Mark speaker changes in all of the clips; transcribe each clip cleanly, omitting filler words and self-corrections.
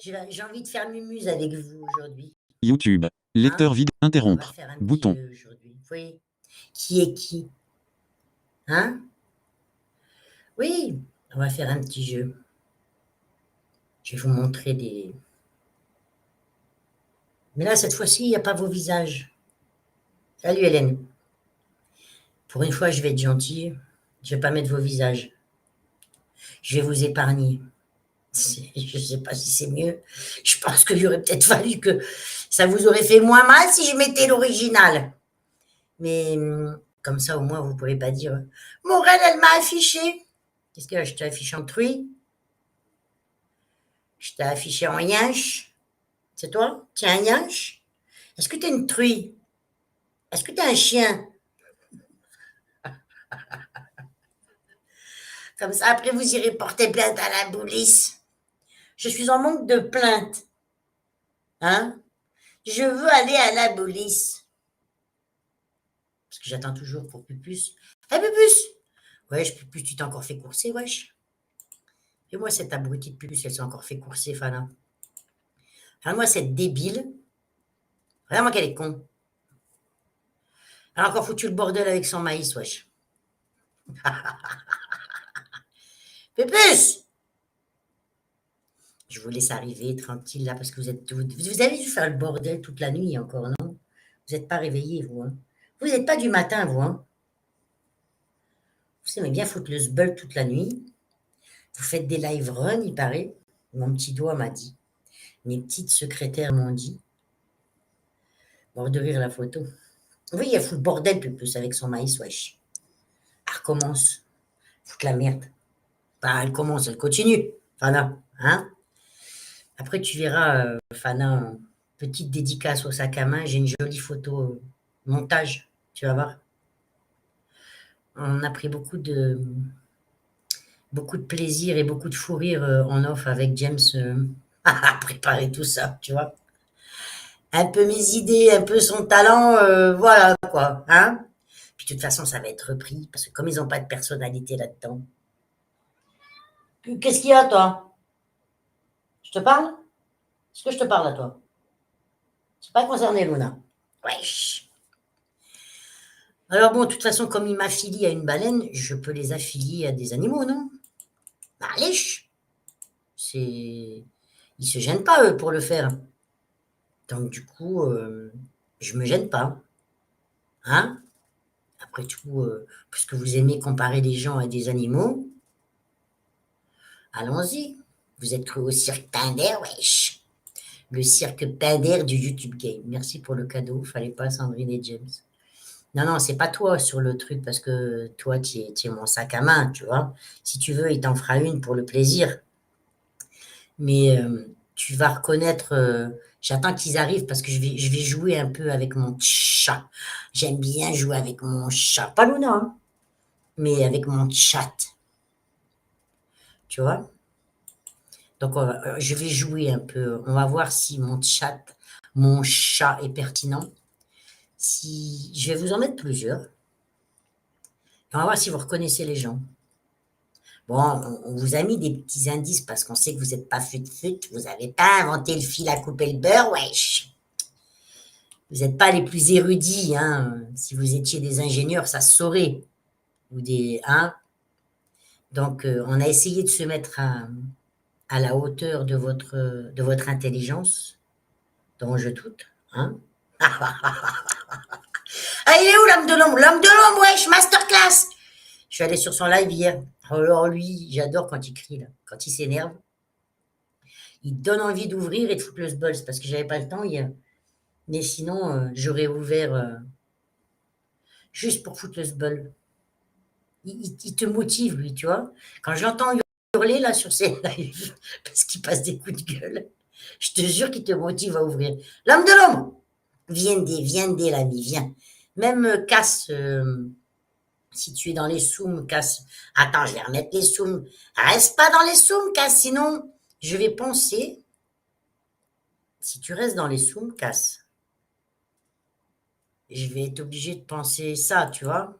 Speaker 1: J'ai envie de faire mumuse avec vous aujourd'hui.
Speaker 2: YouTube.
Speaker 1: Hein?
Speaker 2: Lecteur vide.
Speaker 1: On va
Speaker 2: Interrompre.
Speaker 1: faire un petit
Speaker 2: Bouton.
Speaker 1: jeu aujourd'hui. Vous voyez? Qui est qui? Hein? Oui, on va faire un petit jeu. Je vais vous montrer des... Mais là, cette fois-ci, il n'y a pas vos visages. Salut Hélène. Pour une fois, je vais être gentille. Je vais pas mettre vos visages. Je vais vous épargner. Je ne sais pas si c'est mieux. Je pense qu'il aurait peut-être fallu que ça vous aurait fait moins mal si je mettais l'original. Mais comme ça, au moins, vous ne pouvez pas dire Morel, elle m'a affiché. Qu'est-ce que je t'ai affiché en truie? Je t'ai affiché en yinche. C'est toi? Tu es un yinche? Est-ce que tu es une truie? Est-ce que tu es un chien? Comme ça, après, vous irez porter plainte à la police. Je suis en manque de plainte. Hein? Je veux aller à la police. Parce que j'attends toujours pour Pupus. Hé, Pupus! Wesh, Pupus, tu t'es encore fait courser, wesh. Et moi, cette abrutie de Pupus, elle s'est encore fait courser, Fana. Enfin, moi, cette débile. Vraiment qu'elle est con. Elle a encore foutu le bordel avec son maïs, wesh. Pupus! Je vous laisse arriver tranquille là parce que vous avez dû faire le bordel toute la nuit encore, non? Vous n'êtes pas réveillés, vous. Hein? Vous n'êtes pas du matin, vous. Hein? Vous aimez bien foutre le sbeul toute la nuit. Vous faites des live run, il paraît. Mon petit doigt m'a dit. Mes petites secrétaires m'ont dit. Mort de rire la photo. Oui, elle fout le bordel, Pupus, avec son maïs, wesh. Elle recommence. Foutre la merde. Bah, elle commence, elle continue. Fana, hein? Après, tu verras, Fana, petite dédicace au sac à main. J'ai une jolie photo montage. Tu vas voir. On a pris beaucoup de plaisir et beaucoup de fou rire en off avec James à préparer tout ça, tu vois. Un peu mes idées, un peu son talent, voilà quoi, hein. Puis de toute façon, ça va être repris parce que comme ils n'ont pas de personnalité là-dedans. Qu'est-ce qu'il y a, toi? Je te parle? Est-ce que je te parle à toi? C'est pas concerné, Luna. Wesh. Alors bon, de toute façon, comme il m'affilie à une baleine, je peux les affilier à des animaux, non? Allez, c'est... Ils se gênent pas, eux, pour le faire. Donc, du coup, je me gêne pas. Hein? Après tout, puisque vous aimez comparer les gens à des animaux, allons-y. Vous êtes cru au cirque Pinder, wesh. Le cirque Pinder du YouTube Game. Merci pour le cadeau. Fallait pas Sandrine et James. Non, non, c'est pas toi sur le truc parce que toi, tu es mon sac à main, tu vois. Si tu veux, il t'en fera une pour le plaisir. Mais tu vas reconnaître. J'attends qu'ils arrivent parce que je vais jouer un peu avec mon chat. J'aime bien jouer avec mon chat. Pas Luna, hein, mais avec mon chat. Tu vois? Donc, je vais jouer un peu. On va voir si mon chat est pertinent. Si, je vais vous en mettre plusieurs. Et on va voir si vous reconnaissez les gens. Bon, on vous a mis des petits indices parce qu'on sait que vous n'êtes pas fut-fut. Vous n'avez pas inventé le fil à couper le beurre, wesh. Vous n'êtes pas les plus érudits, hein. Si vous étiez des ingénieurs, ça se saurait. Ou des, hein. Donc, on a essayé de se mettre à la hauteur de votre intelligence, dont je doute, hein. Ah, il est où l'homme de l'ombre? L'homme de l'ombre, wesh, masterclass. Je suis allé sur son live hier. Alors lui, j'adore quand il crie, là. Quand il s'énerve. Il donne envie d'ouvrir et de foutre le sbolz parce que j'avais pas le temps hier. Mais sinon, j'aurais ouvert juste pour foutre le sbol. Il te motive, lui, tu vois. Quand j'entends hurler là sur ses lives, parce qu'il passe des coups de gueule, je te jure qu'il te motive à ouvrir. L'homme de l'homme, viens dès l'ami, viens. Même Cass, si tu es dans les zooms, Cass. Attends, je vais remettre les zooms. Reste pas dans les zooms, Cass, sinon je vais penser. Si tu restes dans les zooms, Cass, je vais être obligé de penser ça, tu vois.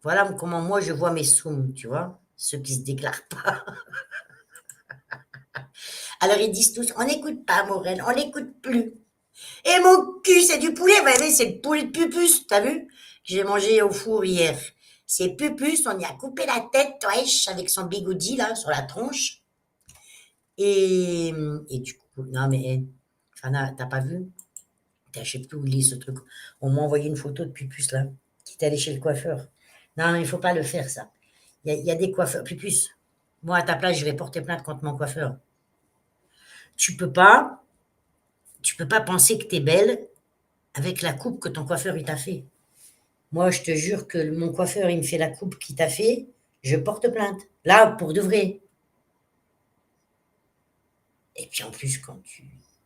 Speaker 1: Voilà comment moi je vois mes zooms, tu vois. Ceux qui se déclarent pas. Alors ils disent tous, on n'écoute pas Morel, on n'écoute plus. Et mon cul, c'est du poulet, bah oui, c'est le poulet de Pupus, t'as vu? Que j'ai mangé au four hier. C'est Pupus, on y a coupé la tête, wesh, avec son bigoudi là, sur la tronche. Et du coup, non mais, Fana, t'as pas vu? Je sais plus où il est ce truc. On m'a envoyé une photo de Pupus là, qui est allé chez le coiffeur. Non, il faut pas le faire ça. Il y a des coiffeurs. Pupus, moi à ta place, je vais porter plainte contre mon coiffeur. Tu peux pas, tu peux pas penser que t'es belle avec la coupe que ton coiffeur il t'a fait. Moi, je te jure que mon coiffeur, il me fait la coupe qu'il t'a fait, je porte plainte. Là, pour de vrai. Et puis en plus, quand tu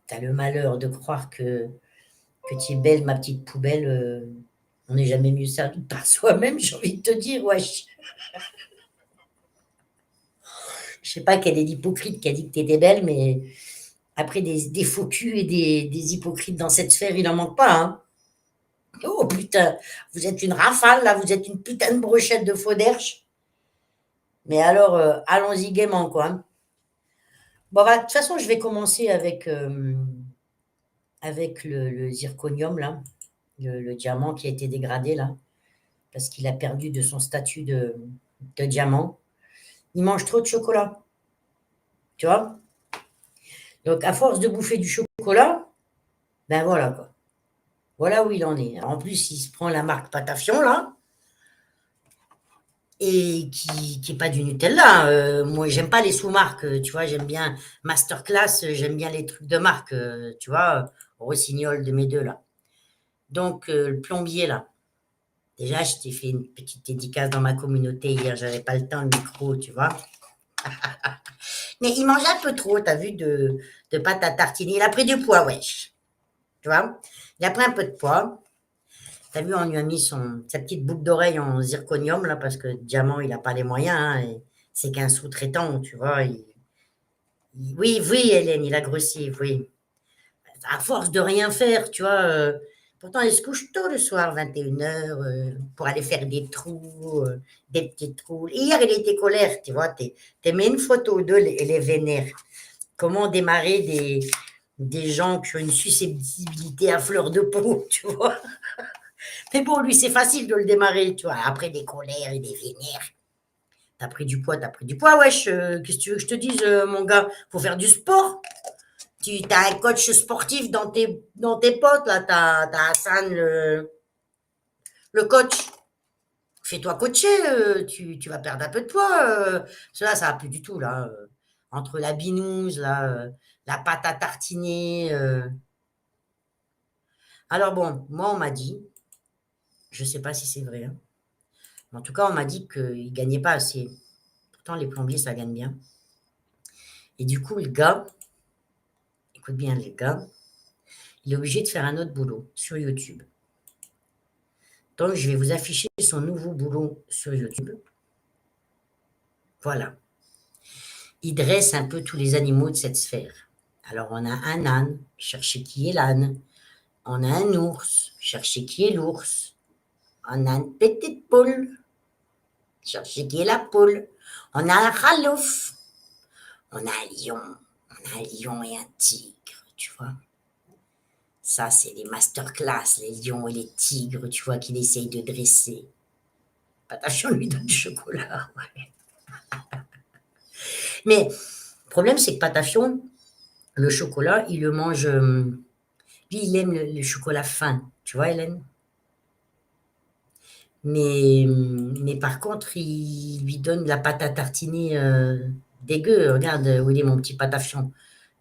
Speaker 1: as le malheur de croire que tu es belle, ma petite poubelle, on n'est jamais mieux servi par soi-même, j'ai envie de te dire, wesh. Je sais pas quel est l'hypocrite qui a dit que tu étais belle, mais après des faux culs et des hypocrites dans cette sphère, il n'en manque pas, hein. Oh putain, vous êtes une rafale, là, vous êtes une putain de brochette de faux d'herche. Mais alors, allons-y gaiement, quoi, hein. Bon, bah, de toute façon, je vais commencer avec le zirconium, là, le diamant qui a été dégradé, là, parce qu'il a perdu de son statut de diamant. Il mange trop de chocolat, tu vois. Donc, à force de bouffer du chocolat, ben voilà, quoi. Voilà où il en est. En plus, il se prend la marque Patafion, là, et qui est pas du Nutella. Moi, j'aime pas les sous-marques, tu vois, j'aime bien Masterclass, j'aime bien les trucs de marque, tu vois, Rossignol de mes deux, là. Donc, le plombier, là, déjà, je t'ai fait une petite dédicace dans ma communauté hier, j'avais pas le temps, le micro, tu vois. Mais il mange un peu trop, t'as vu, de pâte à tartiner. Il a pris du poids, wesh. Tu vois, il a pris un peu de poids. T'as vu, on lui a mis sa petite boucle d'oreille en zirconium, là, parce que Diamant, il n'a pas les moyens, hein, et c'est qu'un sous-traitant, tu vois. Oui, oui, Hélène, il a grossi, oui. À force de rien faire, tu vois. Pourtant, il se couche tôt le soir, 21h, pour aller faire des trous, des petits trous. Hier, il était colère, tu vois. T'es mis une photo d'eux, et les vénère. Comment démarrer des gens qui ont une susceptibilité à fleur de peau, tu vois. Mais bon, lui, c'est facile de le démarrer, tu vois. Après des colères et des vénères. T'as pris du poids, wesh. Qu'est-ce que tu veux que je te dise, mon gars? Faut faire du sport. Tu as un coach sportif dans tes potes, là. T'as Hassan, le coach. Fais-toi coacher, tu vas perdre un peu de poids. Cela, ça va plus du tout, là. Entre la binouse, là, la pâte à tartiner. Alors bon, moi, on m'a dit, je sais pas si c'est vrai, hein, mais en tout cas, on m'a dit qu'il gagnait pas assez. Pourtant, les plombiers, ça gagne bien. Et du coup, le gars, écoute bien, le gars, il est obligé de faire un autre boulot sur YouTube. Donc, je vais vous afficher son nouveau boulot sur YouTube. Voilà. Il dresse un peu tous les animaux de cette sphère. Alors, on a un âne, cherchez qui est l'âne. On a un ours, cherchez qui est l'ours. On a une petite poule, cherchez qui est la poule. On a un khalouf. On a un lion. On a un lion et un tigre, tu vois. Ça, c'est les masterclass, les lions et les tigres, tu vois, qu'il essaye de dresser. Patachon lui donne du chocolat. Ouais. Mais le problème, c'est que Patafion, le chocolat, il le mange. Lui, il aime le chocolat fin, tu vois, Hélène. Mais par contre, il lui donne de la pâte à tartiner dégueu. Regarde où il est, mon petit Patafion.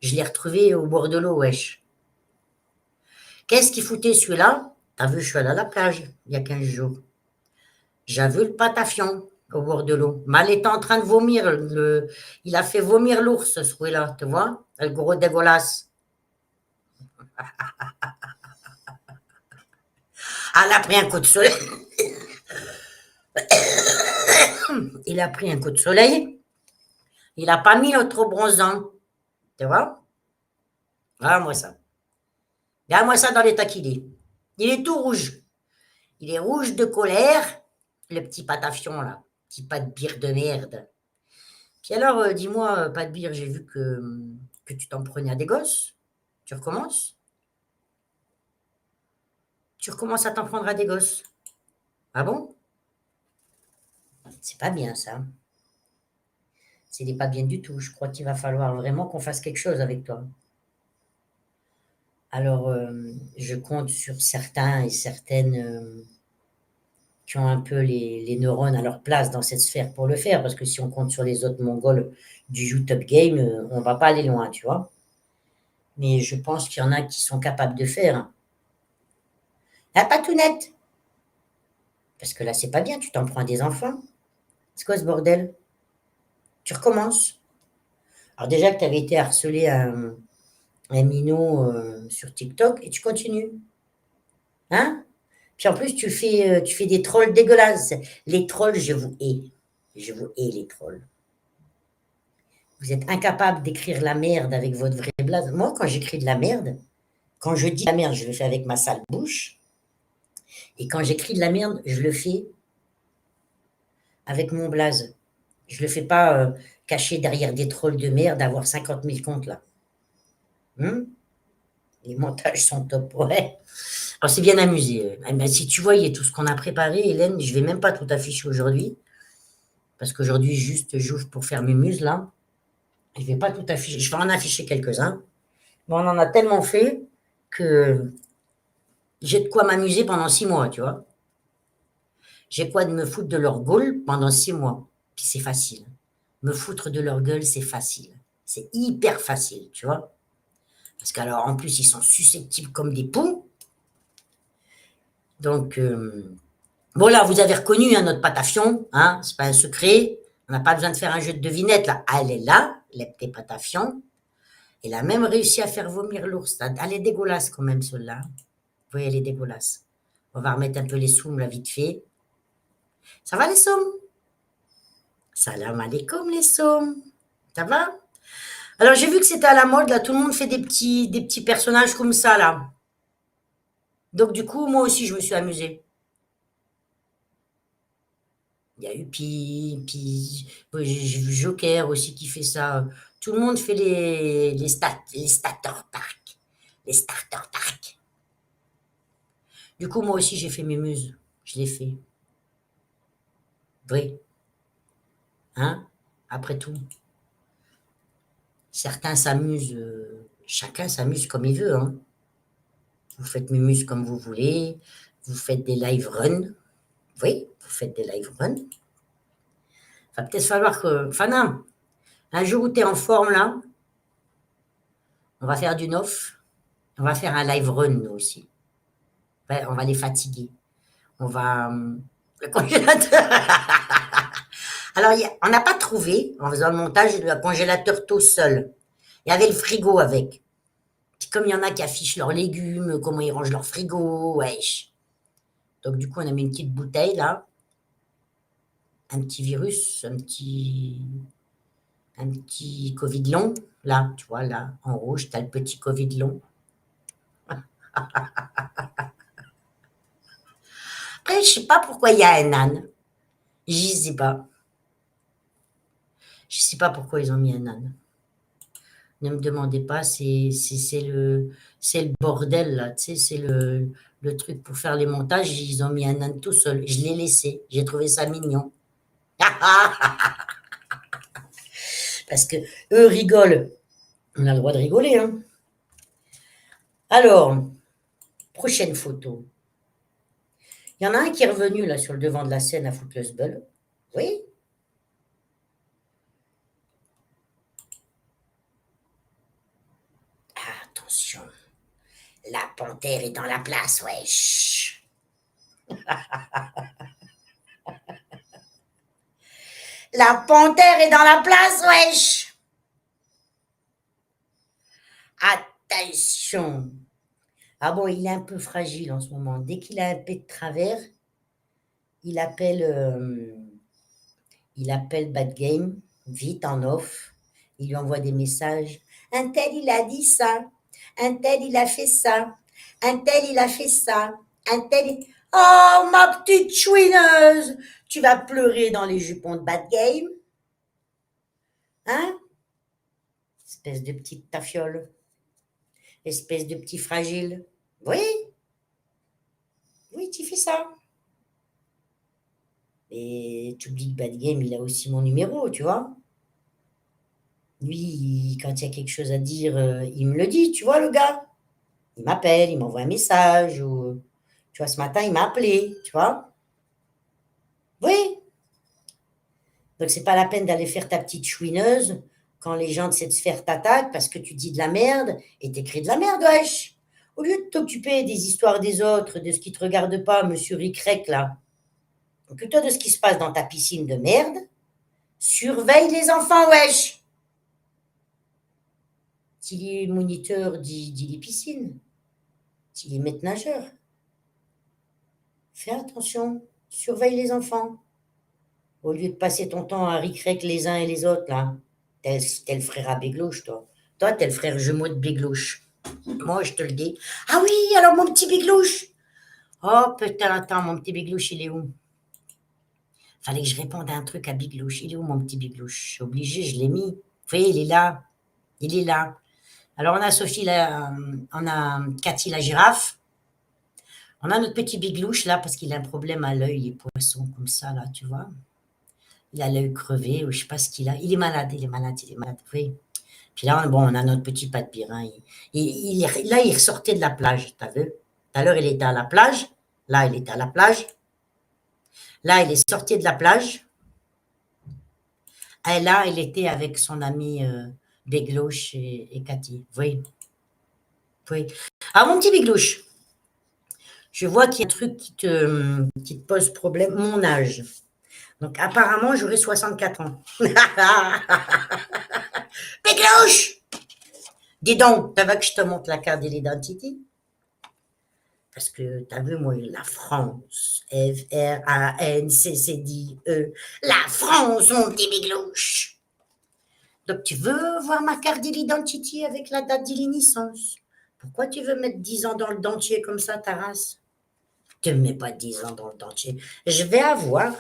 Speaker 1: Je l'ai retrouvé au bord de l'eau, wesh. Qu'est-ce qu'il foutait celui-là? T'as vu, je suis allé à la plage il y a 15 jours. J'ai vu le Patafion au bord de l'eau. Mal était en train de vomir. Il a fait vomir l'ours, ce là tu vois? Le gros dégueulasse. Ah, il a pris un coup de soleil. Il a pris un coup de soleil. Il n'a pas mis l'autre bronzant. Tu vois? Regarde-moi ça. Regarde-moi ça dans l'état qu'il est. Il est tout rouge. Il est rouge de colère. Le petit Patafion, là. Petit pas de bière de merde. Puis alors, dis-moi, pas de bire, j'ai vu que tu t'en prenais à des gosses. Tu recommences? Tu recommences à t'en prendre à des gosses. Ah bon? C'est pas bien ça. Ce n'est pas bien du tout. Je crois qu'il va falloir vraiment qu'on fasse quelque chose avec toi. Alors, je compte sur certains et certaines qui ont un peu les neurones à leur place dans cette sphère pour le faire, parce que si on compte sur les autres Mongols du YouTube Game, on va pas aller loin, tu vois. Mais je pense qu'il y en a qui sont capables de faire. Ah, pas tout net. Parce que là, c'est pas bien, tu t'en prends à des enfants. C'est quoi ce bordel? Tu recommences. Alors déjà que tu avais été harcelé un minot sur TikTok et tu continues. Hein? Puis en plus, tu fais des trolls dégueulasses. Les trolls, je vous hais. Je vous hais, les trolls. Vous êtes incapable d'écrire la merde avec votre vrai blaze. Moi, quand j'écris de la merde, quand je dis de la merde, je le fais avec ma sale bouche. Et quand j'écris de la merde, je le fais avec mon blaze. Je le fais pas caché derrière des trolls de merde, avoir 50 000 comptes là. Hmm. Les montages sont top, ouais. Alors c'est bien amusé. Mais si tu voyais tout ce qu'on a préparé, Hélène, je vais même pas tout afficher aujourd'hui. Parce qu'aujourd'hui, juste, j'ouvre pour faire mes muses là. Je vais pas tout afficher. Je vais en afficher quelques-uns. Mais on en a tellement fait que j'ai de quoi m'amuser pendant 6 mois, tu vois. J'ai quoi de me foutre de leur gueule pendant 6 mois. Puis c'est facile. Me foutre de leur gueule, c'est facile. C'est hyper facile, tu vois. Parce qu'alors, en plus, ils sont susceptibles comme des poux. Donc, bon, là, vous avez reconnu hein, notre patafion. Hein, c'est pas un secret. On n'a pas besoin de faire un jeu de devinette, là. Ah, elle est là, l'hepté patafion. Elle a même réussi à faire vomir l'ours. Elle est dégueulasse quand même, celle-là. Vous voyez, elle est dégueulasse. On va remettre un peu les soums, là, vite fait. Ça va, les sommes? Salam alaikum, les sommes. Ça va? Alors, j'ai vu que c'était à la mode, là. Tout le monde fait des petits personnages comme ça, là. Donc, du coup, moi aussi, je me suis amusée. Il y a eu, puis ouais, j'ai vu Joker aussi qui fait ça. Tout le monde fait les starter pack. Les starter pack. Du coup, moi aussi, j'ai fait mes muses. Je l'ai fait. Oui. Hein? Après tout. Certains s'amusent, chacun s'amuse comme il veut. Hein. Vous faites mes muses comme vous voulez. Vous faites des live runs. Oui, vous faites des live runs. Va peut-être falloir que. Enfin, non. Un jour où tu es en forme, là, on va faire du off. On va faire un live run, nous aussi. Ouais, on va les fatiguer. On va. Le congélateur. Alors, on n'a pas trouvé, en faisant le montage, le congélateur tout seul. Il y avait le frigo avec. Puis comme il y en a qui affichent leurs légumes, comment ils rangent leur frigo, wesh. Donc, du coup, on a mis une petite bouteille, là. Un petit virus, un petit Covid long. Là, tu vois, là, en rouge, tu as le petit Covid long. Après, je sais pas pourquoi il y a un âne. Je sais pas. Je sais pas pourquoi ils ont mis un âne. Ne me demandez pas, c'est le bordel là, tu sais, c'est le truc pour faire les montages. Ils ont mis un âne tout seul. Je l'ai laissé. J'ai trouvé ça mignon. Parce que eux rigolent. On a le droit de rigoler, hein. Alors, prochaine photo. Il y en a un qui est revenu là sur le devant de la scène à foutre le sbeul. Oui. Ah, attention. La panthère est dans la place, wesh. La panthère est dans la place, wesh. Attention. Ah bon, il est un peu fragile en ce moment. Dès qu'il a un pet de travers, il appelle, il appelle Bad Game, vite en off. Il lui envoie des messages. Un tel, il a dit ça. Un tel, il a fait ça. Un tel, il a fait ça. Un tel. Oh, ma petite chouineuse, tu vas pleurer dans les jupons de Bad Game. Hein? Espèce de petite tafiole. Espèce de petit fragile. Oui, oui, tu fais ça. Et tu oublies que Bad Game, il a aussi mon numéro, tu vois. Lui, quand il y a quelque chose à dire, il me le dit, tu vois, le gars. Il m'appelle, il m'envoie un message, ou, tu vois, ce matin, il m'a appelé, tu vois. Oui, donc c'est pas la peine d'aller faire ta petite chouineuse quand les gens de cette sphère t'attaquent parce que tu dis de la merde et t'écris de la merde, wesh. Au lieu de t'occuper des histoires des autres, de ce qui te regarde pas, monsieur Ricrec, là, occupe-toi de ce qui se passe dans ta piscine de merde. Surveille les enfants, wesh. S'il est moniteur, dis les piscines. S'il est maître nageur. Fais attention. Surveille les enfants. Au lieu de passer ton temps à ricrec les uns et les autres, là. T'es le frère à Bégloche, toi. Toi, t'es le frère jumeau de Bégloche. Moi, je te le dis. Ah oui, alors mon petit Bégloche. Oh, putain, attends, mon petit Bégloche, il est où? Fallait que je réponde à un truc à Bégloche. Il est où, mon petit Bégloche? Je suis obligé, je l'ai mis. Vous voyez, il est là. Il est là. Alors, on a Sophie, on a Cathy, la girafe. On a notre petit Béglouche, là, parce qu'il a un problème à l'œil, les poissons, comme ça, là, tu vois. Il a l'œil crevé, ou je sais pas ce qu'il a. Il est malade, il est malade, il est malade, oui. Puis là, bon, on a notre petit pâte-birin. Là, il ressortait de la plage, t'as vu? Tout à l'heure, il était à la plage. Là, il était à la plage. Là, il est sorti de la plage. Et là, il était avec son ami Béglouche et Cathy. Oui, oui. Alors, mon petit Béglouche, je vois qu'il y a un truc qui te pose problème, mon âge. Donc, apparemment, j'aurai 64 ans. Béglouche! Dis donc, tu veux que je te montre la carte de l'identité? Parce que tu as vu, moi, la France, F-R-A-N-C-C-D-E, la France, mon petit Béglouche. Donc, tu veux voir ma carte de l'identité avec la date de naissance? Pourquoi tu veux mettre 10 ans dans le dentier comme ça, ta race? Tu ne mets pas 10 ans dans le dentier. Je vais avoir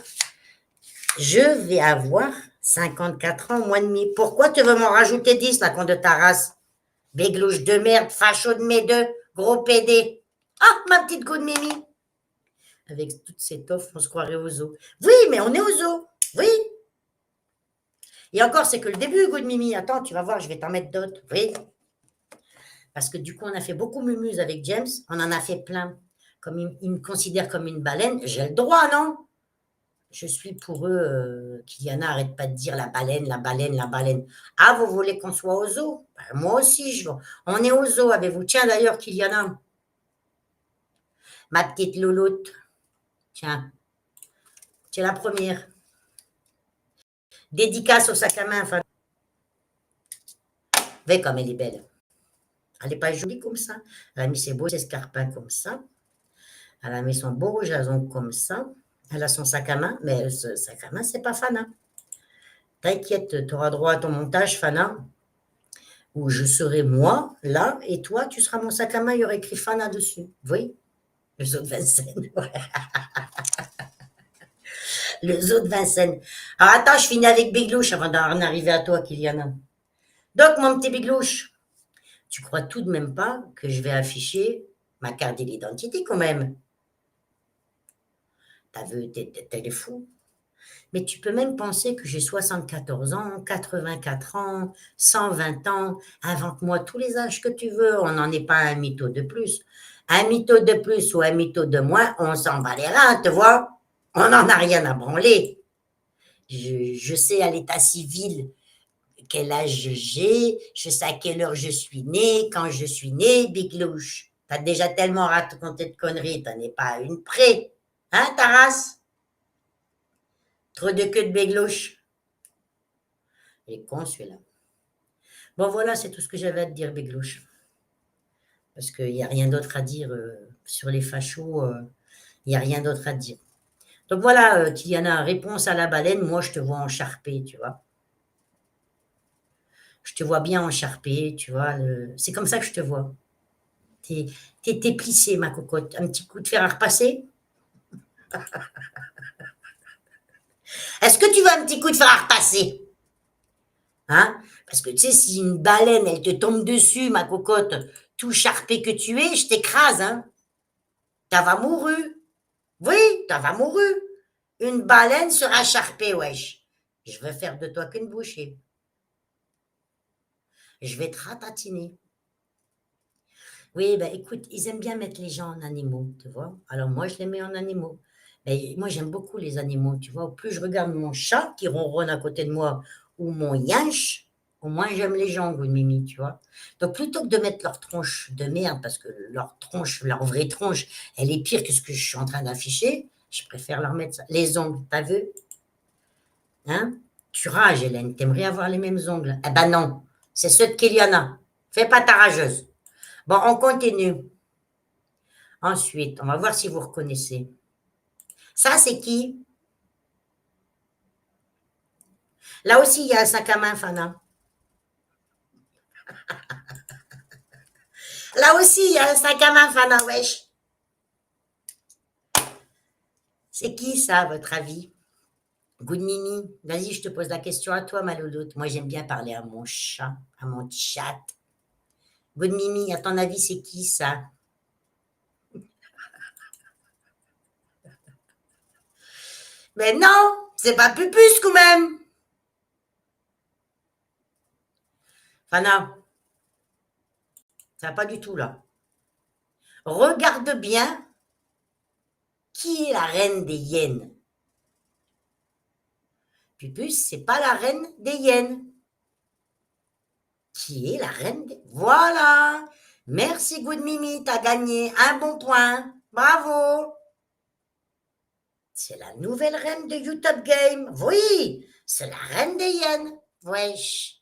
Speaker 1: 54 ans, mois et demi. Pourquoi tu veux m'en rajouter 10, la con de ta race? Béglouche de merde, facho de mes deux, gros pédé. Ah, ma petite go de Mimi. Avec toute cette offre, on se croirait au zoo. Oui, mais on est au zoo. Oui. Et encore, c'est que le début, go de Mimi. Attends, tu vas voir, je vais t'en mettre d'autres. Oui. Parce que du coup, on a fait beaucoup mumuse avec James. On en a fait plein. Comme il me considère comme une baleine, j'ai le droit, non? Je suis pour eux, Kyliana, arrête pas de dire la baleine, la baleine, la baleine. Ah, vous voulez qu'on soit au zoo? Ben, moi aussi, on est au zoo avec vous. Tiens, d'ailleurs, Kyliana, ma petite louloute. Tiens, c'est la première. Dédicace au sac à main. Enfin, voyez comme elle est belle. Elle n'est pas jolie comme ça. Elle a mis ses beaux escarpins comme ça. Elle a mis son beau rouge à ongles comme ça. Elle a son sac à main, mais ce sac à main, c'est pas Fana. T'inquiète, tu auras droit à ton montage, Fana, où je serai moi, là, et toi, tu seras mon sac à main, il y aurait écrit Fana dessus. Oui, le zoo de Vincennes. Le zoo de Vincennes. Alors attends, je finis avec Béglouche avant d'en arriver à toi, Kyliana. Donc, mon petit Béglouche, tu crois tout de même pas que je vais afficher ma carte d'identité quand même? T'as vu, t'es fou. Mais tu peux même penser que j'ai 74 ans, 84 ans, 120 ans. Invente-moi tous les âges que tu veux. On n'en est pas un mytho de plus. Un mytho de plus ou un mytho de moins, on s'en bat les reins, tu vois. On n'en a rien à branler. Je sais à l'état civil quel âge j'ai, je sais à quelle heure je suis née, quand je suis née, Biglouche. T'as déjà tellement raconté de conneries, t'en es pas à une près. Hein, Taras? Trop de queue de Béglouche. Il est con, celui-là. Bon, voilà, c'est tout ce que j'avais à te dire, Béglouche. Parce qu'il n'y a rien d'autre à dire sur les fachos. Il n'y a rien d'autre à dire. Donc voilà, Kyliana, réponse à la baleine, moi je te vois encharpé, tu vois. Je te vois bien encharpé, tu vois. C'est comme ça que je te vois. T'es plissée, ma cocotte. Un petit coup de fer à repasser? Est-ce que tu veux un petit coup de fer à repasser? Hein? Parce que tu sais, si une baleine, elle te tombe dessus, ma cocotte, tout charpé que tu es, je t'écrase, hein? T'as mouru. Oui, t'as mouru. Une baleine sera charpée, wesh. Je veux faire de toi qu'une bouchée. Je vais te ratatiner. Oui, ben écoute, ils aiment bien mettre les gens en animaux, tu vois. Alors moi, je les mets en animaux. Mais moi, j'aime beaucoup les animaux, tu vois. Au plus je regarde mon chat qui ronronne à côté de moi ou mon yinche, au moins j'aime les gens, good Mimi, tu vois. Donc plutôt que de mettre leur tronche de merde, parce que leur tronche, leur vraie tronche, elle est pire que ce que je suis en train d'afficher, je préfère leur mettre ça. Les ongles, t'as vu? Hein? Tu rages, Hélène, t'aimerais avoir les mêmes ongles. Eh ben non, c'est ceux de Kéliana. Fais pas ta rageuse. Bon, on continue. Ensuite, on va voir si vous reconnaissez. Ça, c'est qui? Là aussi, il y a un sac à main, Fana. Là aussi, il y a un sac à main, Fana, wesh. C'est qui ça, à votre avis? Good Mimi, vas-y, je te pose la question à toi, ma louloute. Moi, j'aime bien parler à mon chat, à mon chat. Good Mimi, à ton avis, c'est qui ça? Mais non, c'est pas Pupus, quand même. Fana, ça va pas du tout, là. Regarde bien qui est la reine des hyènes. Pupus, c'est pas la reine des hyènes. Qui est la reine des... Voilà. Merci, Good Mimi, t'as gagné un bon point. Bravo. C'est la nouvelle reine de YouTube Game. Oui, c'est la reine des hyènes. Wesh.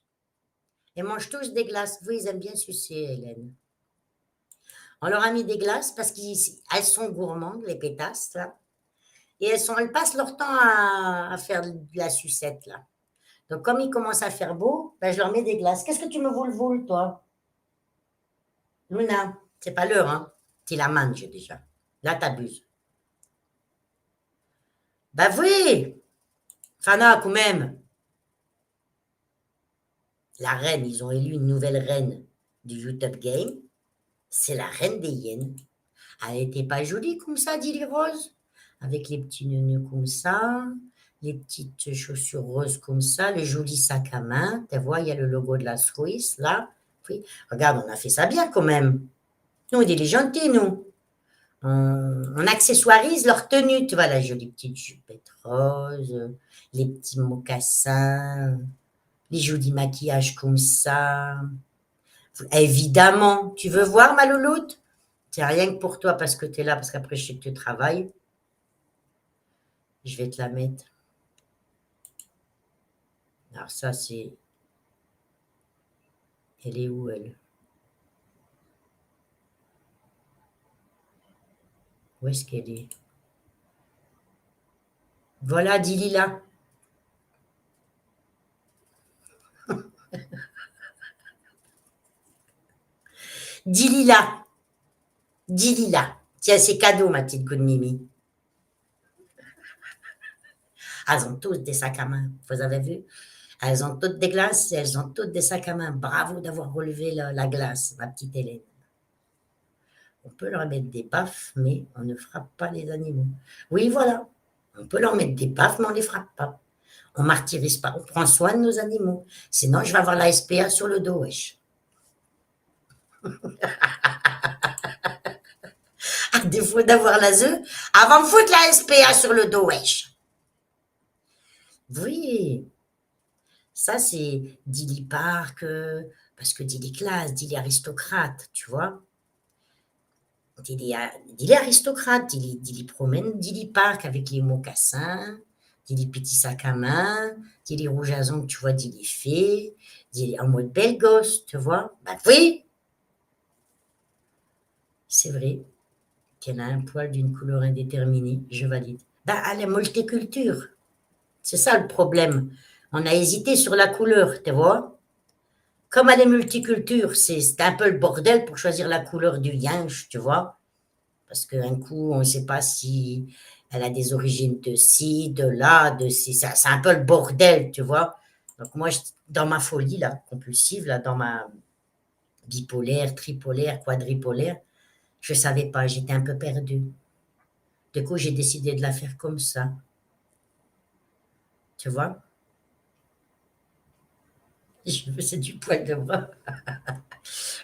Speaker 1: Ils mangent tous des glaces. Vous, ils aiment bien sucer, Hélène. On leur a mis des glaces parce qu'elles sont gourmandes, les pétasses, là. Et elles passent leur temps à faire de la sucette, là. Donc, comme il commence à faire beau, ben, je leur mets des glaces. Qu'est-ce que tu me voules, toi? Luna, c'est pas l'heure, hein? Tu la manges déjà. Là, t'abuses. Bah oui, Fana, quand même. La reine, ils ont élu une nouvelle reine du YouTube Game. C'est la reine des hyènes. Elle n'était pas jolie comme ça, dit les Rose. Avec les petits nœuds comme ça, les petites chaussures roses comme ça, le joli sac à main. Tu vois, il y a le logo de la Suisse, là. Oui. Regarde, on a fait ça bien quand même. Nous, on est les gentils, nous. On accessoirise leur tenue, tu vois, la jolie petite jupette rose, les petits mocassins, les jolis maquillages comme ça. Évidemment, tu veux voir ma louloute? C'est rien que pour toi parce que tu es là, parce qu'après je sais que tu travailles. Je vais te la mettre. Alors ça, c'est... Elle est où, elle? Où est-ce qu'elle est? Voilà, dis Lila. Dis Lila. Dis Lila. Tiens, c'est cadeau, ma petite good Mimi. Elles ont tous des sacs à main. Vous avez vu? Elles ont toutes des glaces, elles ont toutes des sacs à main. Bravo d'avoir relevé la glace, ma petite Hélène. On peut leur mettre des baffes, mais on ne frappe pas les animaux. Oui, voilà. On peut leur mettre des baffes, mais on ne les frappe pas. On martyrise pas. On prend soin de nos animaux. Sinon, je vais avoir la SPA sur le dos, wesh. À défaut d'avoir la ZE, avant de foutre la SPA sur le dos, wesh. Oui, ça c'est Dilly Park, parce que Dilly classe, Dilly aristocrate, tu vois. Dilly aristocrate, Dilly promène, Dilly Park avec les mocassins, Dilly petit sac à main, Dilly rouge à ongles, tu vois, Dilly fée, Dilly en mode belle gosse, tu vois. Bah oui, c'est vrai qu'elle a un poil d'une couleur indéterminée, je valide. Bah, elle est multiculture. C'est ça le problème. On a hésité sur la couleur, tu vois. Comme elle est multiculture, c'est un peu le bordel pour choisir la couleur du yinche, tu vois. Parce qu'un coup, on ne sait pas si elle a des origines de ci, de là, de ci. C'est un peu le bordel, tu vois. Donc moi, dans ma folie, là, compulsive, là, dans ma bipolaire, tripolaire, quadripolaire, je ne savais pas, j'étais un peu perdue. Du coup, j'ai décidé de la faire comme ça. Tu vois? Je faisais du poil de bras.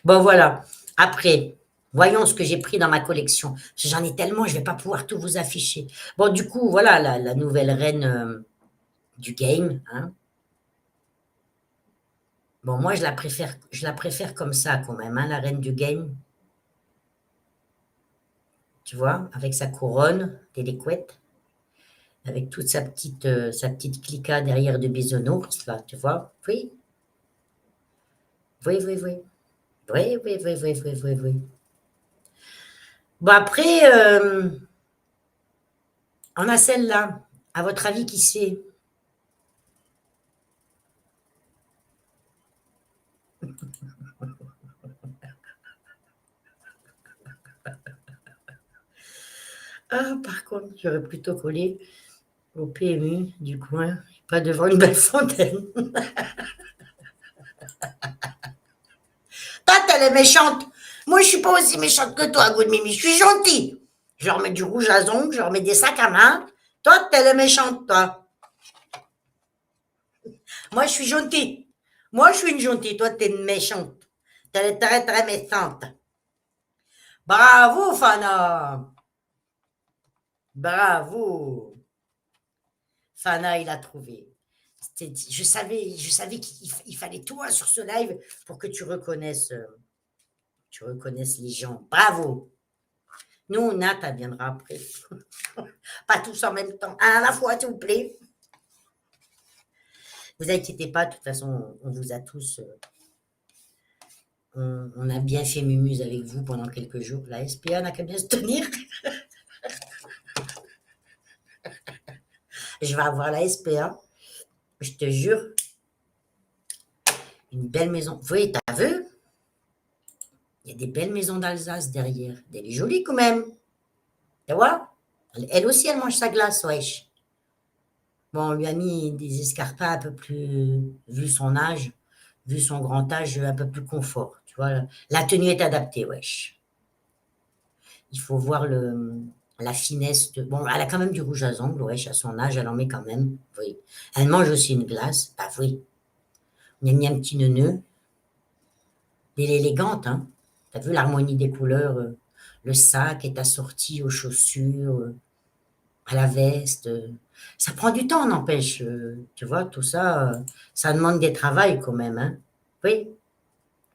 Speaker 1: Bon, voilà. Après, voyons ce que j'ai pris dans ma collection. J'en ai tellement, je ne vais pas pouvoir tout vous afficher. Bon, du coup, voilà la nouvelle reine du game. Hein. Bon, moi, je la préfère comme ça quand même, hein, la reine du game. Tu vois, avec sa couronne télécouette, avec toute sa petite clica derrière de bisounours, là, tu vois. Oui, oui, oui, oui. Oui, oui, oui, oui, oui, oui, oui. Bon, après, on a celle-là. À votre avis, qui c'est? Ah, par contre, j'aurais plutôt collé au PMU du coin, pas devant une belle fontaine. Toi, elle est méchante. Moi, je suis pas aussi méchante que toi, Good Mimi. Je suis gentille. Je leur mets du rouge à ongles, je leur mets des sacs à main. Toi, t'es est méchante, toi. Moi, je suis gentille. Moi, je suis une gentille. Toi, t'es une méchante. T'es très, très méchante. Bravo, Fana. Bravo. Fana, il a trouvé. Je savais qu'il fallait toi sur ce live pour que tu reconnaisses les gens. Bravo. Nous, Nat, elle viendra après. Pas tous en même temps. Un à la fois, s'il vous plaît. Vous inquiétez pas, de toute façon, on vous a tous. On a bien fait mumuse avec vous pendant quelques jours. La SPA n'a qu'à bien se tenir. Je vais avoir la SPA. Je te jure. Une belle maison. Oui, t'as vu? Il y a des belles maisons d'Alsace derrière. Elle est jolie quand même. Tu vois? Elle aussi, elle mange sa glace, wesh. Bon, on lui a mis des escarpins un peu plus, vu son âge, vu son grand âge, un peu plus confort. Tu vois, la tenue est adaptée, wesh. Il faut voir la finesse de. Bon, elle a quand même du rouge à ongles, wesh, à son âge, elle en met quand même. Oui. Elle mange aussi une glace, bah oui. On a mis un petit neuneu. Elle est élégante, hein. T'as vu l'harmonie des couleurs, le sac est assorti aux chaussures, à la veste. Ça prend du temps, n'empêche. Tu vois, tout ça, ça demande des travail quand même. Hein. Oui,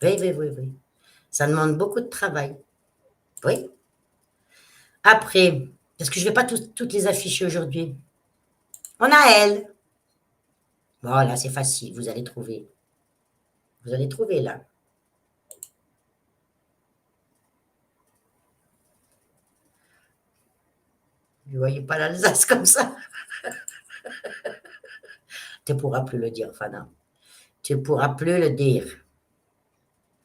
Speaker 1: oui, oui, oui, oui. Ça demande beaucoup de travail. Oui. Après, parce que je ne vais pas toutes les afficher aujourd'hui. On a elle. Voilà, c'est facile, vous allez trouver. Vous allez trouver là. Vous ne voyez pas l'Alsace comme ça. Tu ne pourras plus le dire, Fana. Tu ne pourras plus le dire.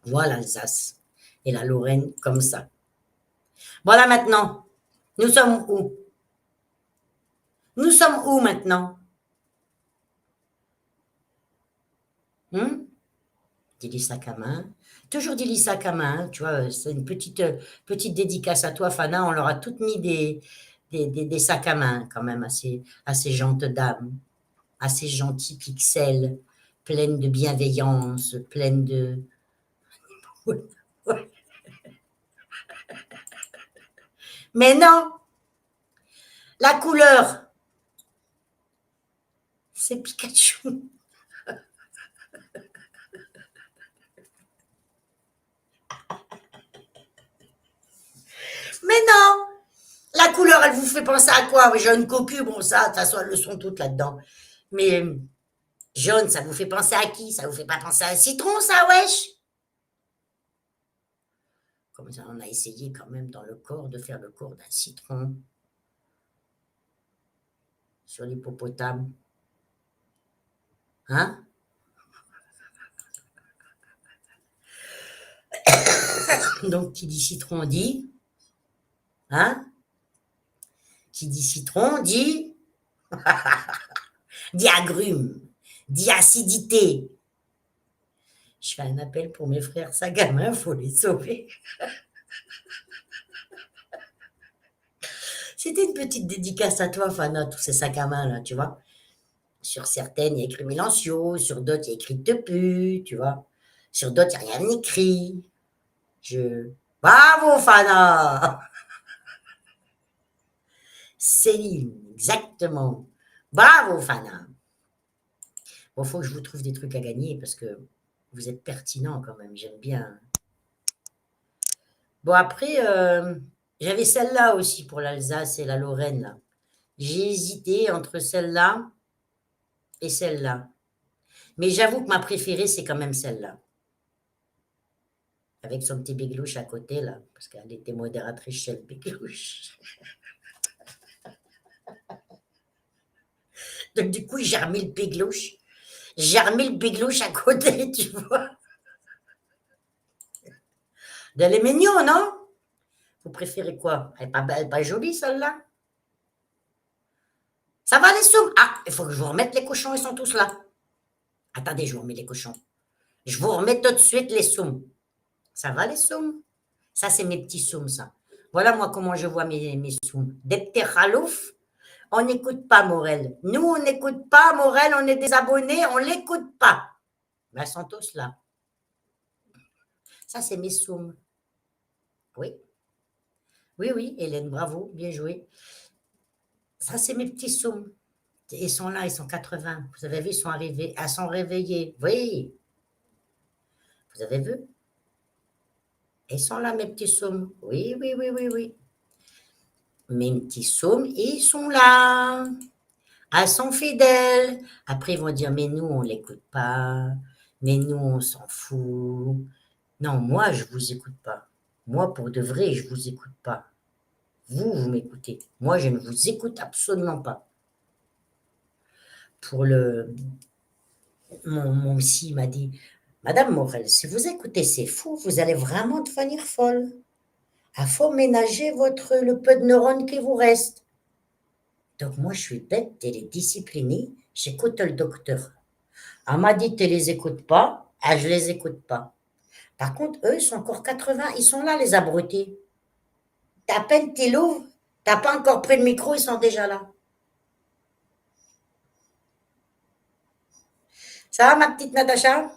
Speaker 1: Voilà l'Alsace et la Lorraine comme ça. Voilà maintenant. Nous sommes où? Nous sommes où maintenant? Dili sac à main. Toujours Dili sac à main. Hein, tu vois, c'est une petite dédicace à toi, Fana. On leur a toutes mis des sacs à main, quand même, assez gentes dames, assez gentilles pixels, pleines de bienveillance, pleines de. Mais non, la couleur, c'est Pikachu. Mais non, la couleur, elle vous fait penser à quoi? Oui, jaune cocu, bon, ça, de toute façon, elles le sont toutes là-dedans. Mais jaune, ça vous fait penser à qui? Ça vous fait pas penser à un citron, ça, wesh? Comme ça, on a essayé quand même dans le corps de faire le corps d'un citron sur l'hippopotame. Hein? Donc, qui dit citron dit, hein? Qui dit citron dit, dit agrumes. Diacidité. Je fais un appel pour mes frères Sagamins, il faut les sauver. C'était une petite dédicace à toi, Fana, tous ces sacs à main, là, tu vois. Sur certaines, il y a écrit Mélencio, sur d'autres, il y a écrit Te pu, tu vois. Sur d'autres, il n'y a rien écrit. Bravo, Fana! Céline, exactement. Bravo, Fana. Bon, faut que je vous trouve des trucs à gagner parce que vous êtes pertinent quand même, j'aime bien. Bon, après, j'avais celle-là aussi pour l'Alsace et la Lorraine, là. J'ai hésité entre celle-là et celle-là. Mais j'avoue que ma préférée, c'est quand même celle-là. Avec son petit biglouche à côté, là, parce qu'elle était modératrice chez le biglouche. Donc, du coup, j'ai remis le biglouche. J'ai remis le biglouche à côté, tu vois. Elle est mignonne, non? Vous préférez quoi? Elle n'est pas jolie, celle-là? Ça va, les sommes? Ah, il faut que je vous remette les cochons, ils sont tous là. Attendez, je vous remets les cochons. Je vous remets tout de suite les sommes. Ça va, les sommes? Ça, c'est mes petits sommes, ça. Voilà, moi, comment je vois mes sommes. Des petits khalouf, on n'écoute pas Morel. Nous, on n'écoute pas Morel, on est des abonnés, on ne l'écoute pas. Ben, ils sont tous là. Ça, c'est mes sommes. Oui. Oui, oui, Hélène, bravo, bien joué. Ça, c'est mes petits sommes. Ils sont là, ils sont 80. Vous avez vu, ils sont arrivés, elles sont réveillées. Oui. Vous avez vu? Ils sont là, mes petits sommes. Oui, oui, oui, oui, oui. Mes petits sommes, ils sont là. Elles sont fidèles. Après, ils vont dire, mais nous, on ne l'écoute pas. Mais nous, on s'en fout. Non, moi, je ne vous écoute pas. Moi, pour de vrai, je ne vous écoute pas. Vous, vous m'écoutez. Moi, je ne vous écoute absolument pas. Pour mon psy m'a dit, Madame Morel, si vous écoutez ces fous, vous allez vraiment devenir folle. Il faut ménager le peu de neurones qui vous reste. Donc moi, je suis bête, elle est disciplinée, j'écoute le docteur. Elle m'a dit, tu les écoutes pas, ah, je les écoute pas. Par contre, eux, ils sont encore 80, ils sont là, les abrutis. T'as à peine t'es l'ouvres, t'as pas encore pris le micro, ils sont déjà là. Ça va, ma petite Natacha?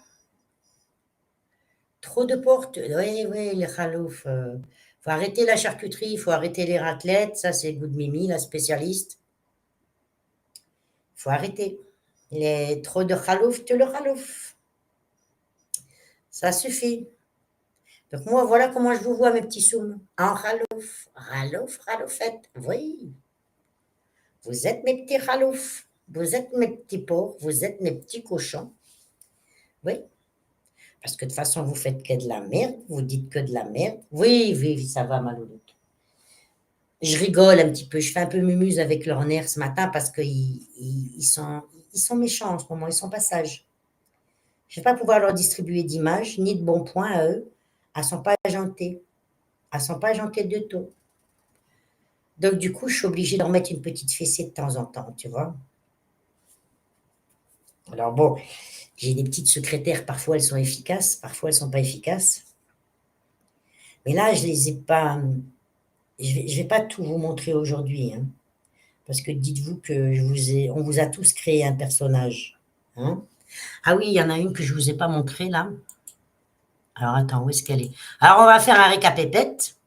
Speaker 1: Trop de portes. Oui, oui, les khalouf. Faut arrêter la charcuterie, il faut arrêter les raclettes. Ça, c'est le goût de Mimi, la spécialiste. Faut arrêter. Trop de khalouf, tu le khalouf. Ça suffit. Donc moi, voilà comment je vous vois, mes petits soums. En khalouf. Khalouf, khaloufette. Oui. Vous êtes mes petits khalouf. Vous êtes mes petits porcs. Vous êtes mes petits cochons. Oui. Parce que de toute façon, vous faites que de la merde. Vous dites que de la merde. Oui, oui, ça va, ma louloute. Je rigole un petit peu, je fais un peu mumuse avec leur nerf ce matin parce qu'ils sont méchants en ce moment, ils sont pas sages. Je ne vais pas pouvoir leur distribuer d'images ni de bons points à eux. Elles ne sont pas gentées. Elles ne sont pas gentées du tout. Donc, du coup, je suis obligée de leur mettre une petite fessée de temps en temps, tu vois. Alors bon, j'ai des petites secrétaires, parfois elles sont efficaces, parfois elles ne sont pas efficaces. Mais là, je les ai pas. Je vais pas tout vous montrer aujourd'hui, hein, parce que dites-vous que on vous a tous créé un personnage. Hein. Ah oui, il y en a une que je ne vous ai pas montrée là. Alors attends, où est-ce qu'elle est? Alors on va faire un récapépète.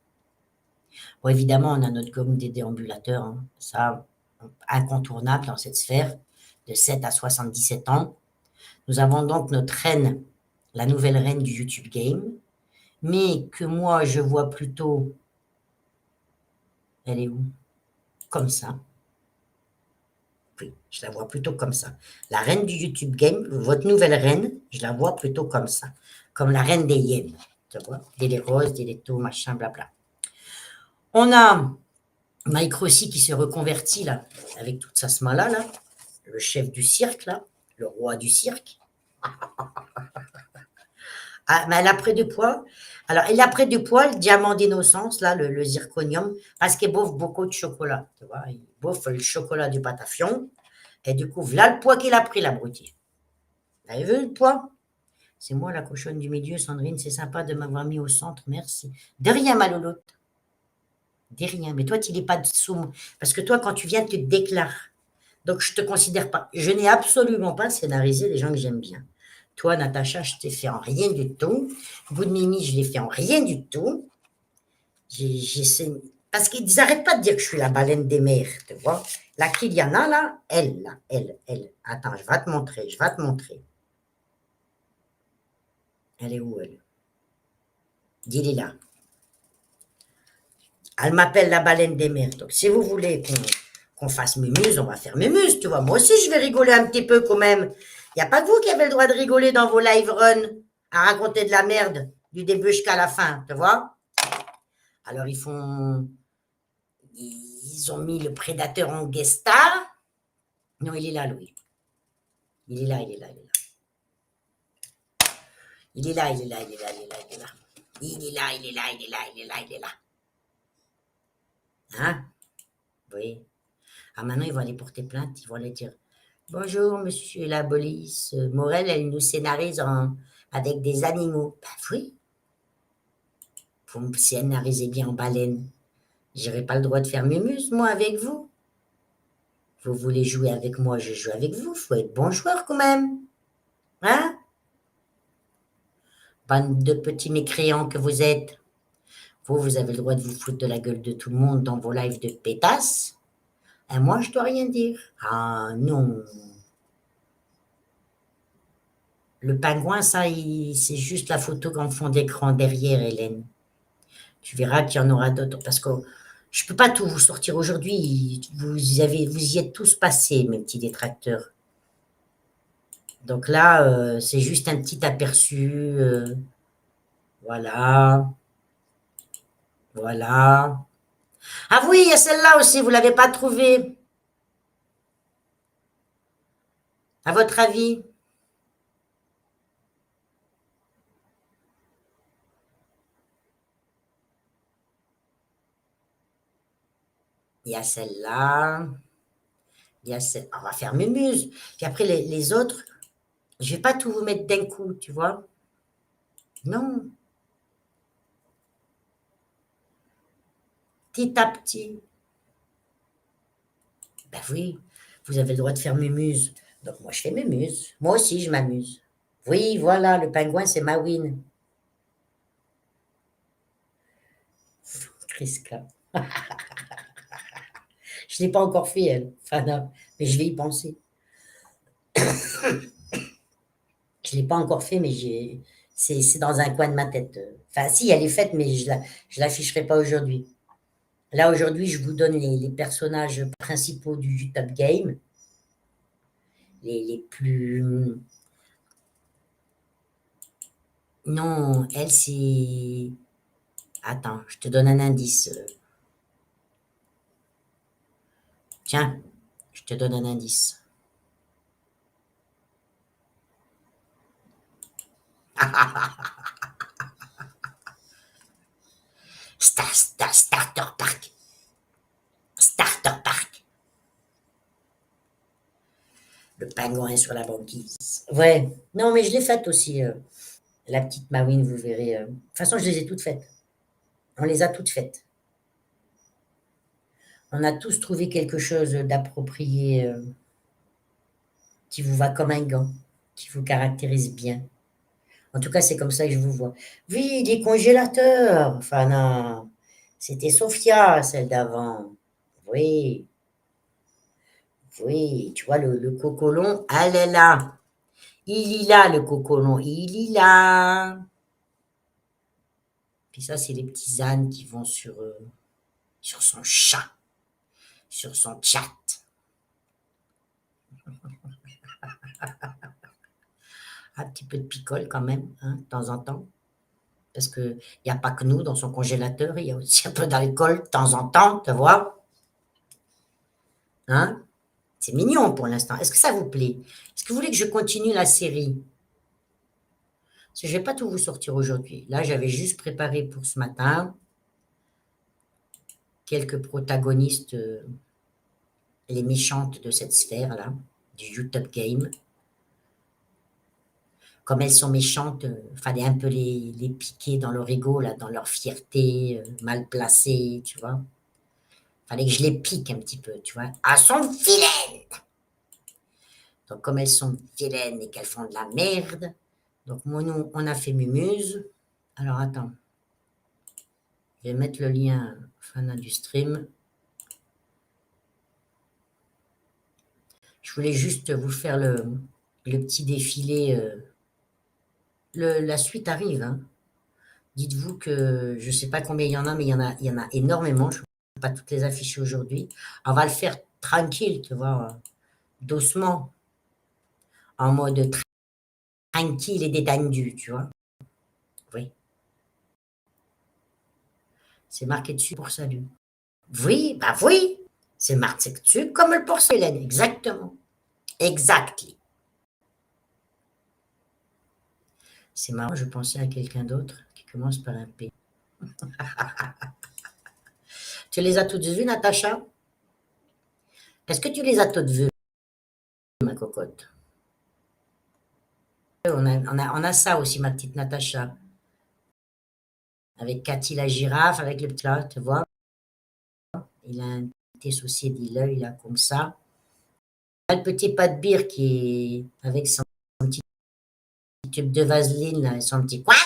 Speaker 1: Bon, évidemment, on a notre gomme des déambulateurs, hein. Ça, incontournable dans cette sphère, de 7 à 77 ans. Nous avons donc notre reine, la nouvelle reine du YouTube Game, mais que moi je vois plutôt, elle est où? Comme ça. Oui, je la vois plutôt comme ça. La reine du YouTube Game, votre nouvelle reine, je la vois plutôt comme ça. Comme la reine des hyènes. Tu vois, des roses, des laitaux, machin, blabla. On a Mike Rossi qui s'est reconverti là, avec toute sa smala là, le chef du cirque là, le roi du cirque. Ah, mais elle a pris du poids. Alors, elle a pris du poids, le diamant d'innocence, là, le zirconium, parce qu'il bouffe beaucoup de chocolat. Tu vois, il bouffe le chocolat du Patafion. Et du coup, voilà le poids qu'il a pris, l'abruti. T'avais vu le poids? C'est moi la cochonne du milieu, Sandrine. C'est sympa de m'avoir mis au centre. Merci. De rien, ma louloute. De rien. Mais toi, tu n'es pas de soum. Parce que toi, quand tu viens, tu te déclares. Donc, je ne te considère pas. Je n'ai absolument pas scénarisé des gens que j'aime bien. Toi, Natacha, je t'ai fait en rien du tout. Bout de Mimi, je l'ai fait en rien du tout. Parce qu'ils n'arrêtent pas de dire que je suis la baleine des mers, tu vois. La Kiliana, là, elle. Attends, je vais te montrer, je vais te montrer. Elle est où, elle? Dis-les là. Elle m'appelle la baleine des mers. Donc, si vous voulez qu'on fasse Mémuse, on va faire Mémuse, tu vois. Moi aussi, je vais rigoler un petit peu quand même. Il n'y a pas que vous qui avez le droit de rigoler dans vos live runs à raconter de la merde du début jusqu'à la fin, tu vois. Alors, ils ont mis le prédateur en guest star. Non, il est là, Louis. Il est là, il est là, il est là. Il est là, il est là, il est là, il est là, il est là. Il est là, il est là, il est là, il est là, il est là. Hein? Oui. Ah, maintenant, ils vont aller porter plainte, ils vont aller dire bonjour, monsieur la police. Morel, elle nous scénarise avec des animaux. Ben oui. Vous me scénarisez bien en baleine. J'aurais pas le droit de faire mes muses, moi, avec vous. Vous voulez jouer avec moi, je joue avec vous. Faut être bon joueur quand même. Hein? Bande de petits mécréants que vous êtes. Vous avez le droit de vous foutre de la gueule de tout le monde dans vos lives de pétasses. Et moi, je dois rien dire. Ah non. Le pingouin, ça, c'est juste la photo qu'en fond d'écran derrière, Hélène. Tu verras qu'il y en aura d'autres. Parce que je ne peux pas tout vous sortir aujourd'hui. Vous y êtes tous passés, mes petits détracteurs. Donc là, c'est juste un petit aperçu. Voilà. Voilà. Ah oui, il y a celle-là aussi, vous ne l'avez pas trouvée. À votre avis? Il y a celle-là. Il y a celle... On va faire Mémuse. Puis après, les autres, je ne vais pas tout vous mettre d'un coup, tu vois. Non. Petit à petit. Ben oui, vous avez le droit de faire Mémuse. Donc moi, je fais Mémuse. Moi aussi, je m'amuse. Oui, voilà, le pingouin, c'est ma win. Triska. Je ne l'ai pas encore fait, elle. Enfin, non, mais je vais y penser. Je ne l'ai pas encore fait, mais c'est dans un coin de ma tête. Enfin, si, elle est faite, mais je ne l'afficherai pas aujourd'hui. Là, aujourd'hui, je vous donne les personnages principaux du Top Game. Les plus... Non, elle, c'est... Attends, je te donne un indice. Tiens, je te donne un indice. Starter Park. Starter Park. Le pingouin sur la banquise. Ouais. Non, mais je l'ai faite aussi. La petite Mawine, vous verrez. De toute façon, je les ai toutes faites. On les a toutes faites. On a tous trouvé quelque chose d'approprié qui vous va comme un gant, qui vous caractérise bien. En tout cas, c'est comme ça que je vous vois. Oui, des congélateurs. Enfin, non. C'était Sophia, celle d'avant. Oui, oui. Tu vois, le cocolon, elle est là. Il est là, le cocolon. Il est là. Puis ça, c'est les petits ânes qui vont sur son chat, sur son chat. Un petit peu de picole quand même, hein, de temps en temps. Parce qu'il n'y a pas que nous dans son congélateur, il y a aussi un peu d'alcool de temps en temps, tu vois. Hein? C'est mignon pour l'instant. Est-ce que ça vous plaît? Est-ce que vous voulez que je continue la série? Parce que je ne vais pas tout vous sortir aujourd'hui. Là, j'avais juste préparé pour ce matin quelques protagonistes, les méchantes de cette sphère-là, du YouTube Game. comme elles sont méchantes, fallait un peu les piquer dans leur ego, là, dans leur fierté mal placée, tu vois. Fallait que je les pique un petit peu, tu vois. Ah, elles sont vilaines! Donc, comme elles sont vilaines et qu'elles font de la merde, donc moi, nous, on a fait Mumuse. Alors, attends. Je vais mettre le lien fin du stream. Je voulais juste vous faire le petit défilé. La suite arrive. Hein. Dites-vous que je ne sais pas combien il y en a, mais il y en a énormément. Je ne peux pas toutes les afficher aujourd'hui. On va le faire tranquille, tu vois, doucement, en mode tranquille et détendu, tu vois. Oui. C'est marqué dessus pour salut. Oui, bah oui. C'est marqué dessus comme le porcelaine, exactement. Exactly. C'est marrant, je pensais à quelqu'un d'autre qui commence par un P. Tu les as toutes vues, Natacha? Est-ce que tu les as toutes vues, ma cocotte? On a ça aussi, ma petite Natacha. Avec Cathy la girafe, avec le petit là, tu vois. Il a un petit associé de l'œil, là, comme ça. Le petit pas de bière qui est avec son petit tube de vaseline, là, et son petit quoi,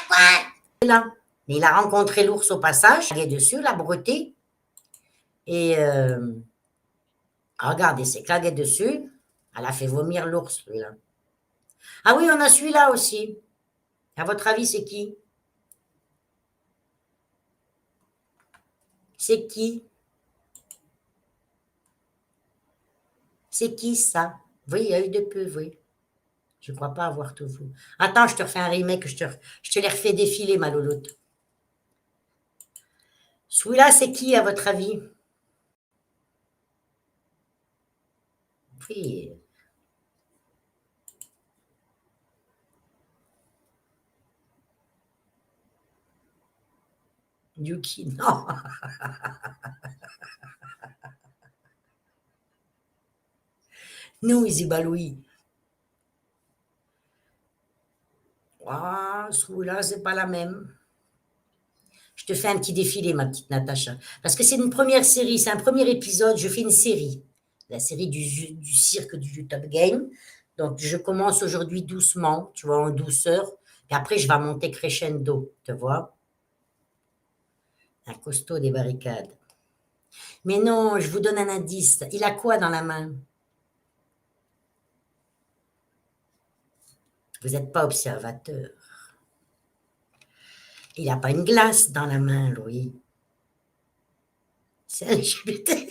Speaker 1: là. Et il a rencontré l'ours au passage, il est dessus, la bretée. Et regarde, il s'est clagué dessus. Elle a fait vomir l'ours, lui, là. Ah oui, on a celui-là aussi. À votre avis, c'est qui? C'est qui? C'est qui ça? Oui, œil de peu, oui. Je ne crois pas avoir tout vu. Attends, je te refais un remake, je te les refais défiler, ma louloute. Celui-là, c'est qui, à votre avis? Oui. Yuki, non. Nous, Izibaloui. Ah, celui-là, c'est pas la même. Je te fais un petit défilé, ma petite Natacha. Parce que c'est une première série, c'est un premier épisode, je fais une série. La série du cirque du YouTube Game. Donc, je commence aujourd'hui doucement, tu vois, en douceur. Et après, je vais monter crescendo, tu vois. Un costaud des barricades. Mais non, je vous donne un indice. Il a quoi dans la main? Vous n'êtes pas observateur. Il n'a pas une glace dans la main, Louis. C'est LGBT.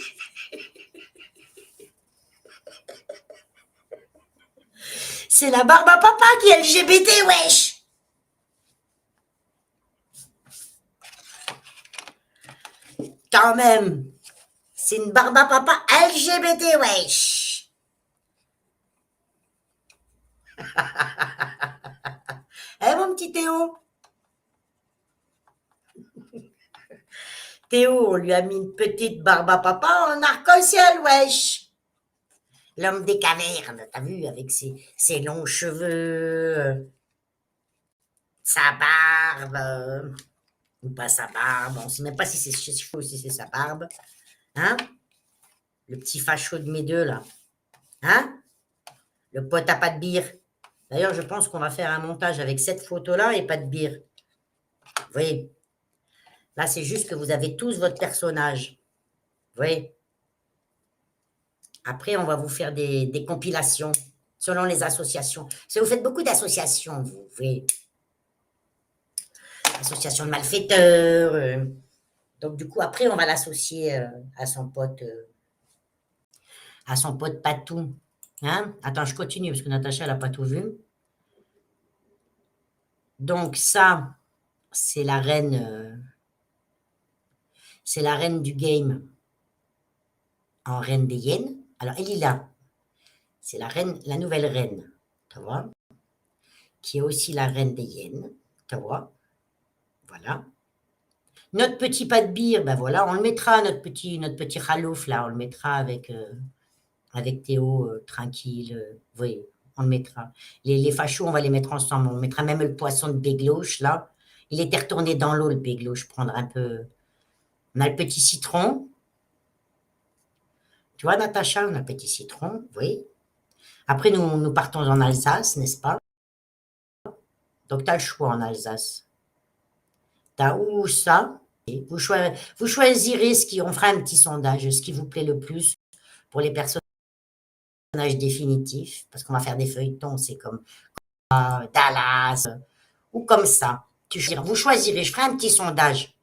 Speaker 1: C'est la barbe à papa qui est LGBT, wesh. Quand même. C'est une barbe à papa LGBT, wesh. Eh, mon petit Théo? Théo, on lui a mis une petite barbe à papa en arc-en-ciel, wesh. L'homme des cavernes, t'as vu, avec ses longs cheveux, sa barbe, ou pas sa barbe, on ne sait même pas si c'est ses cheveux ou si c'est sa barbe. Hein? Le petit facho de mes deux, là. Hein? Le pote à pas de bière. D'ailleurs, je pense qu'on va faire un montage avec cette photo-là et pas de bière. Vous voyez? Là, c'est juste que vous avez tous votre personnage. Vous voyez? Après, on va vous faire des compilations selon les associations. Parce que vous faites beaucoup d'associations, vous voyez. Association de malfaiteurs. Donc, du coup, après, on va l'associer à son pote Patou. Hein? Attends, je continue parce que Natacha, elle n'a pas tout vu. Donc, ça, c'est la reine du game en reine des hyènes. Alors, elle est là. C'est la nouvelle reine, tu vois, qui est aussi la reine des hyènes, tu vois. Voilà. Notre petit pas de bière, ben voilà, on le mettra, notre petit khalouf, là, on le mettra avec Théo, tranquille, oui. on le mettra. Les fachos, on va les mettre ensemble. On mettra même le poisson de Bégloche, là. Il était retourné dans l'eau, le Bégloche, prendre un peu. On a le petit citron. Tu vois, Natacha, on a le petit citron, oui. Après, nous partons en Alsace, n'est-ce pas? Donc, tu as le choix en Alsace. Tu as où ça? Vous choisirez on fera un petit sondage, ce qui vous plaît le plus pour les personnages définitifs, parce qu'on va faire des feuilletons, c'est comme Dallas, ou comme ça. Vous choisirez, je ferai un petit sondage.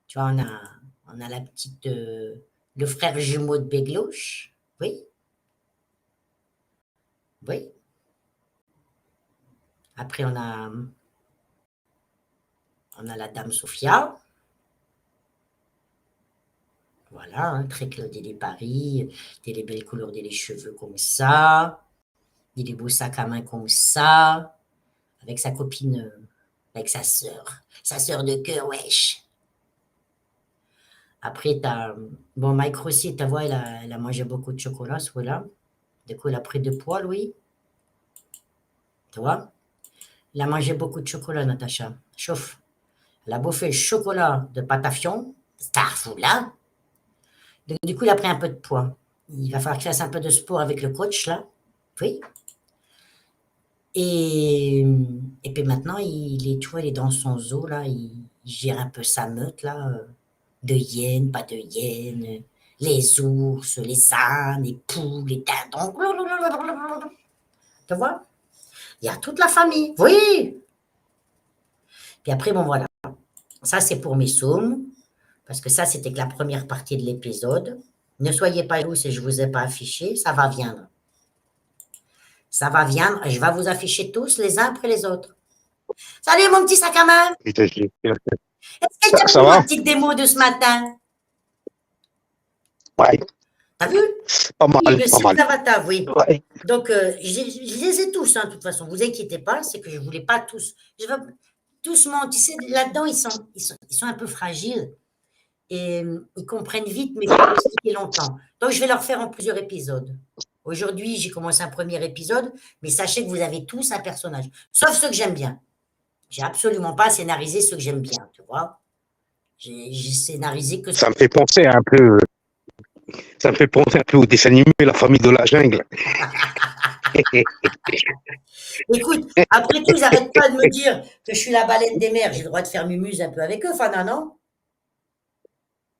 Speaker 1: Tu vois, on a la petite, le frère jumeau de Bégloche, oui, oui. Après, on a la dame Sophia. Voilà, hein, très Claudie des Paris, des belles couleurs des cheveux comme ça, des beaux sacs à main comme ça, avec sa copine, avec sa sœur de cœur, wesh. Après, bon, Mike Rossi, ta voix, elle a mangé beaucoup de chocolat, ce là. Du coup, il a pris de poids, lui. Tu vois? Il a mangé beaucoup de chocolat, Natacha. Chauffe. Elle a bouffé le chocolat de Patafion, Starfou, là. Du coup, il a pris un peu de poids. Il va falloir qu'il fasse un peu de sport avec le coach, là. Oui. Et puis maintenant, tu vois, il est dans son zoo, là. Il gère un peu sa meute, là. De hyènes, pas de hyènes. Les ours, les ânes, les poules, les dindons. Tu vois? Il y a toute la famille. Oui. Puis après, bon, voilà. Ça, c'est pour mes saumes. Parce que ça, c'était que la première partie de l'épisode. Ne soyez pas jaloux si je ne vous ai pas affiché. Ça va viendre. Ça va viendre. Je vais vous afficher tous les uns après les autres. Salut, mon petit sac à main. Est-ce qu'elle t'a
Speaker 2: Ça
Speaker 1: vu ma
Speaker 2: va?
Speaker 1: petite démo de ce matin?
Speaker 2: Ouais,
Speaker 1: T'as vu?
Speaker 2: pas
Speaker 1: Oui,
Speaker 2: mal,
Speaker 1: le
Speaker 2: pas mal.
Speaker 1: site d'Avatar, oui.
Speaker 2: Ouais.
Speaker 1: Donc, je les ai tous, hein, de toute façon. Vous inquiétez pas, c'est que je ne voulais pas tous. Je veux doucement, tu sais, là-dedans, ils sont un peu fragiles et ils comprennent vite, mais il faut expliquer longtemps. Donc, je vais leur faire en plusieurs épisodes. Aujourd'hui, j'ai commencé un premier épisode, mais sachez que vous avez tous un personnage, sauf ceux que j'aime bien. J'ai absolument pas scénarisé ceux que j'aime bien, tu vois. J'ai scénarisé que
Speaker 2: Ça me fait penser un peu, ça me fait penser un peu au dessin animé La famille de la jungle.
Speaker 1: Écoute, après tout, ils n'arrêtent pas de me dire que je suis la baleine des mers. J'ai le droit de faire mumuse un peu avec eux, Fana, non?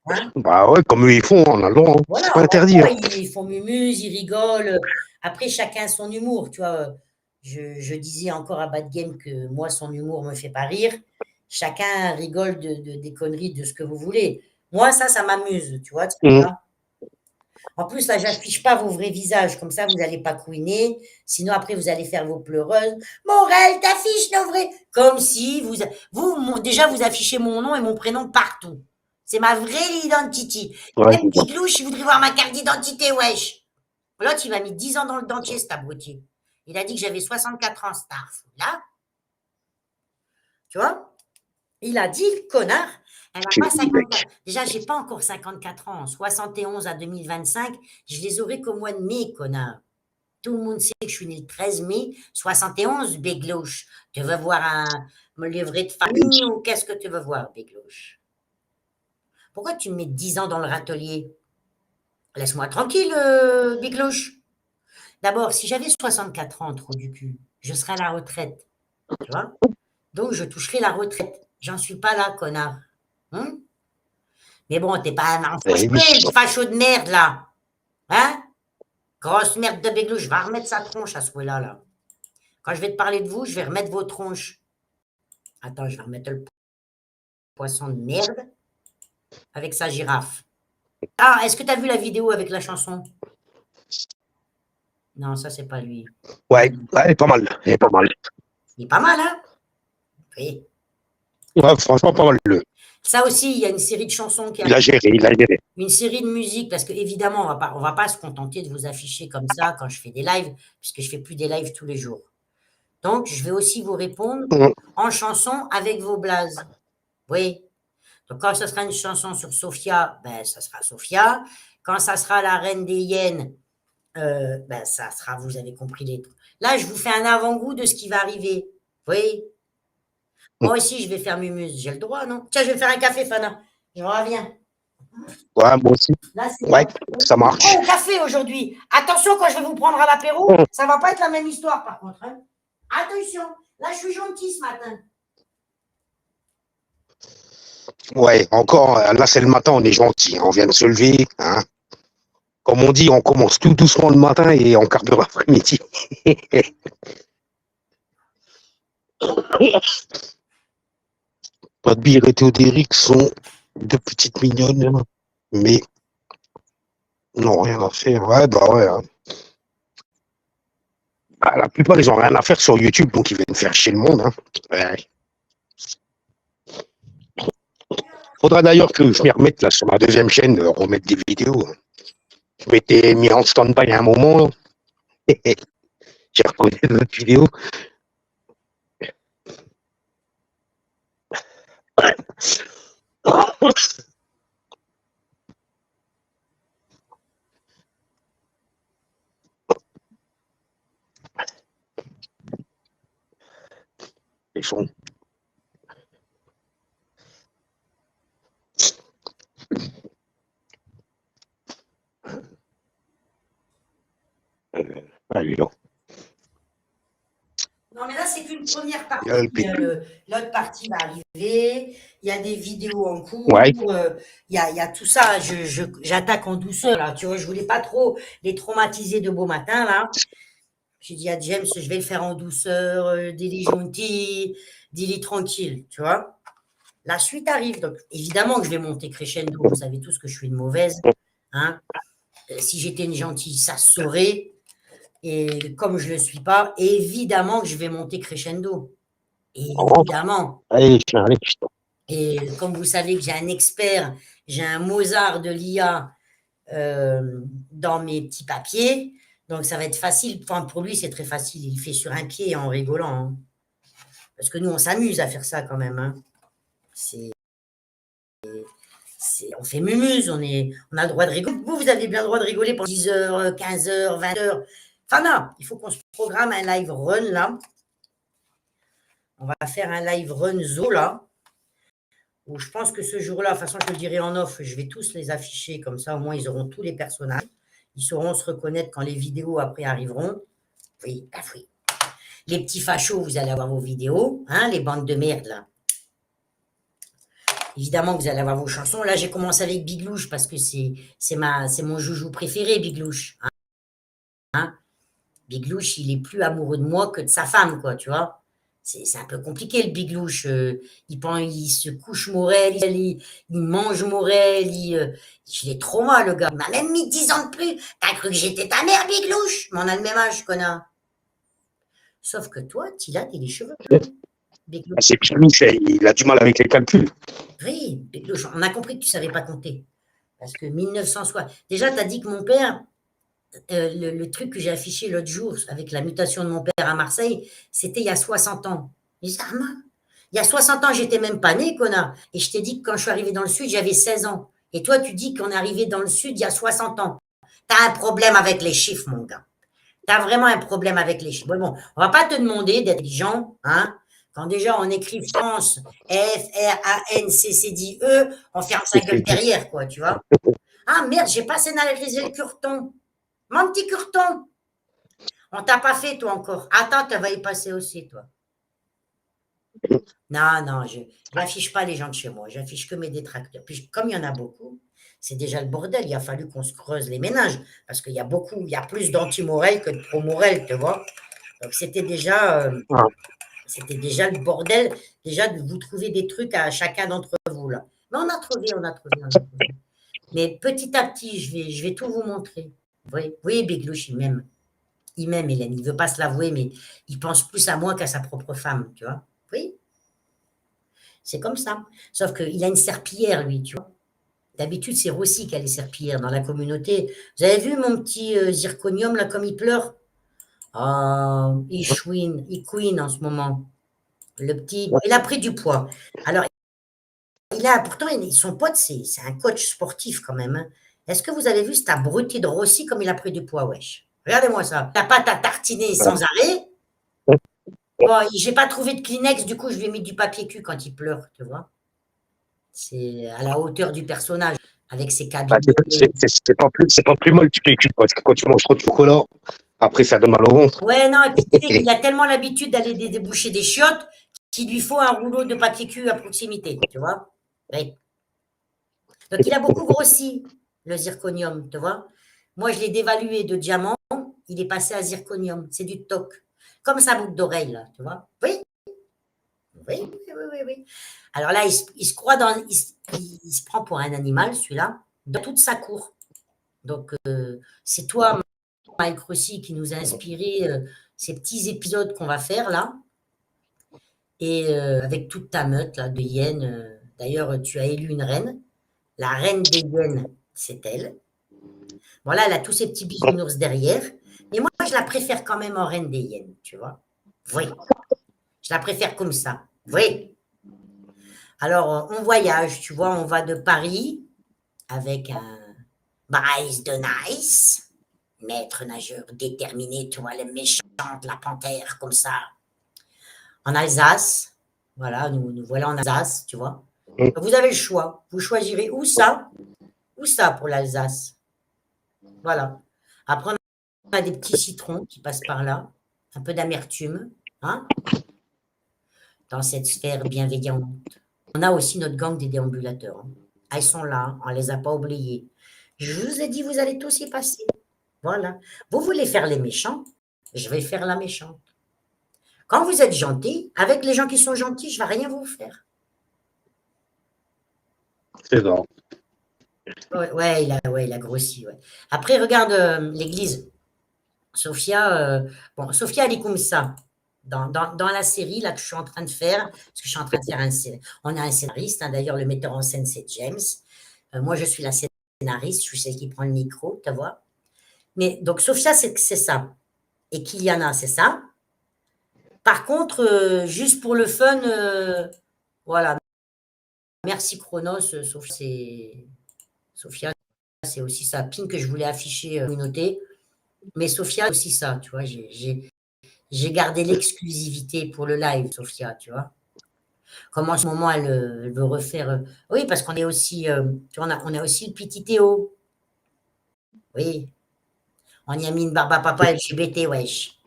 Speaker 1: Hein?
Speaker 2: Bah ouais, comme eux ils font, on a le droit, hein. C'est
Speaker 1: Voilà,
Speaker 2: pas
Speaker 1: on a le
Speaker 2: interdit,
Speaker 1: droit,
Speaker 2: hein.
Speaker 1: ils font mumuse, ils rigolent. Après, chacun son humour, tu vois. Je disais encore à Bad Game que moi, son humour me fait pas rire. Chacun rigole des conneries, de ce que vous voulez. Moi, ça m'amuse, tu vois.
Speaker 2: Mhm.
Speaker 1: En plus, là, j'affiche pas vos vrais visages, comme ça, vous n'allez pas couiner. Sinon, après, vous allez faire vos pleureuses. Morel, t'affiches nos vrais. Comme si déjà, vous affichez mon nom et mon prénom partout. C'est ma vraie identité.
Speaker 2: Ouais,
Speaker 1: Même Biglouche, il voudrait voir ma carte d'identité, wesh. L'autre, il m'a mis 10 ans dans le dentier, cet abruti. Il a dit que j'avais 64 ans, Starf. Là, tu vois, il a dit, le connard, elle n'a pas 54. Déjà, j'ai pas encore 54 ans. 71 à 2025, je les aurai qu'au mois de mai, connard. Tout le monde sait que je suis né le 13 mai 71, Bégloche. Tu veux voir me livrer de famille ou qu'est-ce que tu veux voir, Bégloche? Pourquoi tu me mets 10 ans dans le râtelier? Laisse-moi tranquille, Bégloche. D'abord, si j'avais 64 ans, trop du cul, je serais à la retraite, tu vois? Donc, je toucherai la retraite. J'en suis pas là, connard. Hein? Mais bon, t'es pas un enfant
Speaker 2: eh oui.
Speaker 1: le facho de merde, là. Hein? Grosse merde de Bégloche. Je vais remettre sa tronche à ce moment là. Quand je vais te parler de vous, je vais remettre vos tronches. Attends, je vais remettre le poisson de merde avec sa girafe. Ah, est-ce que tu as vu la vidéo avec la chanson? Non, ça, c'est pas lui.
Speaker 2: Ouais, elle est pas mal, elle est pas mal.
Speaker 1: Il est pas mal, hein? Oui.
Speaker 2: Ouais, franchement, pas mal.
Speaker 1: Ça aussi, il y a une série de chansons qui
Speaker 2: Il a
Speaker 1: arrive.
Speaker 2: géré, il a géré.
Speaker 1: Une série de musique, parce que évidemment, on va pas se contenter de vous afficher comme ça quand je fais des lives, puisque je fais plus des lives tous les jours. Donc, je vais aussi vous répondre
Speaker 2: Mhm.
Speaker 1: en chanson avec vos blazes. Oui. Donc, quand ça sera une chanson sur Sophia, ben, ça sera Sophia. Quand ça sera la reine des hyènes, Ben, ça sera, vous avez compris les trucs. Là, je vous fais un avant-goût de ce qui va arriver. Vous voyez? Moi aussi, je vais faire mumuse. J'ai le droit, non? Tiens, je vais faire un café, Fana. Je reviens.
Speaker 2: Ouais, moi aussi.
Speaker 1: Là, c'est
Speaker 2: Ouais, ça
Speaker 1: bon.
Speaker 2: marche.
Speaker 1: Au café aujourd'hui. Attention, quand je vais vous prendre à l'apéro, ça va pas être la même histoire, par contre. Hein. Attention. Là, je suis gentil ce matin.
Speaker 2: Ouais, encore, là, c'est le matin, on est gentil. Hein, on vient de se lever. Hein. Comme on dit, on commence tout doucement le matin et on quart d'heure l'après-midi. Padbir et Théodéric sont deux petites mignonnes, mais n'ont rien à faire. Ouais, bah ouais. Hein. Bah, la plupart, ils ont rien à faire sur YouTube, donc ils viennent faire chier le monde. Hein. Ouais. Faudra d'ailleurs que je m'y remette là sur ma deuxième chaîne, remettre des vidéos. Je m'étais mis en stand-by à un moment. J'ai reconnu d'autres vidéos. Ils sont. Allez, là.
Speaker 1: Non, mais là, c'est qu'une première partie.
Speaker 2: Il y a le pic.
Speaker 1: L'autre partie va arriver. Il y a des vidéos en cours.
Speaker 2: Ouais.
Speaker 1: Il y a tout ça. J'attaque en douceur, là. Tu vois, je voulais pas trop les traumatiser de beau matin, là. J'ai dit à James, je vais le faire en douceur, dis-lui gentil, dis-lui tranquille, tu vois. La suite arrive. Donc, évidemment que je vais monter crescendo. Vous savez tous que je suis une mauvaise. Hein. Si j'étais une gentille, ça se saurait. Et comme je ne le suis pas, évidemment que je vais monter crescendo. Évidemment.
Speaker 2: Allez, allez.
Speaker 1: Et comme vous savez que j'ai un expert, j'ai un Mozart de l'IA dans mes petits papiers, donc ça va être facile. Enfin, pour lui, c'est très facile. Il fait sur un pied en rigolant. Hein. Parce que nous, on s'amuse à faire ça quand même. Hein. On fait mumuse, on a le droit de rigoler. Vous avez bien le droit de rigoler pendant 10 heures, 15 heures, 20 heures. Enfin, non, il faut qu'on se programme un live run là. On va faire un live run zo là. Où je pense que ce jour-là, de toute façon, je te le dirai en off, je vais tous les afficher comme ça, au moins ils auront tous les personnages. Ils sauront se reconnaître quand les vidéos après arriveront. Oui, oui. Les petits fachos, vous allez avoir vos vidéos, hein, les bandes de merde là. Évidemment que vous allez avoir vos chansons. Là, j'ai commencé avec Big Louche parce que c'est mon joujou préféré, Big Louche. Hein. Big Louche, il est plus amoureux de moi que de sa femme, quoi, tu vois. C'est un peu compliqué, le Big Louche. Il se couche Morel, il mange Morel. Je l'ai trop mal, le gars. Il m'a même mis 10 ans de plus. T'as cru que j'étais ta mère, Big Louche? Mais on a le même âge, connard. Sauf que toi, Tila, t'as les cheveux bleus. Big Louche.
Speaker 2: C'est Big Louche, il a du mal avec les calculs.
Speaker 1: Oui, Big Louche. On a compris que tu savais pas compter. Parce que 1960. Déjà, t'as dit que mon père, le truc que j'ai affiché l'autre jour avec la mutation de mon père à Marseille, c'était il y a 60 ans. Il y a 60 ans, j'étais même pas né, connard. Et je t'ai dit que quand je suis arrivé dans le Sud, j'avais 16 ans. Et toi, tu dis qu'on est arrivé dans le Sud il y a 60 ans. T'as un problème avec les chiffres, mon gars. T'as vraiment un problème avec les chiffres. Bon, on va pas te demander d'être intelligent, hein. Quand déjà on écrit France, F-R-A-N-C-C-D-E, on ferme sa gueule derrière, quoi, tu vois. Ah merde, j'ai pas scénarisé le curton. Mon petit curton, on t'a pas fait, toi, encore. Attends, tu vas y passer aussi, toi. Non, je n'affiche pas les gens de chez moi. J'affiche que mes détracteurs. Puis, comme il y en a beaucoup, c'est déjà le bordel. Il a fallu qu'on se creuse les ménages. Parce qu'il y a il y a plus d'anti-Morel que de pro-Morel, tu vois. Donc, c'était déjà le bordel, déjà, de vous trouver des trucs à chacun d'entre vous, là. Mais on a trouvé. Mais petit à petit, je vais tout vous montrer. Oui, Big Louche, il m'aime. Il m'aime, Hélène. Il ne veut pas se l'avouer, mais il pense plus à moi qu'à sa propre femme, tu vois. Oui, c'est comme ça. Sauf qu'il a une serpillière, lui, tu vois. D'habitude, c'est Rossi qui a les serpillères dans la communauté. Vous avez vu mon petit zirconium, là, comme il pleure? Ah, il queen en ce moment. Le petit, il a pris du poids. Alors, pourtant, son pote, c'est un coach sportif quand même. Hein. Est-ce que vous avez vu cet abruti de Rossi comme il a pris du poids, wesh? Regardez-moi ça. La pâte à tartiner sans arrêt. Bon, j'ai pas trouvé de Kleenex, du coup, je lui ai mis du papier cul quand il pleure, tu vois. C'est à la hauteur du personnage, avec ses
Speaker 2: Bah,
Speaker 1: cabinets.
Speaker 2: c'est pas plus mal du PQ, parce que quand tu manges trop de chocolat, après ça donne mal au ventre.
Speaker 1: Ouais, non, et puis tu sais qu'il a tellement l'habitude d'aller déboucher des chiottes qu'il lui faut un rouleau de papier cul à proximité, tu vois. Oui. Donc il a beaucoup grossi, le zirconium, tu vois. Moi, je l'ai dévalué de diamant, il est passé à zirconium. C'est du toc. Comme sa boucle d'oreille, là, tu vois. Oui, oui, oui, oui, oui, oui. Alors là, il se croit dans. Il se prend pour un animal, celui-là, dans toute sa cour. Donc, c'est toi, Mike Rossi, qui nous a inspiré ces petits épisodes qu'on va faire là. Et avec toute ta meute là, de hyènes. D'ailleurs, tu as élu une reine. La reine des hyènes, c'est elle. Voilà, elle a tous ses petits bisounours derrière. Mais moi, je la préfère quand même en reine des hyènes, tu vois. Oui, je la préfère comme ça. Oui. Alors, on voyage, tu vois, on va de Paris avec un Bryce de Nice, maître nageur déterminé, tu vois, le méchante, la panthère, comme ça. En Alsace, voilà, nous voilà en Alsace, tu vois. Vous avez le choix. Vous choisirez ou ça pour l'Alsace. Voilà. Après, on a des petits citrons qui passent par là, un peu d'amertume, hein, dans cette sphère bienveillante. On a aussi notre gang des déambulateurs, hein. Ah, ils sont là, on ne les a pas oubliés. Je vous ai dit, vous allez tous y passer. Voilà. Vous voulez faire les méchants, je vais faire la méchante. Quand vous êtes gentil, avec les gens qui sont gentils, je ne vais rien vous faire.
Speaker 2: C'est ça.
Speaker 1: Ouais, ouais, il a grossi. Ouais. Après, regarde l'église. Sophia, bon, Sophia, elle est comme ça. Dans la série là, que je suis en train de faire, parce que je suis en train de faire on a un scénariste, hein, d'ailleurs, le metteur en scène, c'est James. Moi, je suis la scénariste, je suis celle qui prend le micro, tu vois. Mais donc, Sophia, c'est ça. Et Kiliana, c'est ça. Par contre, juste pour le fun, voilà. Merci Chronos, Sophia, c'est aussi ça. Pin que je voulais afficher, communauté. Mais Sophia, c'est aussi ça, tu vois. J'ai gardé l'exclusivité pour le live, Sophia, tu vois. Comme en ce moment, elle veut refaire. Oui, parce qu'on est aussi, tu vois, on a aussi le petit Théo. Oui, on y a mis une barbe à papa LGBT, wesh.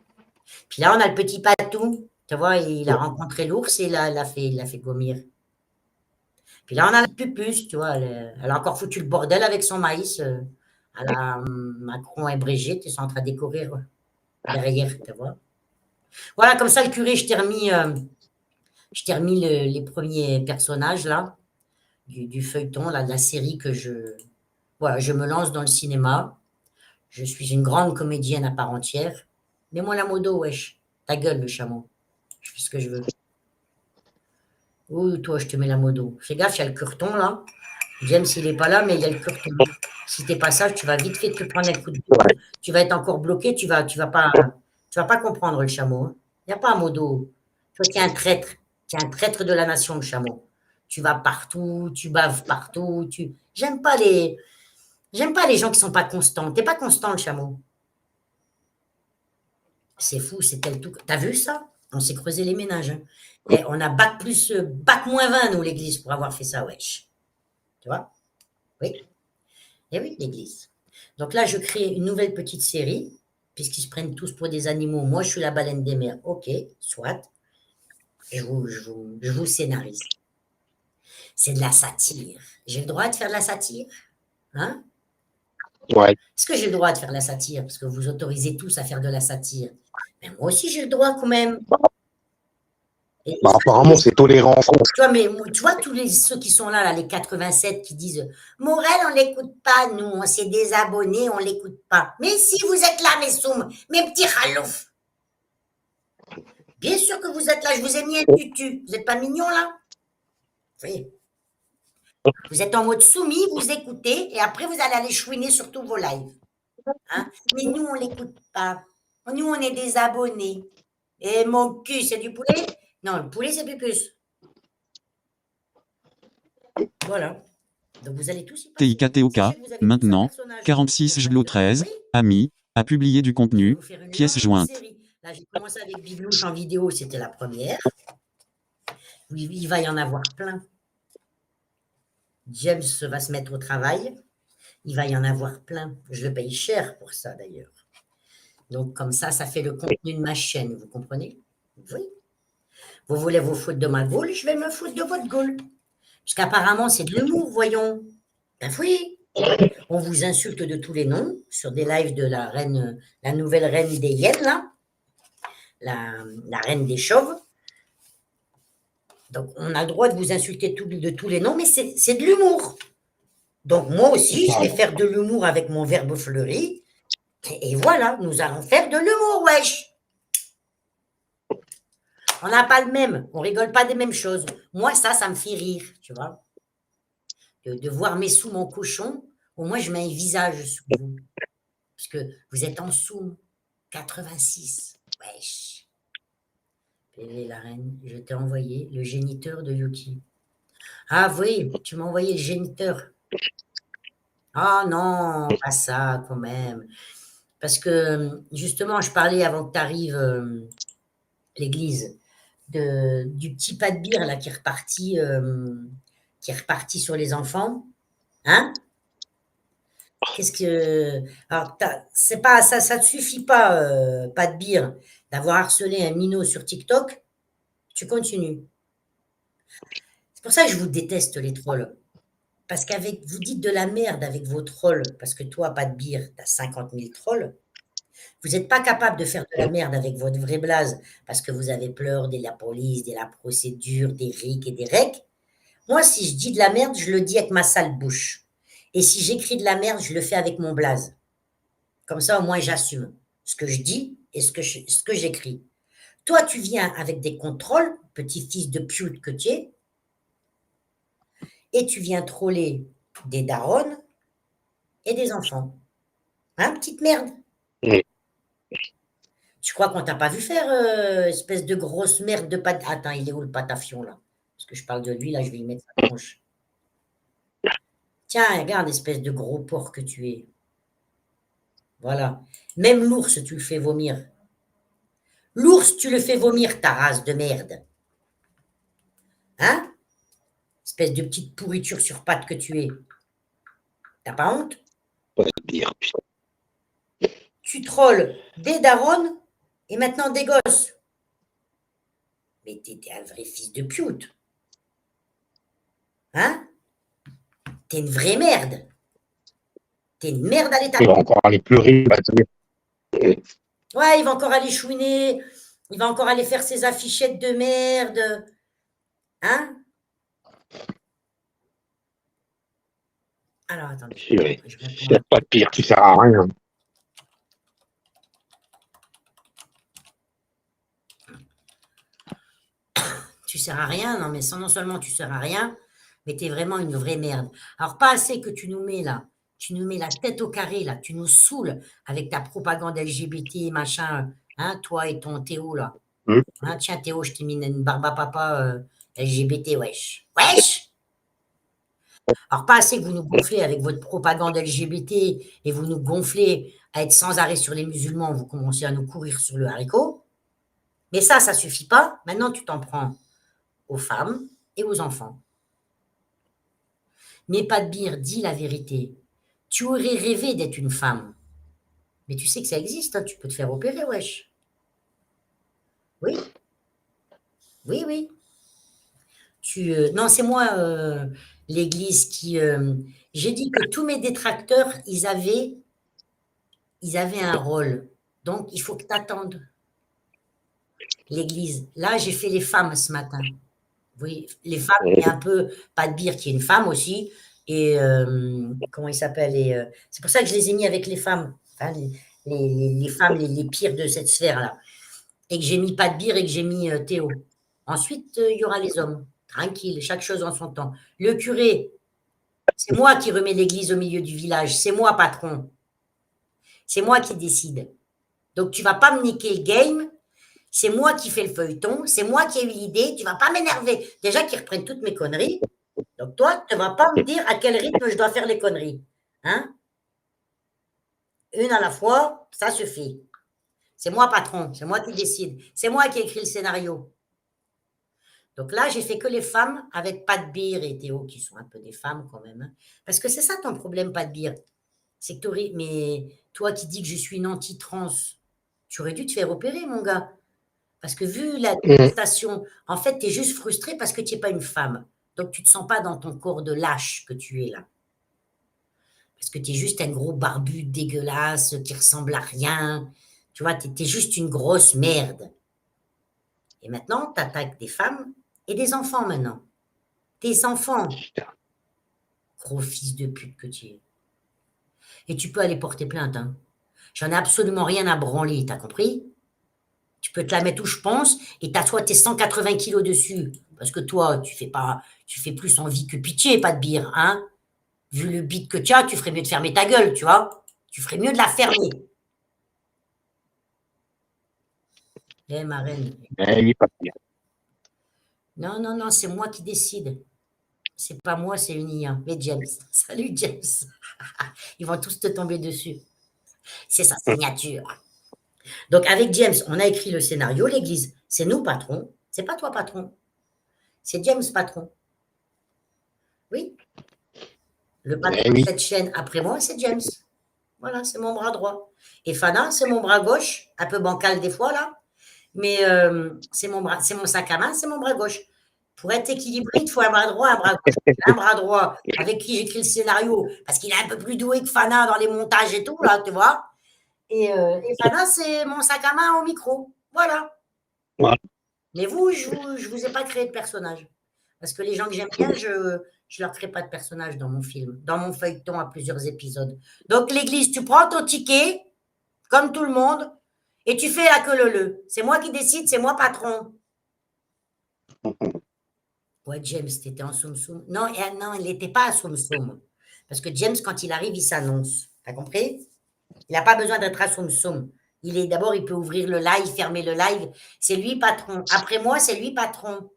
Speaker 1: Puis là, on a le petit Patou, tu vois, il a rencontré l'ours et là, il l'a fait vomir. Puis là, on a la Pupus, tu vois, elle a encore foutu le bordel avec son maïs. À la Macron et Brigitte, ils sont en train de décorer derrière, tu vois. Voilà, comme ça, le curé, je t'ai remis les premiers personnages, là, du feuilleton, là, de la série voilà, je me lance dans le cinéma. Je suis une grande comédienne à part entière. Mets-moi la modo, wesh. Ta gueule, le chameau. Je fais ce que je veux. Oui, toi, je te mets la modo. Fais gaffe, il y a le curton, là. James, il n'est pas là, mais il y a le curton. Si t'es pas sage, tu vas vite fait te prendre un coup de
Speaker 2: Ouais.
Speaker 1: coude. Tu vas être encore bloqué, tu vas pas comprendre le chameau, hein. Il n'y a pas un modo. Toi, tu es un traître. Tu es un traître de la nation, le chameau. Tu vas partout, tu baves partout. J'aime pas les gens qui sont pas constants. T'es pas constant, le chameau. C'est fou, c'est tel tout. T'as vu ça? On s'est creusé les ménages, hein. Et on a bac plus, bac moins 20, nous, l'église, pour avoir fait ça, wesh. Tu vois? Oui. Eh oui, l'église. Donc là, je crée une nouvelle petite série, puisqu'ils se prennent tous pour des animaux. Moi, je suis la baleine des mers. Ok, soit. Je vous scénarise. C'est de la satire. J'ai le droit de faire de la satire? Hein?
Speaker 2: Ouais.
Speaker 1: Est-ce que j'ai le droit de faire de la satire? Parce que vous autorisez tous à faire de la satire. Mais moi aussi, j'ai le droit quand même. Et
Speaker 2: Bah,
Speaker 1: ça,
Speaker 2: apparemment, c'est tolérant en France.
Speaker 1: tu vois, mais tu vois, ceux qui sont là, les 87, qui disent Morel, on l'écoute pas, nous, on s'est désabonnés, on l'écoute pas. Mais si vous êtes là, mes soums, mes petits raloufs, bien sûr que vous êtes là, je vous ai mis un tutu. Vous n'êtes pas mignons, là? Oui. Vous êtes en mode soumis, vous écoutez, et après, vous allez aller chouiner sur tous vos lives. Hein? Mais nous, on l'écoute pas. Nous, on est des abonnés. Et mon cul, c'est du poulet? Non, le poulet, c'est pupus. Voilà. Donc vous allez tous y passer.
Speaker 3: TIKTOK,
Speaker 1: Sachez que vous avez tous un
Speaker 3: maintenant,
Speaker 1: personnage.
Speaker 3: 46 Jlo 13,
Speaker 1: Oui,
Speaker 3: ami, a publié du
Speaker 1: je vais
Speaker 3: contenu,
Speaker 1: vous faire une
Speaker 3: pièce
Speaker 1: longue
Speaker 3: jointe.
Speaker 1: série. Là, j'ai commencé avec Big Louche en vidéo, c'était la première. Oui, il va y en avoir plein. James va se mettre au travail. Il va y en avoir plein. Je le paye cher pour ça, d'ailleurs. Donc, comme ça fait le contenu de ma chaîne, vous comprenez? Oui. Vous voulez vous foutre de ma gaule, je vais me foutre de votre gaule. Parce qu'apparemment, c'est de l'humour, voyons. Ben oui. On vous insulte de tous les noms sur des lives de la reine, la nouvelle reine des hyènes, là. La reine des chauves. Donc, on a le droit de vous insulter de tous les noms, mais c'est de l'humour. Donc, moi aussi, je vais faire de l'humour avec mon verbe fleuri. Et voilà, nous allons faire de l'humour, wesh. On n'a pas le même, on rigole pas des mêmes choses. Moi, ça me fait rire, tu vois. De voir mes sous, mon cochon, au moins je mets un visage sous vous. Parce que vous êtes en sous. 86. Wesh. PV la reine, je t'ai envoyé le géniteur de Yuki. Ah oui, tu m'as envoyé le géniteur. Ah non, pas ça quand même. Parce que justement, je parlais avant que tu arrives l'église du petit pas de bière là qui est reparti sur les enfants. Hein? Qu'est-ce que. Alors, c'est pas, ça ne suffit pas, pas de bière, d'avoir harcelé un minot sur TikTok. Tu continues. C'est pour ça que je vous déteste, les trolls. Parce qu'avec, vous dites de la merde avec vos trolls, parce que toi, pas de bière, tu as 50 000 trolls. Vous n'êtes pas capable de faire de la merde avec votre vraie blase, parce que vous avez peur de la police, de la procédure, des RIC et des REC. Moi, si je dis de la merde, je le dis avec ma sale bouche. Et si j'écris de la merde, je le fais avec mon blaze. Comme ça, au moins, j'assume ce que je dis et ce que j'écris. Toi, tu viens avec des contrôles, petit fils de pute que tu es, et tu viens troller des darons et des enfants. Hein, petite merde. Tu crois qu'on t'a pas vu faire, espèce de grosse merde de pat... Attends, il est où le patafion, là? Parce que je parle de lui, là, je vais lui mettre sa tronche. Tiens, regarde, espèce de gros porc que tu es. Voilà. Même l'ours, tu le fais vomir. L'ours, tu le fais vomir, ta race de merde. Hein? Espèce de petite pourriture sur pattes que tu es. T'as pas honte?
Speaker 2: Pas de bière, putain.
Speaker 1: Tu trolles des darons et maintenant des gosses. Mais t'es un vrai fils de pute. Hein? T'es une vraie merde. T'es une merde à l'état.
Speaker 2: Il va encore aller pleurer. Il va dire,
Speaker 1: Ouais, il va encore aller chouiner. Il va encore aller faire ses affichettes de merde. Hein? Alors, attendez.
Speaker 2: purée.
Speaker 1: Je
Speaker 2: Il
Speaker 1: réponds
Speaker 2: n'y a pas de pire, tu sers à rien.
Speaker 1: Tu sers à rien, non, mais non seulement tu sers à rien, mais tu es vraiment une vraie merde. Alors, pas assez que tu nous mets là, tu nous mets la tête au carré là, tu nous saoules avec ta propagande LGBT, machin, hein, toi et ton Théo là. Hein, tiens, Théo, je t'ai mis une barbe à papa LGBT, wesh. Wesh! Alors, pas assez que vous nous gonflez avec votre propagande LGBT et vous nous gonflez à être sans arrêt sur les musulmans, vous commencez à nous courir sur le haricot. Mais ça suffit pas. Maintenant, tu t'en prends aux femmes et aux enfants. Mais pas de bière, dis la vérité. Tu aurais rêvé d'être une femme. Mais tu sais que ça existe, hein, tu peux te faire opérer, wesh. Oui, oui, oui. Non, c'est moi, l'église, qui... j'ai dit que tous mes détracteurs, ils avaient un rôle. Donc, il faut que tu attendes. L'église. Là, j'ai fait les femmes ce matin. Oui, les femmes, et un peu pas de bière qui est une femme aussi. Et comment il s'appelle? C'est pour ça que je les ai mis avec les femmes. Enfin, les femmes les pires de cette sphère-là. Et que j'ai mis pas de bière et que j'ai mis Théo. Ensuite, il y aura les hommes. Tranquille, chaque chose en son temps. Le curé, c'est moi qui remets l'église au milieu du village. C'est moi, patron. C'est moi qui décide. Donc, tu vas pas me niquer le game. C'est moi qui fais le feuilleton. C'est moi qui ai eu l'idée. Tu vas pas m'énerver. Déjà qu'ils reprennent toutes mes conneries. Donc, toi, tu ne vas pas me dire à quel rythme je dois faire les conneries. Hein? Une à la fois, ça suffit. C'est moi patron, c'est moi qui décide. C'est moi qui ai écrit le scénario. Donc là, j'ai fait que les femmes avec Pat Beer et Théo, qui sont un peu des femmes quand même. Hein. Parce que c'est ça ton problème, Pat Beer. C'est que mais toi qui dis que je suis une anti-trans, tu aurais dû te faire opérer, mon gars. Parce que vu la station, en fait, tu es juste frustré parce que tu n'es pas une femme. Donc, tu ne te sens pas dans ton corps de lâche que tu es là. Parce que tu es juste un gros barbu dégueulasse qui ressemble à rien. Tu vois, tu es juste une grosse merde. Et maintenant, tu attaques des femmes et des enfants maintenant. Tes enfants. Gros fils de pute que tu es. Et tu peux aller porter plainte. Hein. J'en ai absolument rien à branler, t'as compris? Tu peux te la mettre où je pense et t'assois tes 180 kilos dessus. Parce que toi, tu fais plus envie que pitié, pas de bière, hein? Vu le bide que tu as, tu ferais mieux de fermer ta gueule, tu vois? Tu ferais mieux de la fermer. Eh, ma reine.
Speaker 2: Il est pas bien.
Speaker 1: Non, non, non, c'est moi qui décide. C'est pas moi, c'est une IA. Mais James. Salut, James. Ils vont tous te tomber dessus. C'est sa signature. Donc, avec James, on a écrit le scénario, l'église. C'est nous, patron. C'est pas toi, patron. C'est James, patron. Oui. Le patron de cette chaîne après moi, c'est James. Voilà, c'est mon bras droit. Et Fana, c'est mon bras gauche, un peu bancal des fois, là. Mais c'est mon sac à main, c'est mon bras gauche. Pour être équilibré, il faut un bras droit, un bras gauche. Un bras droit avec qui j'écris le scénario, parce qu'il est un peu plus doué que Fana dans les montages et tout, là, tu vois. Et Fana, c'est mon sac à main au micro. Voilà.
Speaker 2: Voilà.
Speaker 1: Mais vous, je vous ai pas créé de personnage. Parce que les gens que j'aime bien, je leur crée pas de personnage dans mon film, dans mon feuilleton à plusieurs épisodes. Donc, l'église, tu prends ton ticket, comme tout le monde, et tu fais la queue leu. C'est moi qui décide, c'est moi patron. Ouais, James, t'étais en soum-soum. Non, non, il n'était pas à soum-soum. Parce que James, quand il arrive, il s'annonce. T'as compris? Il n'a pas besoin d'être à soum-soum. D'abord, il peut ouvrir le live, fermer le live. C'est lui patron. Après moi, c'est lui patron.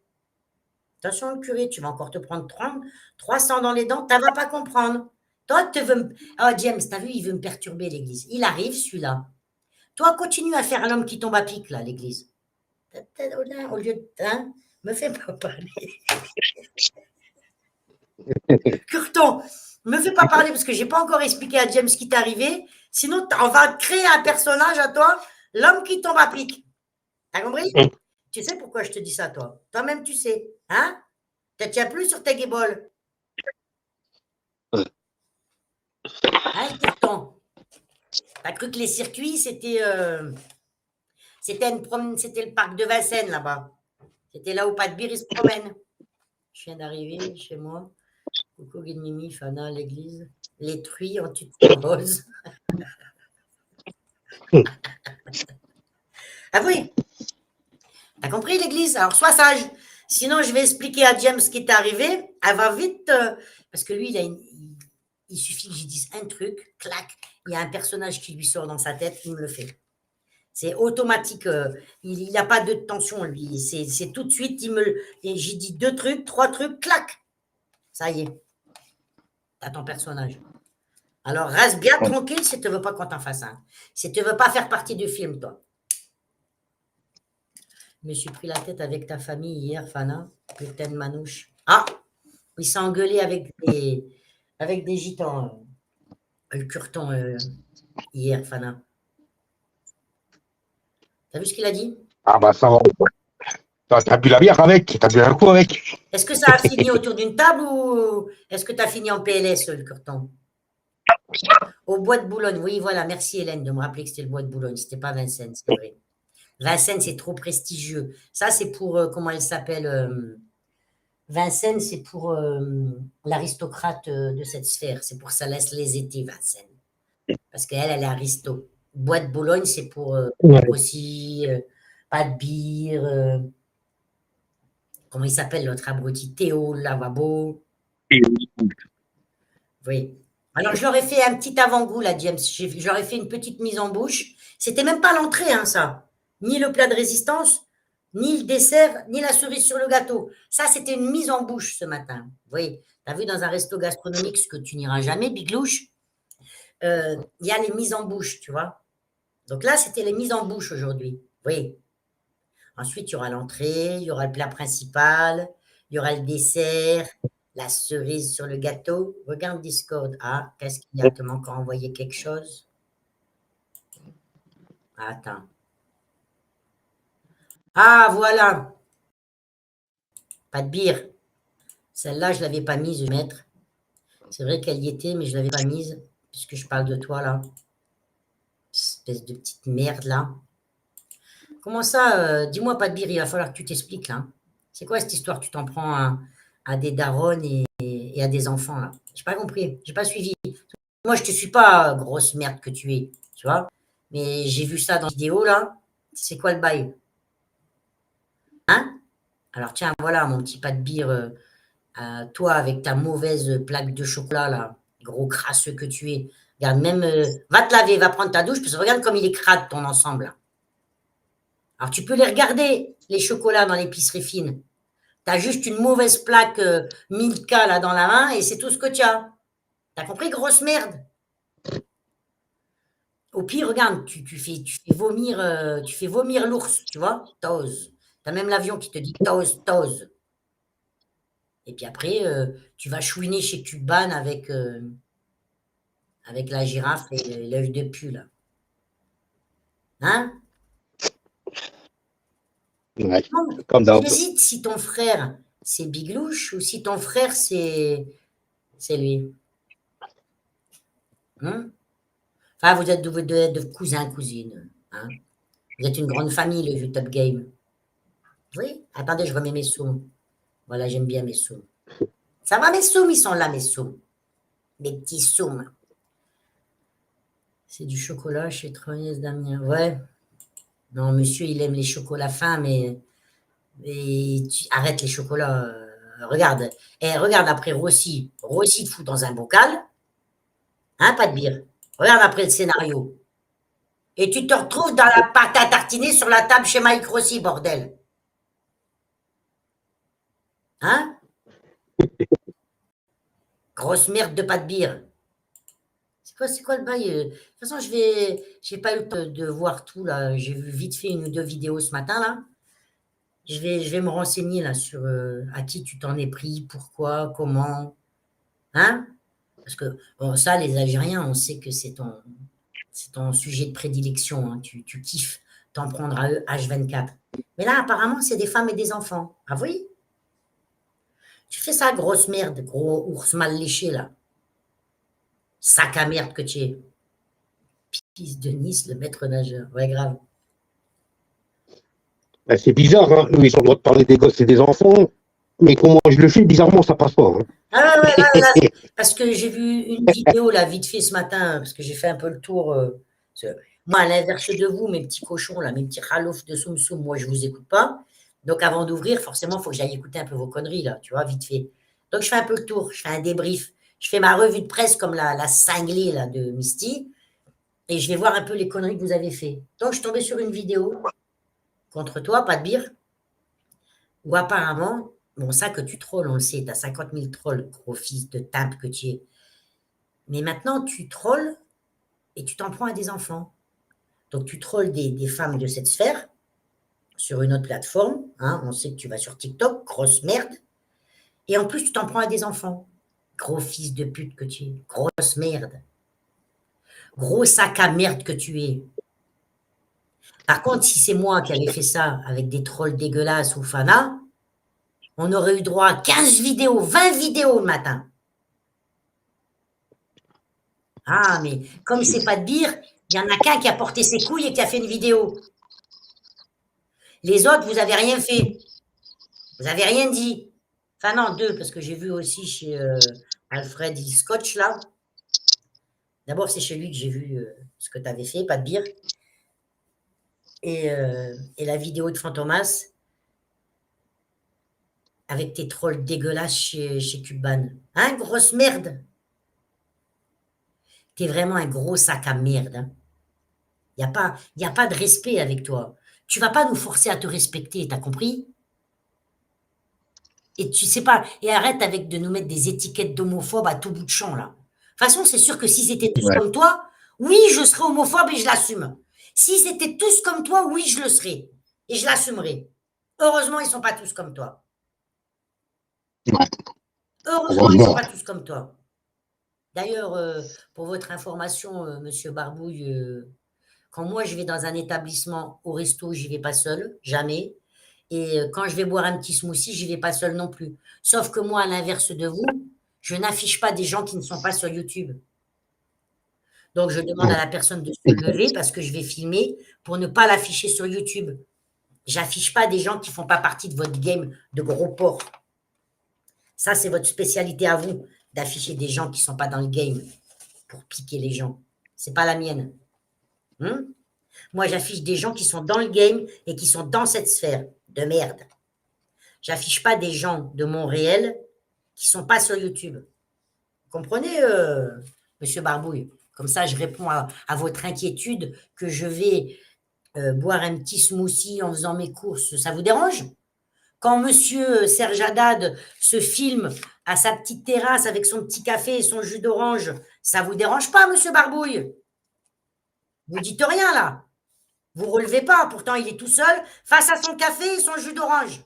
Speaker 1: Attention, le curé, tu vas encore te prendre 300 dans les dents, tu ne vas pas comprendre. Toi, tu veux me... Oh, James, tu as vu, il veut me perturber, l'église. Il arrive, celui-là. Toi, continue à faire l'homme qui tombe à pic, là, l'église. Au lieu de... Hein, me fais pas parler. Curton, me fais pas parler parce que je n'ai pas encore expliqué à James ce qui t'est arrivé. Sinon, on va créer un personnage à toi, l'homme qui tombe à pic. T'as compris? Tu sais pourquoi je te dis ça, toi? Toi-même, tu sais. Hein? Tu ne tiens plus sur tes guéboles. Hein, Curton? T'as cru que les circuits, c'était le parc de Vincennes, là-bas. C'était là où Pat Beer, il se promène. Je viens d'arriver chez moi. Coucou, Guilmimi, Fana, l'église. Les truies en tutte rose. Ah oui? T'as compris, l'église? Alors, sois sage. Sinon, je vais expliquer à James ce qui est arrivé. Elle va vite. Parce que lui, il suffit que j'y dise un truc, clac, il y a un personnage qui lui sort dans sa tête, il me le fait. C'est automatique. Il n'a pas de tension, lui. C'est tout de suite, j'ai dit 2 trucs, 3 trucs, clac. Ça y est. T'as ton personnage. Alors, reste bien tranquille si tu ne veux pas qu'on t'en fasse un. Si tu ne veux pas faire partie du film, toi. Je me suis pris la tête avec ta famille hier, Fana. Putain de manouche. Ah! Il s'est engueulé avec des gitans. Le curton hier, Fana. T'as vu ce qu'il a dit?
Speaker 2: Ah bah ça va. T'as bu la bière avec, t'as bu un coup avec.
Speaker 1: Est-ce que ça a fini autour d'une table ou est-ce que tu as fini en PLS, le curton? Au bois de Boulogne, oui, voilà. Merci Hélène de me rappeler que c'était le bois de Boulogne. C'était pas Vincennes, c'est vrai. Vincennes, c'est trop prestigieux. Ça, c'est pour, comment elle s'appelle Vincennes, c'est pour l'aristocrate de cette sphère. C'est pour ça laisse les étés, Vincennes. Parce qu'elle, elle est aristo. Bois de Boulogne, c'est pour aussi pas de bière. Comment il s'appelle l'autre abruti? Théo, lavabo. Oui. Alors, je leur ai fait un petit avant-goût, là, James. Je leur ai fait une petite mise en bouche. C'était même pas l'entrée, hein, ça. Ni le plat de résistance, ni le dessert, ni la cerise sur le gâteau. Ça, c'était une mise en bouche ce matin. Vous voyez, tu as vu dans un resto gastronomique ce que tu n'iras jamais, Biglouche, il y a les mises en bouche, tu vois. Donc là, c'était les mises en bouche aujourd'hui. Oui. Ensuite, il y aura l'entrée, il y aura le plat principal, il y aura le dessert, la cerise sur le gâteau. Regarde Discord. Ah, qu'est-ce qu'il y a? Tu m'as encore envoyé quelque chose? Attends. Ah, voilà. Pas de bière. Celle-là, je ne l'avais pas mise, maître. C'est vrai qu'elle y était, mais je ne l'avais pas mise, puisque je parle de toi, là. Espèce de petite merde, là. Comment ça, dis-moi pas de bière, il va falloir que tu t'expliques, là. C'est quoi cette histoire? Tu t'en prends à des darons et à des enfants, là. J'ai pas compris, j'ai pas suivi. Moi, je te suis pas, grosse merde que tu es, tu vois. Mais j'ai vu ça dans la vidéo, là. C'est quoi le bail? Hein? Alors, tiens, voilà, mon petit pas de bière, toi, avec ta mauvaise plaque de chocolat, là, gros crasseux que tu es. Regarde, même, va te laver, va prendre ta douche, parce que regarde comme il est crade, ton ensemble, là. Alors, tu peux les regarder, les chocolats dans l'épicerie fine. Tu as juste une mauvaise plaque Milka là dans la main et c'est tout ce que tu as. T'as compris, grosse merde? Au pire, regarde, tu fais vomir l'ours, tu vois? T'oses. Tu as même l'avion qui te dit t'oses, t'oses. Et puis après, tu vas chouiner chez Cuban avec la girafe et l'œil de pu, là. Hein?
Speaker 2: Ouais,
Speaker 1: Non,
Speaker 2: comme d'hab.
Speaker 1: j'hésite si ton frère, c'est Biglouche ou si ton frère, c'est lui. Hein? Enfin, vous devez être de cousins, cousines. Hein? Vous êtes une grande famille, le jeu Top Game. Oui? Attendez, je remets mes sous. Voilà, j'aime bien mes sous. Ça va, mes sous? Ils sont là, mes sous. Mes petits sous. C'est du chocolat chez Troyes Damien. Ouais. Non, monsieur, il aime les chocolats fins, mais arrête les chocolats. Regarde. Regarde après Rossi. Rossi te fout dans un bocal. Hein, pas de bière. Regarde après le scénario. Et tu te retrouves dans la pâte à tartiner sur la table chez Mike Rossi, bordel. Hein? Grosse merde de pas de bière. C'est quoi le bail? De toute façon, j'ai pas eu le temps de voir tout là. J'ai vu vite fait une ou deux vidéos ce matin là. Je vais me renseigner là sur à qui tu t'en es pris, pourquoi, comment, hein? Parce que bon, ça, les Algériens, on sait que c'est ton sujet de prédilection. Hein. Tu kiffes t'en prendre à eux H24. Mais là, apparemment, c'est des femmes et des enfants. Ah oui? Tu fais ça, grosse merde, gros ours mal léché là. Sac à merde que tu es. Fils de Nice, le maître nageur. Ouais, grave.
Speaker 2: Ben, c'est bizarre, hein. Eux, ils ont le droit de parler des gosses et des enfants, mais comment je le fais, bizarrement, ça passe pas. Hein.
Speaker 1: Ah ouais, là, parce que j'ai vu une vidéo là, vite fait ce matin, parce que j'ai fait un peu le tour. Moi, à l'inverse de vous, mes petits cochons, là, mes petits raloufs de soum soum, moi, je vous écoute pas. Donc, avant d'ouvrir, forcément, il faut que j'aille écouter un peu vos conneries, là, tu vois, vite fait. Donc, je fais un peu le tour, je fais un débrief. Je fais ma revue de presse comme la cinglée là, de Misty, et je vais voir un peu les conneries que vous avez fait. Donc, je suis tombé sur une vidéo contre toi, pas de bire, où apparemment, bon, ça que tu trolls, on le sait, tu as 50 000 trolls, gros fils de timbre que tu es. Mais maintenant, tu trolls et tu t'en prends à des enfants. Donc, tu trolls des femmes de cette sphère sur une autre plateforme. Hein, on sait que tu vas sur TikTok, grosse merde. Et en plus, tu t'en prends à des enfants. Gros fils de pute que tu es. Grosse merde. Gros sac à merde que tu es. Par contre, si c'est moi qui avais fait ça avec des trolls dégueulasses ou Fana, on aurait eu droit à 15 vidéos, 20 vidéos le matin. Ah, mais comme c'est pas de bire, il y en a qu'un qui a porté ses couilles et qui a fait une vidéo. Les autres, vous n'avez rien fait. Vous n'avez rien dit. Enfin, non, deux, parce que j'ai vu aussi chez Alfred Scotch, là. D'abord, c'est chez lui que j'ai vu ce que tu avais fait, pas de bire. Et la vidéo de Fantomas avec tes trolls dégueulasses chez Cuban. Hein, grosse merde. T'es vraiment un gros sac à merde. Hein. Il n'y a pas de respect avec toi. Tu vas pas nous forcer à te respecter, t'as compris? Et tu sais pas, et arrête avec de nous mettre des étiquettes d'homophobes à tout bout de champ, là. De toute façon, c'est sûr que s'ils étaient tous
Speaker 2: Ouais.
Speaker 1: comme toi, oui, je serais homophobe et je l'assume. S'ils étaient tous comme toi, oui, je le serais. Et je l'assumerai. Heureusement, ils sont pas tous comme toi.
Speaker 2: Ouais.
Speaker 1: Heureusement, ils sont
Speaker 2: Heureusement.
Speaker 1: pas tous comme toi. D'ailleurs, pour votre information, monsieur Barbouille, quand moi je vais dans un établissement au resto, j'y vais pas seul, jamais. Et quand je vais boire un petit smoothie, j'y vais pas seul non plus. Sauf que moi, à l'inverse de vous, je n'affiche pas des gens qui ne sont pas sur YouTube. Donc, je demande à la personne de se lever parce que je vais filmer pour ne pas l'afficher sur YouTube. J'affiche pas des gens qui font pas partie de votre game de gros porcs. Ça, c'est votre spécialité à vous, d'afficher des gens qui sont pas dans le game pour piquer les gens. C'est pas la mienne. Moi, j'affiche des gens qui sont dans le game et qui sont dans cette sphère de merde. J'affiche pas des gens de mon réel qui sont pas sur YouTube. Vous comprenez, monsieur Barbouille? Comme ça, je réponds à votre inquiétude que je vais boire un petit smoothie en faisant mes courses. Ça vous dérange? Quand monsieur Serge Haddad se filme à sa petite terrasse avec son petit café et son jus d'orange, ça vous dérange pas, monsieur Barbouille? Vous dites rien, là. Vous relevez pas, pourtant il est tout seul face à son café et son jus d'orange.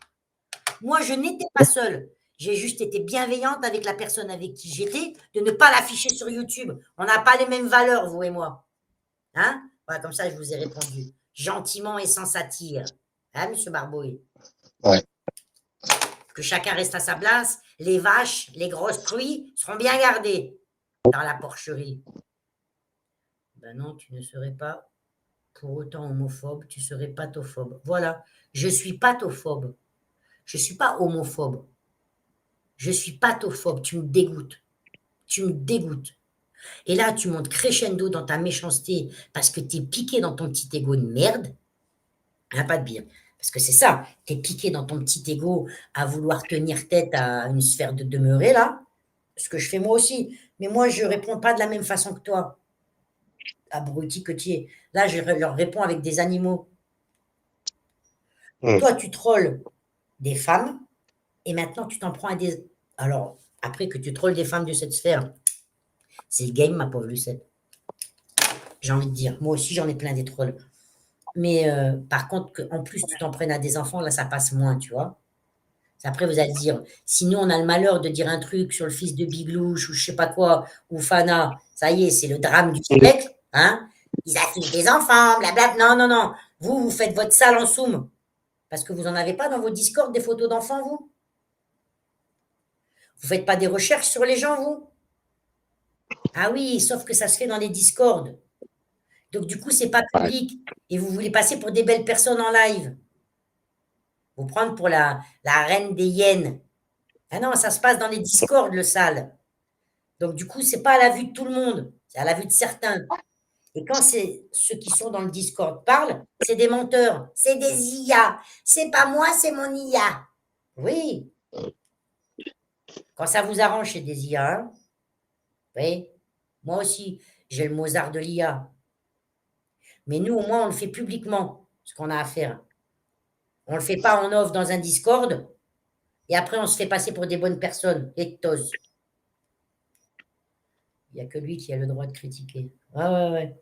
Speaker 1: Moi, je n'étais pas seule. J'ai juste été bienveillante avec la personne avec qui j'étais, de ne pas l'afficher sur YouTube. On n'a pas les mêmes valeurs, vous et moi. Hein? Voilà, comme ça, je vous ai répondu. Gentiment et sans satire. Hein, monsieur Barbouille?
Speaker 2: Ouais.
Speaker 1: Que chacun reste à sa place. Les vaches, les grosses truies seront bien gardées dans la porcherie. Ben non, tu ne serais pas pour autant homophobe, tu serais pathophobe. Voilà, je suis pathophobe. Je ne suis pas homophobe. Je suis pathophobe. Tu me dégoûtes. Tu me dégoûtes. Et là, tu montes crescendo dans ta méchanceté parce que tu es piqué dans ton petit ego de merde. Il n'y a pas de pire. Parce que c'est ça. Tu es piqué dans ton petit ego à vouloir tenir tête à une sphère de demeurer, là. Ce que je fais moi aussi. Mais moi, je ne réponds pas de la même façon que toi. Abruti que tu es. Là, je leur réponds avec des animaux. Toi, tu trolles des femmes et maintenant, tu t'en prends à des... Alors, après que tu trolles des femmes de cette sphère, c'est le game, ma pauvre Lucette. J'ai envie de dire. Moi aussi, j'en ai plein des trolls. Mais par contre, en plus, tu t'en prennes à des enfants, là, ça passe moins, tu vois. Après, vous allez dire, si nous, on a le malheur de dire un truc sur le fils de Biglouche ou je sais pas quoi, ou Fana, ça y est, c'est le drame du siècle, hein. Ils affichent des enfants, blablabla. Non, non, non. Vous faites votre sale en soum. Parce que vous n'en avez pas dans vos Discord des photos d'enfants, vous? Vous faites pas des recherches sur les gens, vous? Ah oui, sauf que ça se fait dans les Discords. Donc, du coup, c'est pas public. Et vous voulez passer pour des belles personnes en live. Vous prendre pour la reine des hyènes. Ah non, ça se passe dans les Discords, le sale. Donc, du coup, c'est pas à la vue de tout le monde. C'est à la vue de certains. Et quand c'est ceux qui sont dans le Discord parlent, c'est des menteurs. C'est des IA. C'est pas moi, c'est mon IA. Oui. Quand ça vous arrange, c'est des IA. Hein? Oui. Moi aussi, j'ai le Mozart de l'IA. Mais nous, au moins, on le fait publiquement, ce qu'on a à faire. On ne le fait pas en off dans un Discord. Et après, on se fait passer pour des bonnes personnes. Ectos. Il n'y a que lui qui a le droit de critiquer. Ouais.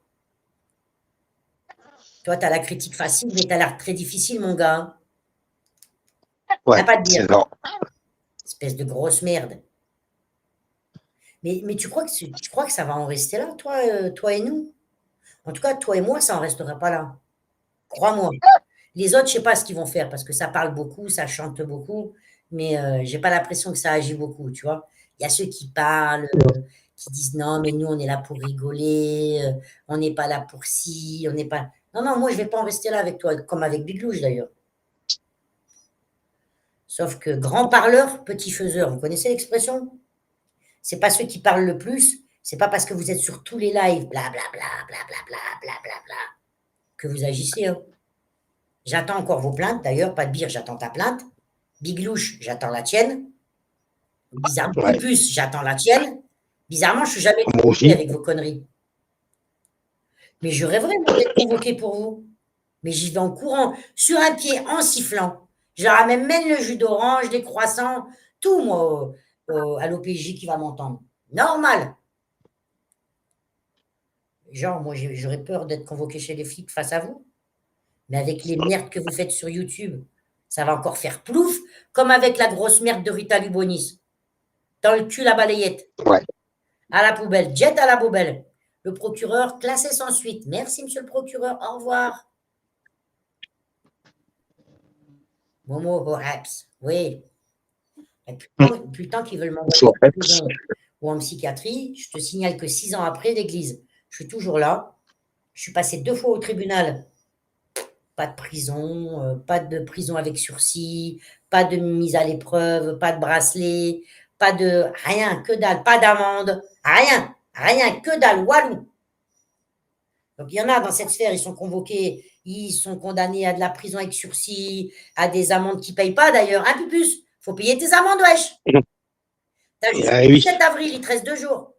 Speaker 1: Toi, tu as la critique facile, mais tu as l'air très difficile, mon gars.
Speaker 2: Ouais,
Speaker 1: pas de dire.
Speaker 2: c'est ça.
Speaker 1: Espèce de grosse merde. Mais tu crois que ça va en rester là, toi et nous? En tout cas, toi et moi, ça n'en restera pas là. Crois-moi. Les autres, je ne sais pas ce qu'ils vont faire parce que ça parle beaucoup, ça chante beaucoup, mais je n'ai pas l'impression que ça agit beaucoup, tu vois. Il y a ceux qui parlent, qui disent non, mais nous, on est là pour rigoler, on n'est pas là pour ci, on n'est pas. Non, moi, je ne vais pas en rester là avec toi, comme avec Biglouche d'ailleurs. Sauf que grand parleur, petit faiseur, vous connaissez l'expression? C'est pas ceux qui parlent le plus, c'est pas parce que vous êtes sur tous les lives, blablabla, que vous agissez. Hein. J'attends encore vos plaintes, d'ailleurs, pas de bire, j'attends ta plainte. Biglouche, j'attends la tienne. Bizarrement, plus, j'attends la tienne. Bizarrement, je suis jamais convoqué avec vos conneries. Mais je rêverais d'être convoqué pour vous. Mais j'y vais en courant, sur un pied, en sifflant. Je leur amène même le jus d'orange, des croissants, tout, moi, à l'OPJ qui va m'entendre. Normal. Genre, moi, j'aurais peur d'être convoqué chez les flics face à vous. Mais avec les merdes que vous faites sur YouTube, ça va encore faire plouf, comme avec la grosse merde de Rita Lubonis. Dans le cul, la balayette.
Speaker 2: Ouais.
Speaker 1: À la poubelle, jet à la poubelle. Le procureur, classé sans suite. Merci, monsieur le procureur. Au revoir. Momo Horaps. Oui. Et depuis le temps qu'ils veulent m'envoyer en prison ou en psychiatrie, je te signale que 6 ans après l'église, je suis toujours là. Je suis passé 2 fois au tribunal. Pas de prison avec sursis, pas de mise à l'épreuve, pas de bracelet, pas de rien, que dalle, pas d'amende, rien, que dalle, walou. Donc il y en a dans cette sphère, ils sont convoqués, ils sont condamnés à de la prison avec sursis, à des amendes qui ne payent pas d'ailleurs, un peu plus. Faut payer tes amendes, wesh. T'as juste le
Speaker 2: oui.
Speaker 1: 7 avril, il te reste 2 jours.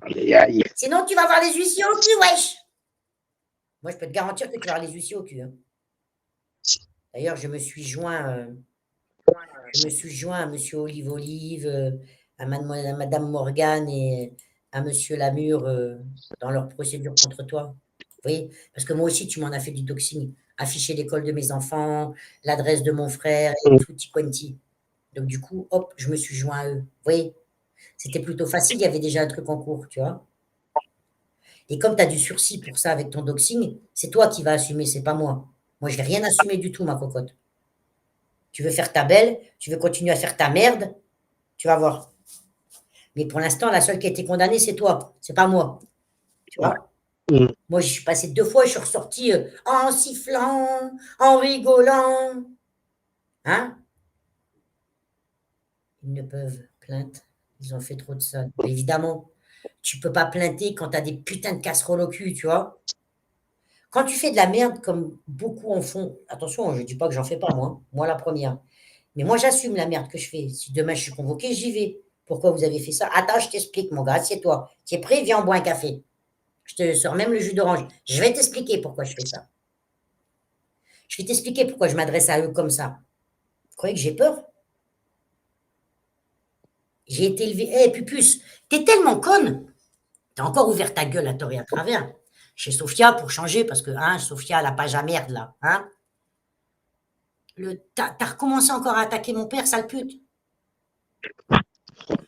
Speaker 2: Aïe, aïe.
Speaker 1: Sinon, tu vas avoir les huissiers au cul, wesh. Moi, je peux te garantir que tu vas avoir les huissiers au cul. Hein. D'ailleurs, je me suis joint à M. Olive, à Madame Morgane et à M. Lamure dans leur procédure contre toi. Vous voyez? Parce que moi aussi, tu m'en as fait du doxing. Afficher l'école de mes enfants, l'adresse de mon frère, et tutti quanti. Donc, du coup, hop, je me suis joint à eux. Vous voyez? C'était plutôt facile, il y avait déjà un truc en cours, tu vois. Et comme tu as du sursis pour ça avec ton doxing, c'est toi qui vas assumer, c'est pas moi. Moi, je vais rien assumer du tout, ma cocotte. Tu veux faire ta belle, tu veux continuer à faire ta merde, tu vas voir. Mais pour l'instant, la seule qui a été condamnée, c'est toi, c'est pas moi. Tu vois? Moi, je suis passé 2 fois et je suis ressorti en sifflant, en rigolant. Hein? Ils ne peuvent plainte. Ils ont fait trop de ça. Mais évidemment, tu peux pas plainter quand tu as des putains de casseroles au cul, tu vois? Quand tu fais de la merde comme beaucoup en font, attention, je ne dis pas que j'en fais pas, moi la première. Mais moi, j'assume la merde que je fais. Si demain je suis convoqué, j'y vais. Pourquoi vous avez fait ça? Attends, je t'explique, mon gars, assieds-toi. Tu es prêt? Viens, on boit un café. Je te sors même le jus d'orange. Je vais t'expliquer pourquoi je fais ça. Je vais t'expliquer pourquoi je m'adresse à eux comme ça. Vous croyez que j'ai peur? J'ai été élevé. Eh, Pupus, t'es tellement conne. T'as encore ouvert ta gueule à tort et à travers. Chez Sophia, pour changer, parce que, hein, Sophia, la page à merde, là. Hein? T'as recommencé encore à attaquer mon père, sale pute.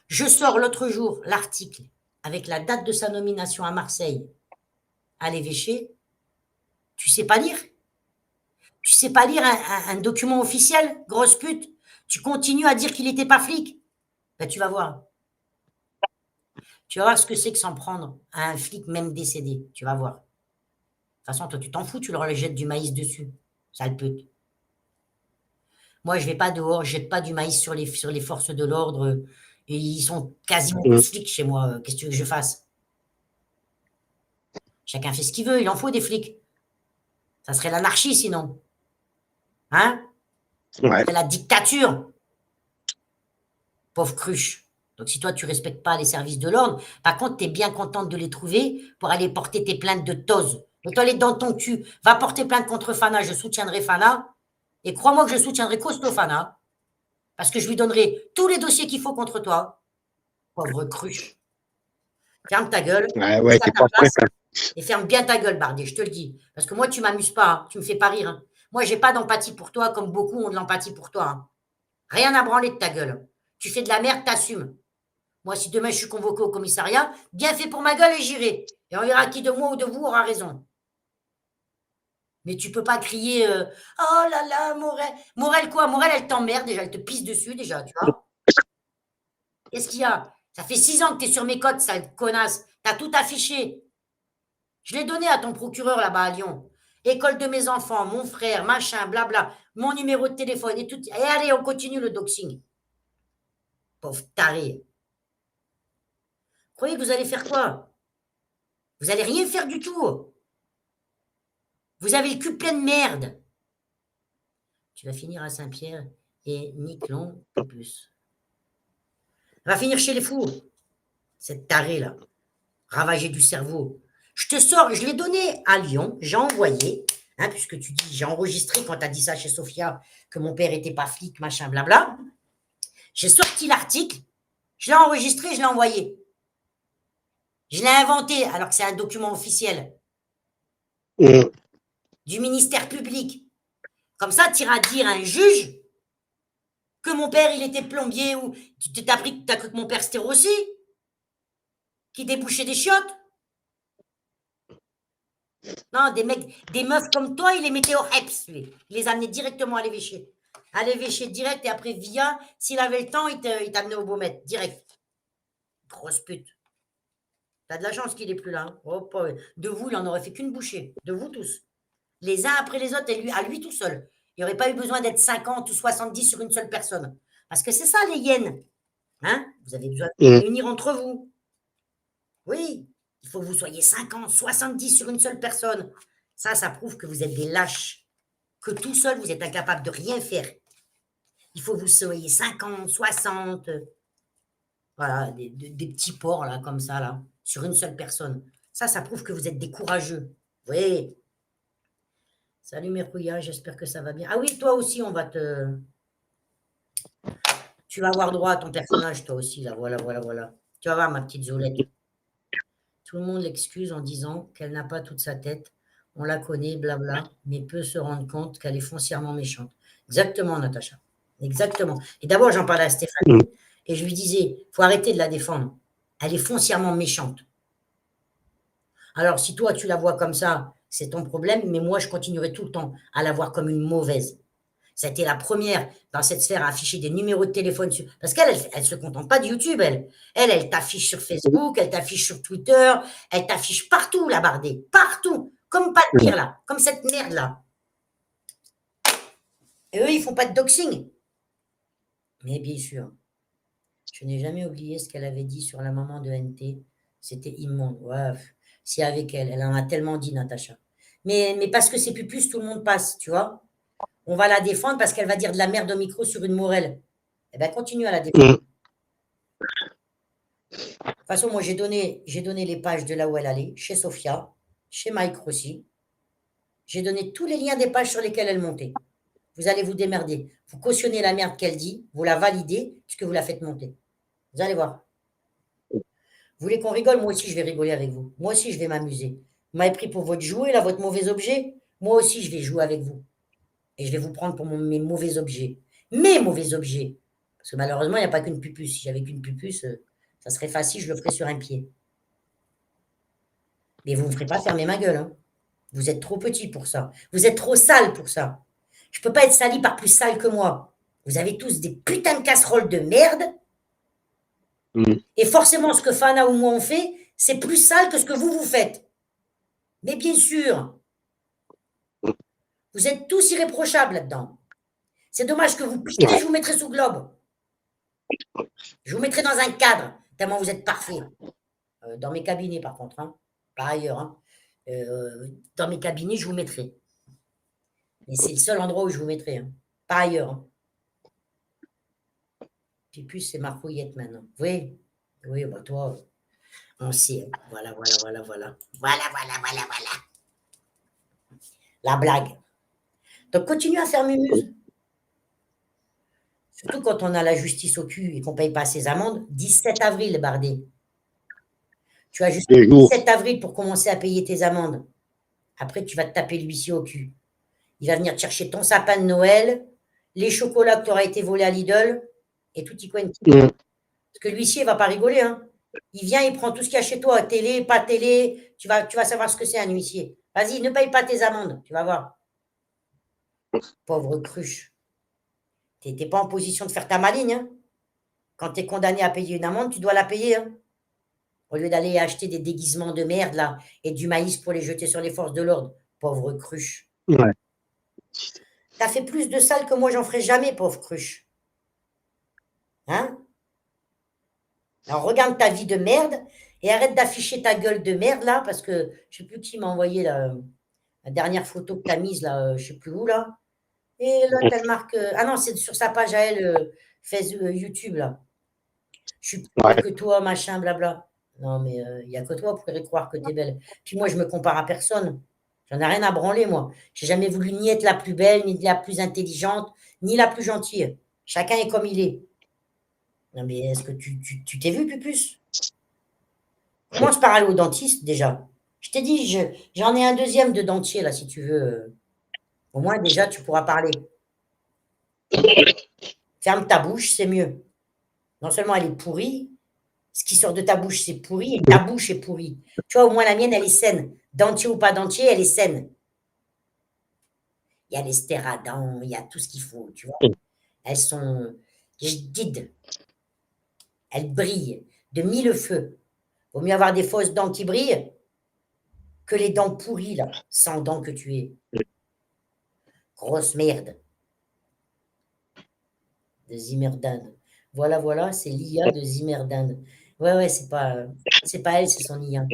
Speaker 1: Je sors l'autre jour l'article avec la date de sa nomination à Marseille à l'évêché. Tu sais pas lire? Tu sais pas lire un document officiel, grosse pute? Tu continues à dire qu'il n'était pas flic? Ben, tu vas voir. Tu vas voir ce que c'est que s'en prendre à un flic même décédé. Tu vas voir. De toute façon, toi, tu t'en fous, tu leur jettes du maïs dessus. Sale pute. Moi, je vais pas dehors, je jette pas du maïs sur les forces de l'ordre. Et ils sont quasiment tous flics chez moi. Qu'est-ce que tu veux que je fasse? Chacun fait ce qu'il veut, il en faut des flics. Ça serait l'anarchie sinon. Hein?
Speaker 2: Ouais.
Speaker 1: C'est la dictature. Pauvre cruche. Donc si toi, tu respectes pas les services de l'ordre, par contre, tu es bien contente de les trouver pour aller porter tes plaintes de tose. Mets-toi les dents dans ton cul. Va porter plainte contre Fana, je soutiendrai Fana. Et crois-moi que je soutiendrai costaud Fana. Parce que je lui donnerai tous les dossiers qu'il faut contre toi. Pauvre cruche. Ferme ta gueule.
Speaker 2: Ouais, t'es pas prêt.
Speaker 1: Et ferme bien ta gueule, Bardet, je te le dis. Parce que moi, tu m'amuses pas. Hein. Tu me fais pas rire. Hein. Moi, j'ai pas d'empathie pour toi comme beaucoup ont de l'empathie pour toi. Hein. Rien à branler de ta gueule. Tu fais de la merde, t'assumes. Moi, si demain je suis convoqué au commissariat, bien fait pour ma gueule et j'irai. Et on verra qui de moi ou de vous aura raison. Mais tu peux pas crier oh là là, Morel. Morel quoi? Morel, elle t'emmerde déjà, elle te pisse dessus déjà, tu vois. Qu'est-ce qu'il y a? Ça fait 6 ans que tu es sur mes côtes, sale connasse. T'as tout affiché. Je l'ai donné à ton procureur là-bas à Lyon. École de mes enfants, mon frère, machin, blabla, mon numéro de téléphone et tout. Et allez, on continue le doxing. Pauvre taré. Vous croyez que vous allez faire quoi? Vous allez rien faire du tout. Vous avez le cul plein de merde. Tu vas finir à Saint-Pierre et Niclon, pas plus. Va finir chez les fous. Cette tarée là, ravagée du cerveau. Je te sors, je l'ai donné à Lyon, j'ai envoyé. hein, puisque tu dis, j'ai enregistré quand tu as dit ça chez Sophia, que mon père n'était pas flic, machin, blabla. J'ai sorti l'article, je l'ai enregistré, je l'ai envoyé. Je l'ai inventé, alors que c'est un document officiel du ministère public. Comme ça, tu iras dire à un juge que mon père, il était plombier ou t'as cru que mon père, c'était Rossi qui débouchait des chiottes. Non, des mecs, des meufs comme toi, il les mettait au HEPS, lui. Il les amenait directement à l'évêché. À l'évêché direct et après, via, s'il avait le temps, il t'amenait au Beaumet, direct. Grosse pute. T'as de la chance qu'il n'est plus là. Hein. Oh, de vous, il en aurait fait qu'une bouchée. De vous tous. Les uns après les autres, et lui, à lui tout seul. Il n'y aurait pas eu besoin d'être 50 ou 70 sur une seule personne. Parce que c'est ça, les hyènes. Hein? Vous avez besoin de vous réunir entre vous. Oui, il faut que vous soyez 50, 70 sur une seule personne. Ça prouve que vous êtes des lâches. Que tout seul, vous êtes incapable de rien faire. Il faut que vous soyez 50, 60. Voilà, des petits porcs, là, comme ça, là, sur une seule personne. Ça prouve que vous êtes des courageux. Oui. Salut Mercouilla, j'espère que ça va bien. Ah oui, toi aussi, on va te... Tu vas avoir droit à ton personnage, toi aussi, là. Voilà, voilà, voilà. Tu vas voir, ma petite Zolette. Tout le monde l'excuse en disant qu'elle n'a pas toute sa tête. On la connaît, blabla, mais peut se rendre compte qu'elle est foncièrement méchante. Exactement, Natacha. Exactement. Et d'abord, j'en parlais à Stéphanie et je lui disais, il faut arrêter de la défendre. Elle est foncièrement méchante. Alors, si toi, tu la vois comme ça, c'est ton problème, mais moi, je continuerai tout le temps à la voir comme une mauvaise. Ça a été la première dans cette sphère à afficher des numéros de téléphone. Parce qu'elle, elle se contente pas de YouTube, elle. Elle t'affiche sur Facebook, elle t'affiche sur Twitter, elle t'affiche partout, la bardée. Partout. Comme pas de pire, là. Comme cette merde-là. Et eux, ils font pas de doxing. Mais bien sûr. Je n'ai jamais oublié ce qu'elle avait dit sur la maman de NT. C'était immonde. Ouais, c'est avec elle. Elle en a tellement dit, Natacha. Mais parce que c'est plus, tout le monde passe, tu vois. On va la défendre parce qu'elle va dire de la merde au micro sur une Morel. Eh bien, continue à la défendre. De toute façon, moi, j'ai donné les pages de là où elle allait, chez Sophia, chez Mike Rossi. J'ai donné tous les liens des pages sur lesquelles elle montait. Vous allez vous démerder. Vous cautionnez la merde qu'elle dit, vous la validez, puisque vous la faites monter. Vous allez voir. Vous voulez qu'on rigole? Moi aussi, je vais rigoler avec vous. Moi aussi, je vais m'amuser. Vous m'avez pris pour votre jouet, là, votre mauvais objet. Moi aussi, je vais jouer avec vous. Et je vais vous prendre pour mes mauvais objets. Mes mauvais objets. Parce que malheureusement, il n'y a pas qu'une pupuce. Si j'avais qu'une pupuce, ça serait facile, je le ferais sur un pied. Mais vous ne me ferez pas fermer ma gueule. Hein. Vous êtes trop petit pour ça. Vous êtes trop sale pour ça. Je ne peux pas être sali par plus sale que moi. Vous avez tous des putains de casseroles de merde. Et forcément, ce que Fana ou moi on fait, c'est plus sale que ce que vous faites. Mais bien sûr, vous êtes tous irréprochables là-dedans. C'est dommage que vous piquez, je vous mettrai sous globe. Je vous mettrai dans un cadre, tellement vous êtes parfait. Dans mes cabinets, par contre. Hein. Par ailleurs. Hein. Dans mes cabinets, je vous mettrai. Mais c'est le seul endroit où je vous mettrai. Hein. Par ailleurs. Hein. Puis plus, c'est ma rouillette maintenant. Oui, oui, bah toi, on sait. Voilà, voilà, voilà, voilà. Voilà, voilà, voilà, voilà. La blague. Donc, continue à faire mumuse. Surtout quand on a la justice au cul et qu'on ne paye pas ses amendes. 17 avril, Bardé. Tu as juste 17 avril pour commencer à payer tes amendes. Après, tu vas te taper l'huissier au cul. Il va venir te chercher ton sapin de Noël, les chocolats que tu auras été volé à Lidl, et tout y quanti. Parce que l'huissier ne va pas rigoler. Hein. Il vient, il prend tout ce qu'il y a chez toi, télé, pas télé. Tu vas savoir ce que c'est un huissier. Vas-y, ne paye pas tes amendes, tu vas voir. Pauvre cruche. Tu n'es pas en position de faire ta maligne. Hein. Quand tu es condamné à payer une amende, tu dois la payer. Hein. Au lieu d'aller acheter des déguisements de merde là et du maïs pour les jeter sur les forces de l'ordre. Pauvre cruche. Ouais. T'as fait plus de sale que moi, j'en ferai jamais, pauvre cruche. Hein? Alors regarde ta vie de merde et arrête d'afficher ta gueule de merde là, parce que je ne sais plus qui m'a envoyé la dernière photo que tu as mise là, je ne sais plus où là. Et là, elle marque. Ah non, c'est sur sa page à elle, YouTube là. Je suis plus belle que toi, machin, blabla. Non, mais il n'y a que toi pour croire que tu es belle. Puis moi, je me compare à personne. J'en ai rien à branler, moi. J'ai jamais voulu ni être la plus belle, ni la plus intelligente, ni la plus gentille. Chacun est comme il est. Non, mais est-ce que tu t'es vu, Pupus? Commence par aller au dentiste, déjà. Je t'ai dit, j'en ai un deuxième de dentier, là, si tu veux. Au moins, déjà, tu pourras parler. Ferme ta bouche, c'est mieux. Non seulement elle est pourrie, ce qui sort de ta bouche, c'est pourri, et ta bouche est pourrie. Tu vois, au moins, la mienne, elle est saine. Dentier ou pas dentier, elle est saine. Il y a les stéradents, il y a tout ce qu'il faut, tu vois. Elles sont guides. Elles brillent de mille feux. Vaut mieux avoir des fausses dents qui brillent que les dents pourries, là, sans dents que tu es. Grosse merde. De Zimmerdan. Voilà, voilà, c'est l'IA de Zimmerdan. Ouais, c'est pas elle, c'est son IA.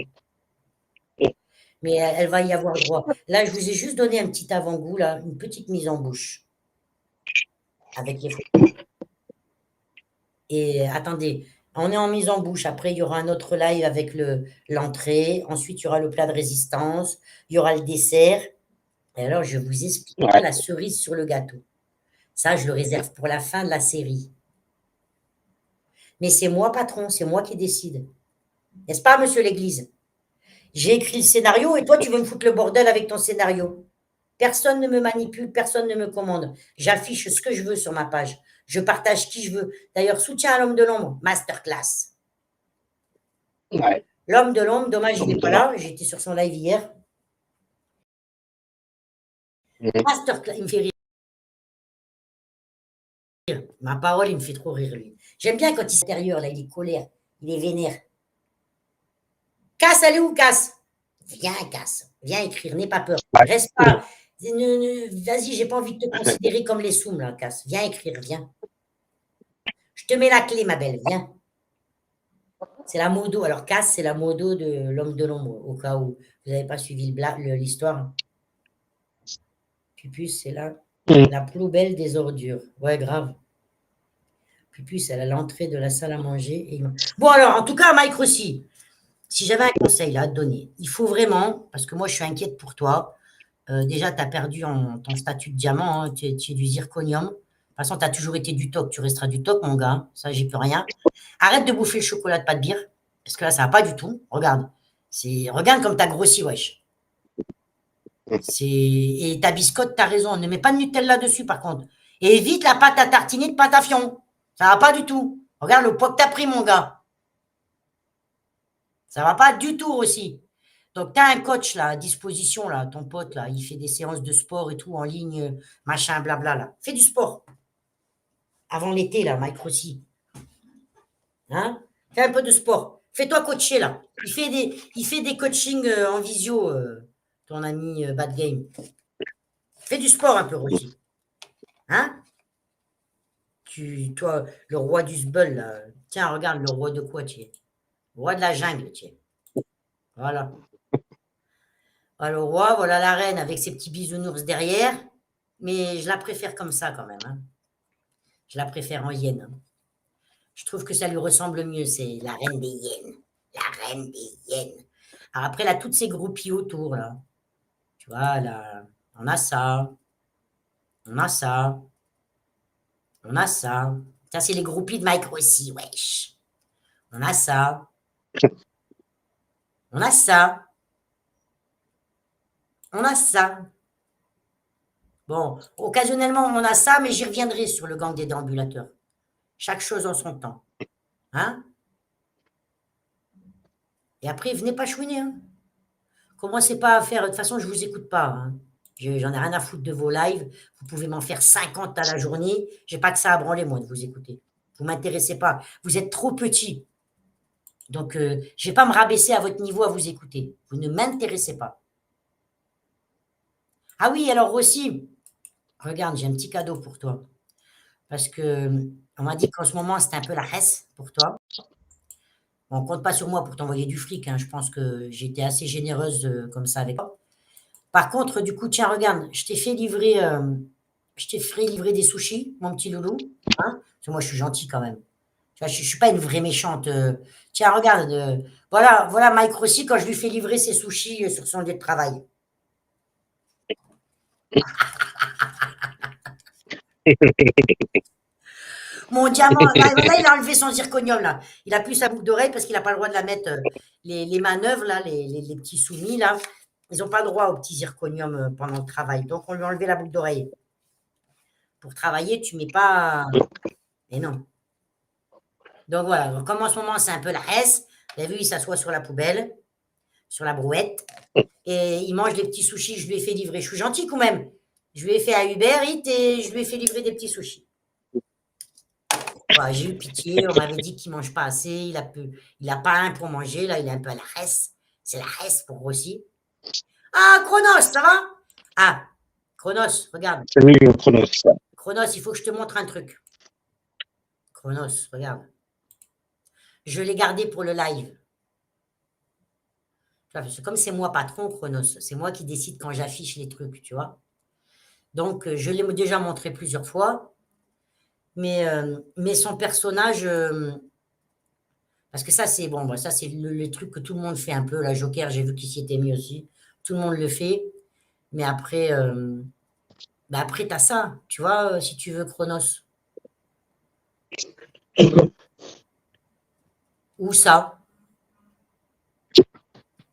Speaker 1: Mais elle va y avoir droit. Là, je vous ai juste donné un petit avant-goût, là, une petite mise en bouche. Avec les photos. Et attendez, on est en mise en bouche. Après, il y aura un autre live avec l'entrée. Ensuite, il y aura le plat de résistance. Il y aura le dessert. Et alors, je vous expliquerai la cerise sur le gâteau. Ça, je le réserve pour la fin de la série. Mais c'est moi, patron, c'est moi qui décide. N'est-ce pas, monsieur l'Église? J'ai écrit le scénario et toi, tu veux me foutre le bordel avec ton scénario. Personne ne me manipule, personne ne me commande. J'affiche ce que je veux sur ma page. Je partage qui je veux. D'ailleurs, soutien à l'homme de l'ombre, masterclass.
Speaker 2: Ouais.
Speaker 1: L'homme de l'ombre, dommage, il n'est pas là. J'étais sur son live hier. Masterclass, il me fait rire. Ma parole, il me fait trop rire, lui. J'aime bien quand il est intérieur, là, il est colère, il est vénère. Casse, allez où, casse? Viens, casse. Viens écrire, n'aie pas peur. Reste pas. Vas-y, j'ai pas envie de te considérer comme les soums, là, casse. Viens écrire, viens. Je te mets la clé, ma belle, viens. C'est la modo. Alors, casse, c'est la modo de l'homme de l'ombre, au cas où vous n'avez pas suivi l'histoire. Pupus, c'est la plus belle des ordures. Ouais, grave. Pupus, elle a l'entrée de la salle à manger. Bon, alors, en tout cas, Mike Rossi, si j'avais un conseil là, à te donner, il faut vraiment, parce que moi, je suis inquiète pour toi. Déjà, tu as perdu ton statut de diamant, hein, tu es du zirconium. De toute façon, tu as toujours été du toc, tu resteras du toc, mon gars. Ça, j'y peux rien. Arrête de bouffer le chocolat de pas de bière, parce que là, ça va pas du tout. Regarde. Regarde comme tu as grossi, wesh. Et ta biscotte, tu as raison. Ne mets pas de Nutella dessus, par contre. Et évite la pâte à tartiner de pâte à fion. Ça va pas du tout. Regarde le poids que tu as pris, mon gars. Ça va pas du tout aussi. Donc, tu as un coach là, à disposition, là, ton pote, là, il fait des séances de sport et tout en ligne, machin, blabla. Là. Fais du sport. Avant l'été, là, Mike Rossi. Hein? Fais un peu de sport. Fais-toi coacher, là. Il fait des coachings en visio, ton ami Bad Game. Fais du sport un peu, Rossi. Hein? Toi, le roi du sbul, là. Tiens, regarde, le roi de quoi tu es? Le roi de la jungle, tu es. Voilà. Voilà le roi, voilà la reine avec ses petits bisounours derrière. Mais je la préfère comme ça quand même. Hein. Je la préfère en hyène. Hein. Je trouve que ça lui ressemble mieux. C'est la reine des hyènes. La reine des hyènes. Alors après, elle a toutes ces groupies autour. Là. Tu vois, là, on a ça. On a ça. On a ça. Ça, c'est les groupies de Mike Rossi, wesh. On a ça. On a ça. On a ça. Bon, occasionnellement, on a ça, mais j'y reviendrai sur le gang des déambulateurs. Chaque chose en son temps. Hein? Et après, venez pas chouiner. Hein? Commencez pas à faire. De toute façon, je vous écoute pas. Hein? J'en ai rien à foutre de vos lives. Vous pouvez m'en faire 50 à la journée. J'ai pas que ça à branler, moi, de vous écouter. Vous m'intéressez pas. Vous êtes trop petit. Donc, je vais pas me rabaisser à votre niveau à vous écouter. Vous ne m'intéressez pas. Ah oui, alors aussi, regarde, j'ai un petit cadeau pour toi. Parce que on m'a dit qu'en ce moment, c'était un peu la hesse pour toi. On compte pas sur moi pour t'envoyer du fric. Hein. Je pense que j'ai été assez généreuse comme ça avec toi. Par contre, du coup, tiens, regarde, je t'ai fait livrer des sushis, mon petit loulou. Hein parce que moi, je suis gentil quand même. Tu vois, je suis pas une vraie méchante. Tiens, regarde, voilà Mike Rossi quand je lui fais livrer ses sushis sur son lieu de travail. Mon diamant, là, il a enlevé son zirconium, là. Il a plus sa boucle d'oreille parce qu'il n'a pas le droit de la mettre. Les manœuvres, là, les petits soumis, là, ils n'ont pas le droit au petit zirconium pendant le travail. Donc, on lui a enlevé la boucle d'oreille. Pour travailler, tu ne mets pas. Mais non. Donc, voilà. Donc, comme en ce moment, c'est un peu la S, vous avez vu, il s'assoit sur la poubelle, sur la brouette, et il mange des petits sushis. Je lui ai fait livrer. Je suis gentil quand même. Je lui ai fait à Uber Eats et je lui ai fait livrer des petits sushis. J'ai eu pitié, on m'avait dit qu'il ne mange pas assez, il n'a pas un pour manger, là, il est un peu à la reste. C'est la reste pour grossir. Ah, Chronos, ça va? Ah, Chronos, regarde.
Speaker 2: Salut, Chronos.
Speaker 1: Chronos, il faut que je te montre un truc. Chronos, regarde. Je l'ai gardé pour le live. Comme c'est moi patron, Chronos, c'est moi qui décide quand j'affiche les trucs, tu vois. Donc, je l'ai déjà montré plusieurs fois. Mais son personnage, parce que ça, c'est bon, ça, c'est le truc que tout le monde fait un peu. La Joker, j'ai vu qu'il s'y était mis aussi. Tout le monde le fait. Mais après, après tu as ça, tu vois, si tu veux, Chronos. Ou ça.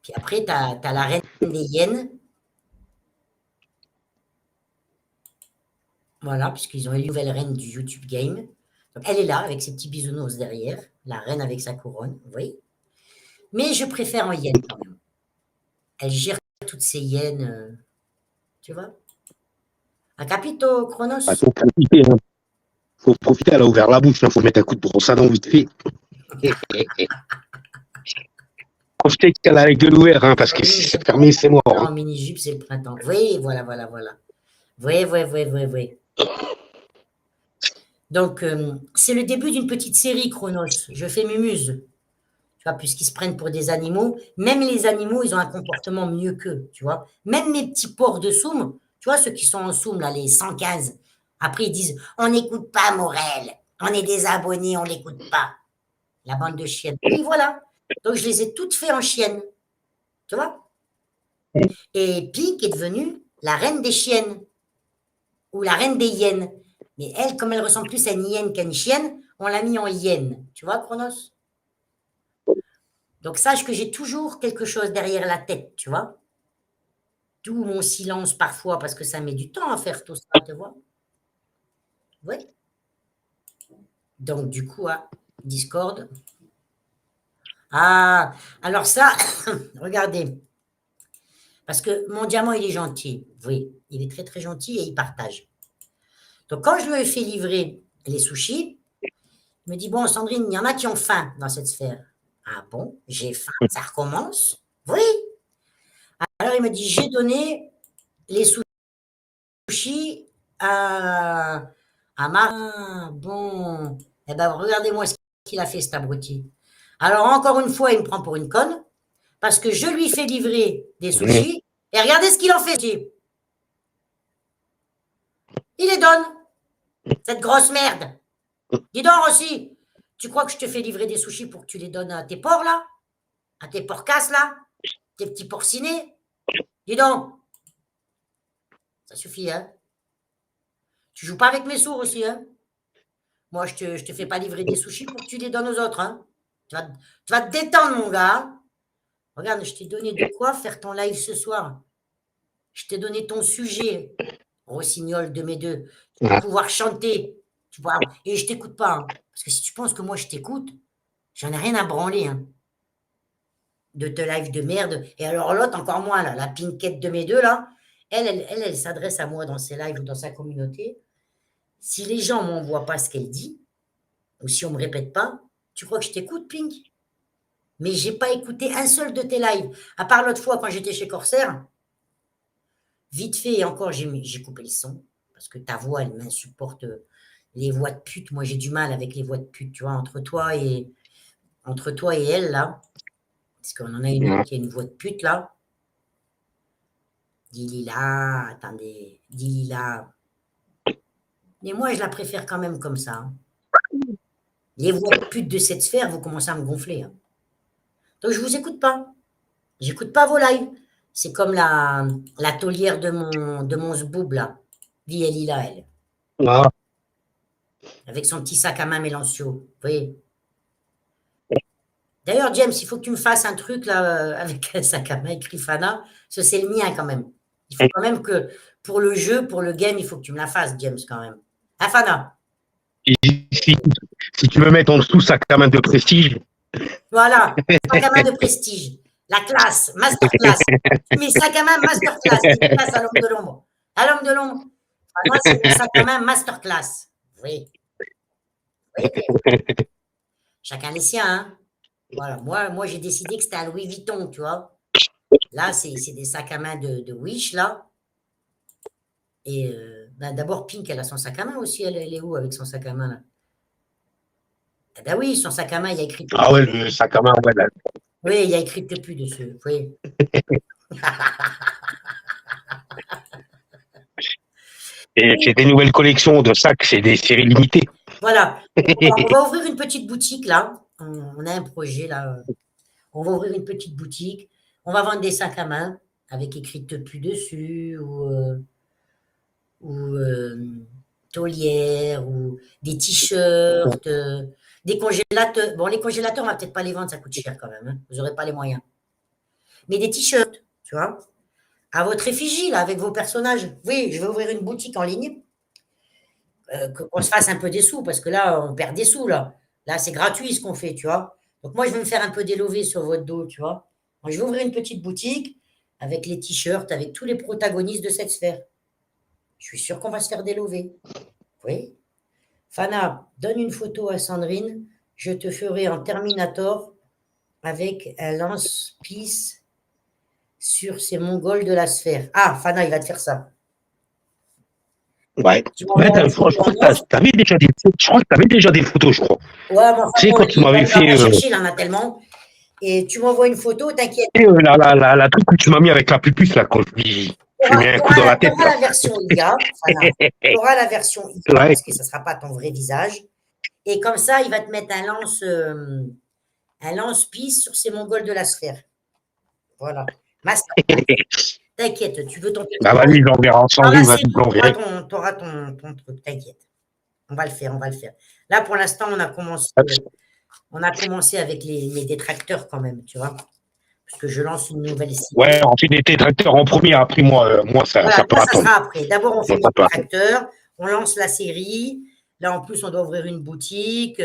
Speaker 1: Puis après, tu as la reine des hyènes. Voilà, puisqu'ils ont une nouvelle reine du YouTube Game. Donc, elle est là, avec ses petits bisounours derrière. La reine avec sa couronne, vous voyez. Mais je préfère en hyène quand même. Elle gère toutes ces hyènes, tu vois. Un capito, Chronos.
Speaker 2: Faut profiter, hein. Faut profiter, elle a ouvert la bouche, il faut mettre un coup de brosse à dents vite fait. Profitez qu'elle a la gueule ouverte, hein, parce que si c'est fermé, c'est mort.
Speaker 1: En mini-jupe, c'est le printemps. Oui, voilà. Oui. Donc, c'est le début d'une petite série, Chronos. Je fais mumuse. Tu vois, puisqu'ils se prennent pour des animaux. Même les animaux, ils ont un comportement mieux qu'eux, tu vois. Même mes petits porcs de Soum, tu vois, ceux qui sont en Soum, là, les 115. Après, ils disent, on n'écoute pas Morel. On est des abonnés, on l'écoute pas. La bande de chiennes. Oui, voilà. Donc, je les ai toutes fait en chiennes. Tu vois. Et Pink est devenue la reine des chiennes. Ou la reine des hyènes. Mais elle, comme elle ressemble plus à une hyène qu'à une chienne, on l'a mis en hyène. Tu vois, Chronos? Donc, sache que j'ai toujours quelque chose derrière la tête, tu vois? D'où mon silence parfois, parce que ça met du temps à faire tout ça, tu vois? Oui. Donc, du coup, Discord. Ah, alors ça, regardez. Parce que mon diamant, il est gentil. Oui, il est très, très gentil et il partage. Donc, quand je lui ai fait livrer les sushis, il me dit, bon, Sandrine, il y en a qui ont faim dans cette sphère. Ah bon, j'ai faim, ça recommence? Oui. Alors, il me dit, j'ai donné les sushis à Marin. Bon, eh ben, regardez-moi ce qu'il a fait, cet abruti. Alors, encore une fois, il me prend pour une conne, parce que je lui fais livrer des sushis, et regardez ce qu'il en fait. Il les donne, cette grosse merde. Dis donc aussi, tu crois que je te fais livrer des sushis pour que tu les donnes à tes porcs, là? À tes porcasses, là? Tes petits porcinés? Dis donc. Ça suffit, hein? Tu joues pas avec mes sourds aussi, hein? Moi, je te fais pas livrer des sushis pour que tu les donnes aux autres, hein? Tu vas te détendre, mon gars. Regarde, je t'ai donné de quoi faire ton live ce soir. Je t'ai donné ton sujet, rossignol de mes deux. Tu vas pouvoir chanter. Et je t'écoute pas, hein? Parce que si tu penses que moi, je t'écoute, j'en ai rien à branler, hein, de te live de merde. Et alors l'autre, encore moins, là, la pinkette de mes deux, là, elle s'adresse à moi dans ses lives ou dans sa communauté. Si les gens ne m'envoient pas ce qu'elle dit, ou si on ne me répète pas, tu crois que je t'écoute, Pink? Mais je n'ai pas écouté un seul de tes lives. À part l'autre fois, quand j'étais chez Corsair, vite fait, et encore, j'ai coupé le son, parce que ta voix, elle m'insupporte. Les voix de pute, moi, j'ai du mal avec les voix de pute, tu vois, entre toi et elle, là. Parce qu'on en a une autre qui a une voix de pute, là. Dis-Lila, attendez, dis-Lila. Mais moi, je la préfère quand même comme ça, hein. Les voix de pute de cette sphère, vous commencez à me gonfler, hein. Donc, je ne vous écoute pas. J'écoute pas vos lives. C'est comme la taulière de mon zboob, là. Vie, elle y là, elle.
Speaker 2: Ah,
Speaker 1: Avec son petit sac à main Mélencio. Vous voyez. D'ailleurs, James, il faut que tu me fasses un truc, là, avec un sac à main écrit Fana. Parce que c'est le mien, quand même. Il faut quand même que, pour le jeu, pour le game, il faut que tu me la fasses, James, quand même. Hein, Fana?
Speaker 2: et si tu veux mettre en dessous sac à main de prestige,
Speaker 1: Voilà, sac à main de prestige. La classe, masterclass. Tu mets sac à main masterclass. Dédicace à l'homme de l'ombre. À l'homme de l'ombre. Fana, c'est le sac à main masterclass. Oui. Oui. Chacun les siens, hein. Voilà, moi j'ai décidé que c'était un Louis Vuitton, tu vois. Là, c'est des sacs à main de Wish, là. Et ben, d'abord, Pink, elle a son sac à main aussi. Elle est où avec son sac à main, là? Eh ben oui, son sac à main, il y a écrit
Speaker 2: ah ouais, le sac à main, ouais, là.
Speaker 1: Oui, il y a écrit plus dessus. Oui.
Speaker 2: Et c'est des nouvelles collections de sacs, c'est des séries limitées.
Speaker 1: Voilà. On va ouvrir une petite boutique, là. On a un projet, là. On va ouvrir une petite boutique. On va vendre des sacs à main avec écrit plus dessus ou taulière ou des t-shirts, des congélateurs. Bon, les congélateurs, on va peut-être pas les vendre, ça coûte cher quand même, hein. Vous n'aurez pas les moyens. Mais des t-shirts, tu vois, à votre effigie, là, avec vos personnages. Oui, je vais ouvrir une boutique en ligne, qu'on se fasse un peu des sous, parce que là, on perd des sous, là. Là, c'est gratuit ce qu'on fait, tu vois. Donc, moi, je vais me faire un peu délover sur votre dos, tu vois. Donc, je vais ouvrir une petite boutique avec les t-shirts, avec tous les protagonistes de cette sphère. Je suis sûr qu'on va se faire délover. Oui. Fana, donne une photo à Sandrine. Je te ferai en Terminator avec un lance-pisse sur ces Mongols de la sphère. Ah, Fana, il va te faire ça.
Speaker 2: Ouais.
Speaker 1: Tu
Speaker 2: Ouais,
Speaker 1: m'envoies une
Speaker 2: je crois
Speaker 1: photo en
Speaker 2: que
Speaker 1: off.
Speaker 2: t'avais déjà des photos. Je crois que t'avais déjà des photos, je crois.
Speaker 1: Ouais, mais enfin
Speaker 2: Tu sais,
Speaker 1: bon,
Speaker 2: quand tu
Speaker 1: il
Speaker 2: m'avais
Speaker 1: va
Speaker 2: fait
Speaker 1: pas chercher, il en a tellement. Et tu m'envoies une photo, t'inquiète.
Speaker 2: la truc que tu m'as mis avec la pupusse, là, quand
Speaker 1: Tu
Speaker 2: je lui mets un coup dans la tête, là.
Speaker 1: la version IA, Fana. Tu auras la version IA
Speaker 2: Ouais.
Speaker 1: parce que ça ne sera pas ton vrai visage. Et comme ça, il va te mettre un lance-pisse sur ces Mongols de la sphère. Voilà. Master. T'inquiète, tu veux ton
Speaker 2: Bah, vas-y, je l'enverrai
Speaker 1: dans
Speaker 2: ensemble,
Speaker 1: la
Speaker 2: vas-y,
Speaker 1: série,
Speaker 2: je l'enverrai.
Speaker 1: tu auras ton truc, t'inquiète. On va le faire, on va le faire. Là, pour l'instant, on a commencé avec mes détracteurs quand même, tu vois. Parce que je lance une nouvelle série.
Speaker 2: Ouais, on fait des tracteurs en premier, après moi
Speaker 1: Voilà,
Speaker 2: ça peut
Speaker 1: ça
Speaker 2: attendre.
Speaker 1: sera après. D'abord, on fait
Speaker 2: Moi,
Speaker 1: les
Speaker 2: ça peut attendre.
Speaker 1: détracteurs, on lance la série. Là, en plus, on doit ouvrir une boutique.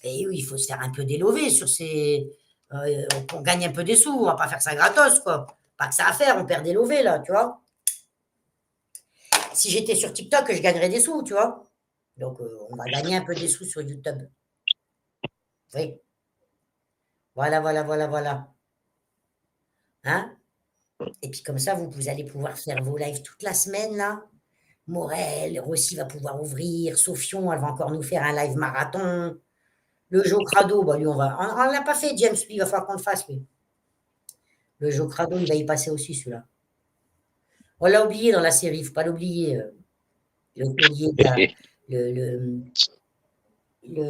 Speaker 1: Et oui, il faut se faire un peu délover sur ces. On gagne un peu des sous, on va pas faire ça gratos, quoi. Pas que ça à faire, on perd des lovés, là, tu vois. Si j'étais sur TikTok, je gagnerais des sous, tu vois. Donc, on va gagner un peu des sous sur YouTube. Oui. Voilà, voilà, voilà, voilà. Hein? Et puis comme ça, vous allez pouvoir faire vos lives toute la semaine, là. Morel, Rossi va pouvoir ouvrir. Sofion, elle va encore nous faire un live marathon. Le Joe Crado, bah lui, on ne l'a pas fait, James, lui, il va falloir qu'on le fasse, lui. Le Joe Crado, il va y passer aussi, celui-là. On l'a oublié dans la série, il ne faut pas l'oublier. Le collier, le,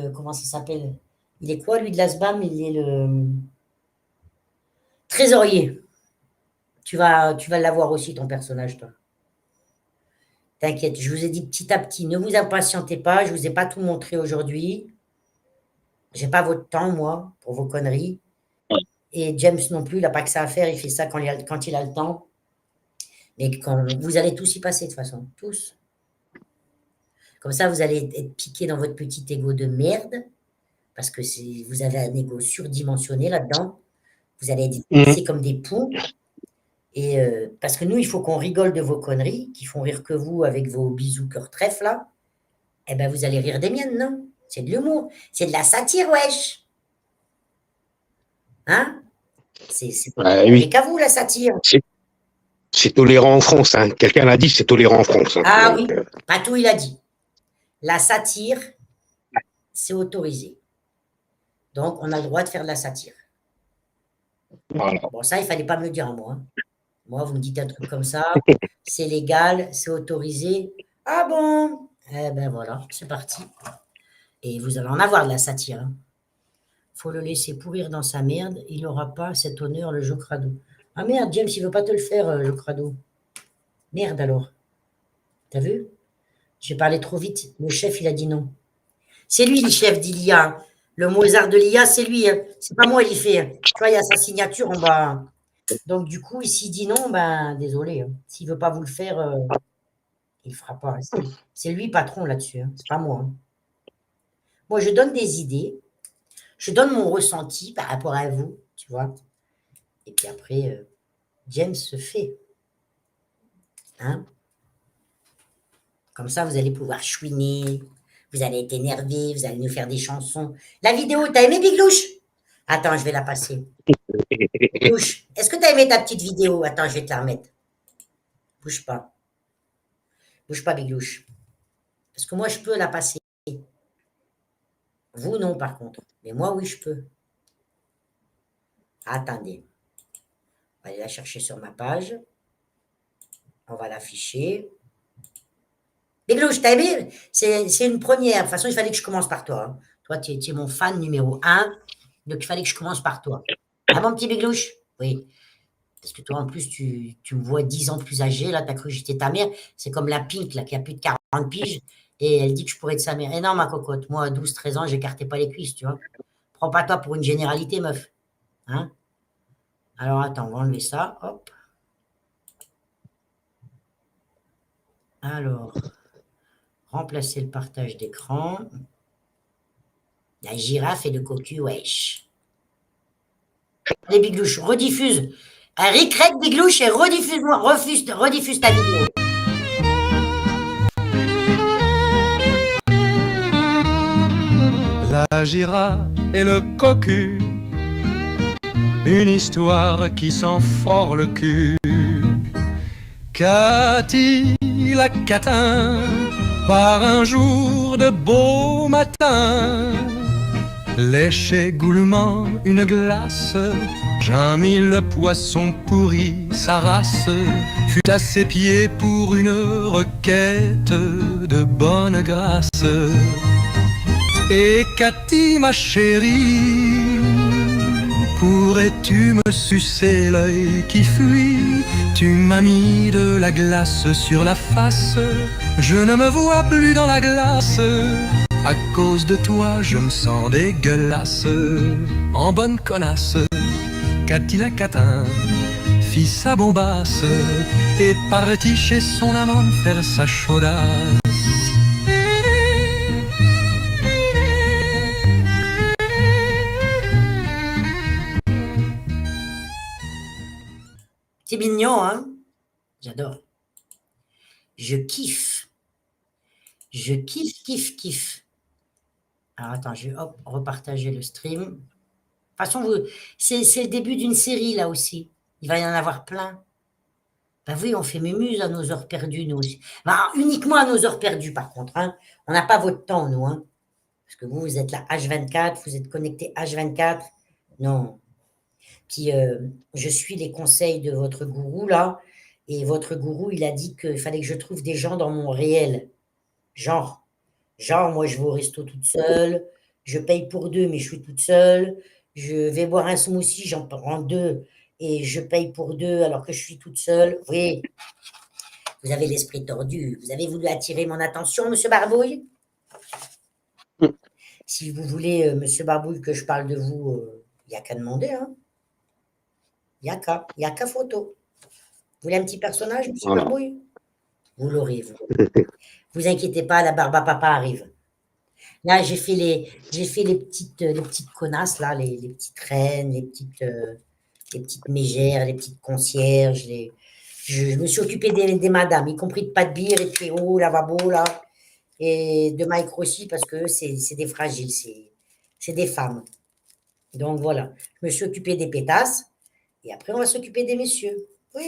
Speaker 1: comment ça s'appelle? Il est quoi, lui, de la SBAM? Il est le trésorier. Tu vas l'avoir aussi, ton personnage, toi. T'inquiète, je vous ai dit petit à petit, ne vous impatientez pas, je ne vous ai pas tout montré aujourd'hui. Je n'ai pas votre temps, moi, pour vos conneries. Et James non plus, il n'a pas que ça à faire, il fait ça quand il a le temps. Mais quand, vous allez tous y passer, de toute façon, tous. Comme ça, vous allez être piqués dans votre petit ego de merde, parce que vous avez un ego surdimensionné là-dedans. Vous allez être
Speaker 2: Mhm.
Speaker 1: vissés comme des poux. Et parce que nous, il faut qu'on rigole de vos conneries, qui font rire que vous avec vos bisous cœur trèfle, là. Eh ben, vous allez rire des miennes, non? C'est de l'humour. C'est de la satire, wesh. Hein? C'est
Speaker 2: Ouais,
Speaker 1: avec
Speaker 2: oui,
Speaker 1: à vous, la satire.
Speaker 2: c'est tolérant en France, hein. Quelqu'un l'a dit, c'est tolérant en France, hein.
Speaker 1: Ah
Speaker 2: Donc,
Speaker 1: oui, Patou, il a dit. La satire, c'est autorisé. Donc, on a le droit de faire de la satire.
Speaker 2: voilà.
Speaker 1: Bon, ça, il fallait pas me le dire à moi, hein. Moi, vous me dites un truc comme ça, c'est légal, c'est autorisé. Ah bon? Eh ben voilà, c'est parti. Et vous allez en avoir de la satire, hein. Faut le laisser pourrir dans sa merde, il n'aura pas cet honneur, le Jocrado. Ah merde, James, il veut pas te le faire, le crado. Merde alors. T'as vu? J'ai parlé trop vite. Le chef, il a dit non. C'est lui le chef d'Ilia. Le Mozart de l'IA, c'est lui. Hein. C'est pas moi, il fait. Hein. Tu vois, il y a sa signature en bas. Donc, du coup, s'il dit non, ben, désolé. Hein. S'il veut pas vous le faire, il ne fera pas. C'est lui patron là-dessus. Hein. C'est pas moi. Hein. Moi, je donne des idées. Je donne mon ressenti par rapport à vous, tu vois. Et puis après, James se fait. Hein. Comme ça, vous allez pouvoir chouiner. Vous allez être énervé. Vous allez nous faire des chansons. La vidéo, t'as aimé, Biglouche? Attends, je vais la passer. Biglouche, est-ce que t'as aimé ta petite vidéo? Attends, je vais te la remettre. Bouge pas. Bouge pas, Biglouche. Parce que moi, je peux la passer. Vous, non, par contre. Mais moi, oui, je peux. Attendez. On va aller la chercher sur ma page. On va l'afficher. Biglouche, t'as aimé? C'est une première. De toute façon, il fallait que je commence par toi. Hein. Toi, tu es mon fan numéro 1. Donc, il fallait que je commence par toi. Ah, mon petit Biglouche? Oui. Parce que toi, en plus, tu me vois 10 ans plus âgé. Là, tu as cru que j'étais ta mère. C'est comme la Pink, là, qui a plus de 40 piges. Et elle dit que je pourrais être sa mère. Et non, ma cocotte. Moi, à 12, 13 ans, j'écartais pas les cuisses, tu vois. Prends pas toi pour une généralité, meuf. Hein? Alors, attends, on va enlever ça. Hop. Alors, remplacer le partage d'écran. La girafe et le cocu, wesh. Allez, Biglouche, rediffuse. Ric-Rac, Biglouche, et rediffuse ta vidéo.
Speaker 4: La girafe et le cocu, une histoire qui sent fort le cul. Cathy la catin, par un jour de beau matin, léchait goulûment une glace. Jean-Mille le poisson pourri, sa race, fut à ses pieds pour une requête de bonne grâce. Et Cathy, ma chérie, pourrais-tu me sucer l'œil qui fuit? Tu m'as mis de la glace sur la face, je ne me vois plus dans la glace. À cause de toi, je me sens dégueulasse. En bonne connasse, Cathy la catin fit sa bombasse et partit chez son amant faire sa chaudasse.
Speaker 1: C'est mignon, hein? J'adore. Je kiffe. Je kiffe, kiffe, kiffe. Alors, attends, je vais repartager le stream. De toute façon, c'est le début d'une série, là aussi. Il va y en avoir plein. Ben oui, on fait mémuse à nos heures perdues, nous aussi. Ben, uniquement à nos heures perdues, par contre. Hein. On n'a pas votre temps, nous. Hein. Parce que vous êtes là H24, vous êtes connecté H24. Non. Puis, je suis les conseils de votre gourou, là. Et votre gourou, il a dit qu'il fallait que je trouve des gens dans mon réel. Genre, moi, je vais au resto toute seule. Je paye pour 2, mais je suis toute seule. Je vais boire un smoothie, j'en prends 2 et je paye pour 2 alors que je suis toute seule. Oui, vous avez l'esprit tordu. Vous avez voulu attirer mon attention, monsieur Barbouille? Si vous voulez, monsieur Barbouille, que je parle de vous, il n'y a qu'à demander. Hein. Il n'y a qu'à photo. Vous voulez un petit personnage, monsieur
Speaker 2: Voilà.
Speaker 1: Barbouille? Vous l'aurez, vous. Vous inquiétez pas, la barbe à papa arrive. Là, j'ai fait les petites connasses, là, les petites reines, les petites mégères, les petites concierges. Je me suis occupée des madames, y compris de Pat Beer et de Pierrot, Lavabo, là, et de Mike aussi, parce que c'est des fragiles, c'est des femmes. Donc voilà, je me suis occupée des pétasses, et après, on va s'occuper des messieurs. Oui,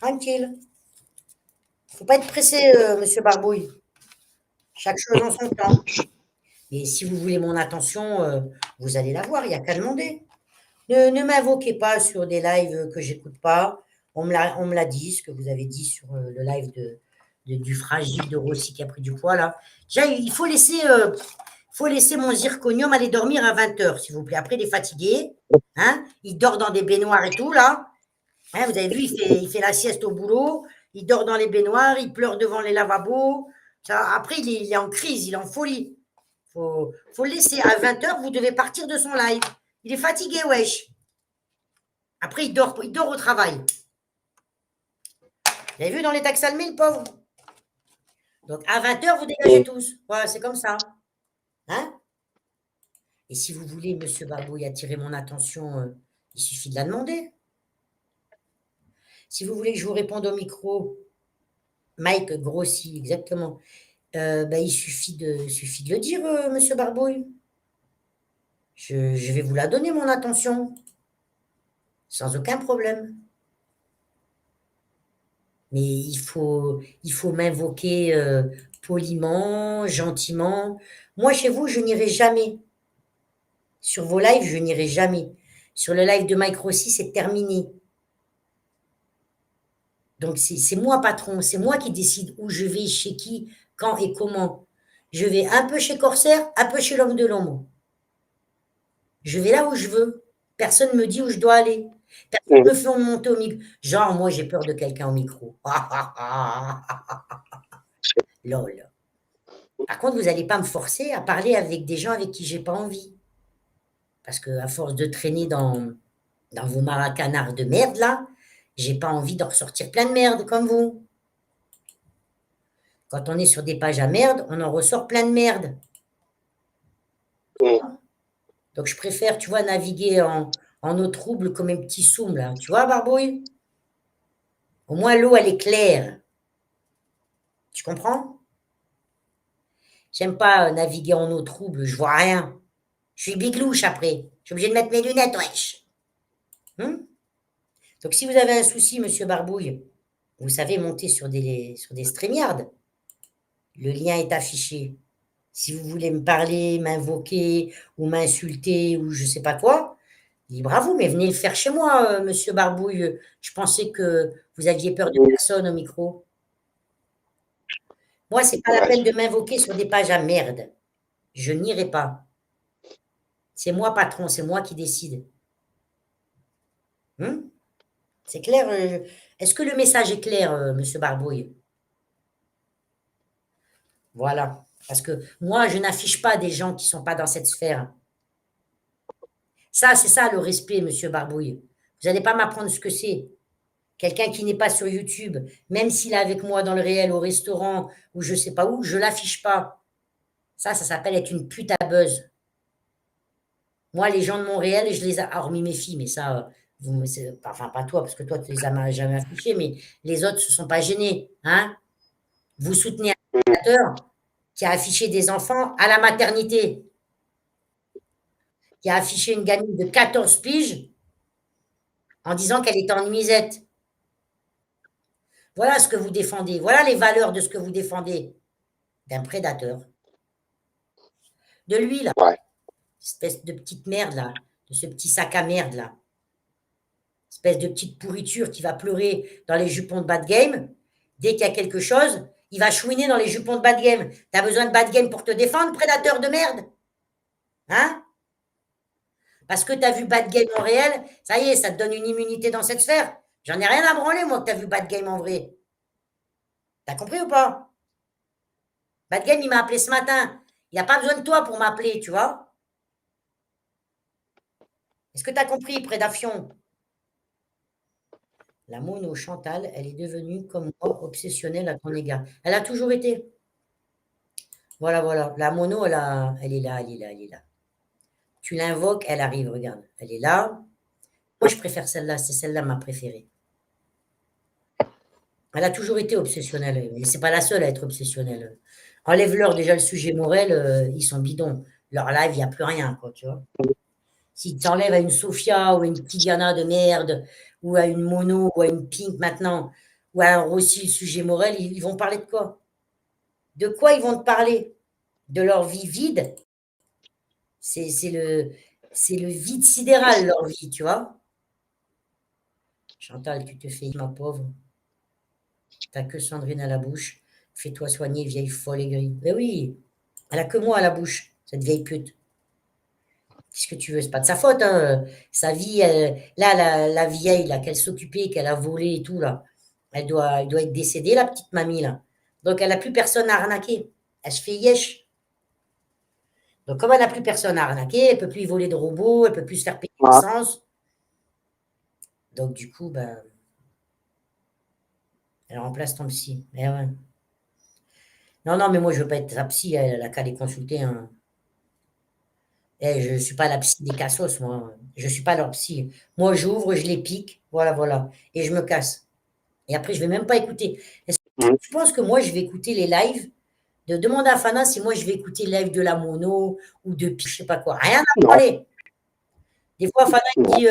Speaker 1: tranquille. Faut pas être pressé, monsieur Barbouille. Chaque chose en son temps. Et si vous voulez mon attention, vous allez la voir, il n'y a qu'à demander. Ne m'invoquez pas sur des lives que j'écoute pas. On me l'a dit, ce que vous avez dit sur le live du fragile de Rossi qui a pris du poids, là. Déjà, il faut laisser mon zirconium aller dormir à 20h, s'il vous plaît. Après, il est fatigué. Hein, il dort dans des baignoires et tout, là. Hein, vous avez vu, il fait la sieste au boulot, il dort dans les baignoires, il pleure devant les lavabos. Après, il est en crise, il est en folie. Faut le laisser. À 20h, vous devez partir de son live. Il est fatigué, wesh. Après, il dort au travail. Vous avez vu dans les taxes le pauvre. Donc, à 20h, vous dégagez tous. Voilà, c'est comme ça. Hein? Et si vous voulez, monsieur Barbouille, attirer mon attention, il suffit de la demander. Si vous voulez que je vous réponde au micro, Mike Grossi, exactement. Il suffit de le dire, monsieur Barbouille. Je vais vous la donner, mon attention. Sans aucun problème. Mais il faut m'invoquer poliment, gentiment. Moi, chez vous, je n'irai jamais. Sur vos lives, je n'irai jamais. Sur le live de Mike Rossi, c'est terminé. Donc, c'est moi, patron. C'est moi qui décide où je vais, chez qui, quand et comment. Je vais un peu chez Corsair, un peu chez l'homme de l'ombre. Je vais là où je veux. Personne ne me dit où je dois aller. Personne ne me fait monter au micro. Genre, moi, j'ai peur de quelqu'un au micro. Lol. Par contre, vous n'allez pas me forcer à parler avec des gens avec qui j'ai pas envie. Parce qu'à force de traîner dans vos maracanards de merde, là, j'ai pas envie d'en ressortir plein de merde comme vous. Quand on est sur des pages à merde, on en ressort plein de merde. Donc, je préfère, tu vois, naviguer en eau trouble comme un petit soum, là. Tu vois, Barbouille? Au moins, l'eau, elle est claire. Tu comprends? J'aime pas naviguer en eau trouble, je vois rien. Je suis biglouche après. Je suis obligé de mettre mes lunettes, wesh. Donc, si vous avez un souci, monsieur Barbouille, vous savez monter sur des StreamYard. Le lien est affiché. Si vous voulez me parler, m'invoquer ou m'insulter ou je sais pas quoi, libre à vous, mais venez le faire chez moi, monsieur Barbouille. Je pensais que vous aviez peur de personne au micro. Moi, c'est pas la peine de m'invoquer sur des pages à merde. Je n'irai pas. C'est moi, patron, c'est moi qui décide. C'est clair? Est-ce que le message est clair, monsieur Barbouille? Voilà. Parce que moi, je n'affiche pas des gens qui ne sont pas dans cette sphère. Ça, c'est ça le respect, monsieur Barbouille. Vous n'allez pas m'apprendre ce que c'est. Quelqu'un qui n'est pas sur YouTube, même s'il est avec moi dans le réel, au restaurant, ou je ne sais pas où, je ne l'affiche pas. Ça s'appelle être une pute à buzz. Moi, les gens de mon réel, je les ai, hormis mes filles, mais ça, enfin pas toi, parce que toi, tu les as jamais affichés, mais les autres ne se sont pas gênés. Hein? Vous soutenez un créateur qui a affiché des enfants à la maternité, qui a affiché une gamine de 14 piges en disant qu'elle était en nuisette. Voilà ce que vous défendez. Voilà les valeurs de ce que vous défendez. D'un prédateur. De lui, là. Espèce de petite merde, là. De ce petit sac à merde, là. Espèce de petite pourriture qui va pleurer dans les jupons de Bad Game. Dès qu'il y a quelque chose, il va chouiner dans les jupons de Bad Game. T'as besoin de Bad Game pour te défendre, prédateur de merde? Hein? Parce que t'as vu Bad Game en réel, ça y est, ça te donne une immunité dans cette sphère. J'en ai rien à branler, moi, que t'as vu Bad Game en vrai. T'as compris ou pas? Bad Game, il m'a appelé ce matin. Il n'a pas besoin de toi pour m'appeler, tu vois? Est-ce que tu as compris, Prédafion? La mono Chantal, elle est devenue, comme moi, obsessionnelle à ton égard. Elle a toujours été. Voilà, voilà. La mono, elle est là, elle est là, elle est là. Tu l'invoques, elle arrive, regarde. Elle est là. Moi, je préfère celle-là. C'est celle-là ma préférée. Elle a toujours été obsessionnelle. Mais ce n'est pas la seule à être obsessionnelle. Enlève-leur déjà le sujet Morel, ils sont bidons. Leur live, il n'y a plus rien, quoi, tu vois. Si tu enlèves à une Sophia ou à une Tidiana de merde, ou à une Mono, ou à une Pink maintenant, ou à un Rossi, le sujet Morel, ils vont parler de quoi? De quoi ils vont te parler? De leur vie vide? C'est le vide sidéral, leur vie, tu vois? Chantal, tu te fais, ma pauvre. T'as que Sandrine à la bouche. Fais-toi soigner, vieille folle aigrie. Mais oui, elle a que moi à la bouche, cette vieille pute. Qu'est-ce que tu veux? C'est pas de sa faute, hein. Sa vie, là, la vieille, là, qu'elle s'occupait, qu'elle a volé et tout, là, elle doit être décédée, la petite mamie, là. Donc, elle n'a plus personne à arnaquer. Elle se fait yesh. Donc, comme elle n'a plus personne à arnaquer, elle ne peut plus voler de robots, elle ne peut plus se faire payer
Speaker 2: Ah,
Speaker 1: l'essence. Donc, du coup, ben, elle remplace ton psy. Mais ouais. Non, non, mais moi, je ne veux pas être sa psy, elle a qu'à les consulter, hein. Eh, je ne suis pas la psy des cassos, moi. Je ne suis pas leur psy. Moi, j'ouvre, je les pique, voilà, voilà, et je me casse. Et après, je ne vais même pas écouter. Est-ce que
Speaker 2: hum,
Speaker 1: tu penses que moi, je vais écouter les lives de demander à Fana si moi, je vais écouter le live de la mono ou de je ne sais pas quoi. Rien à
Speaker 2: non,
Speaker 1: parler. Des fois, Fana, il me
Speaker 2: non.
Speaker 1: dit,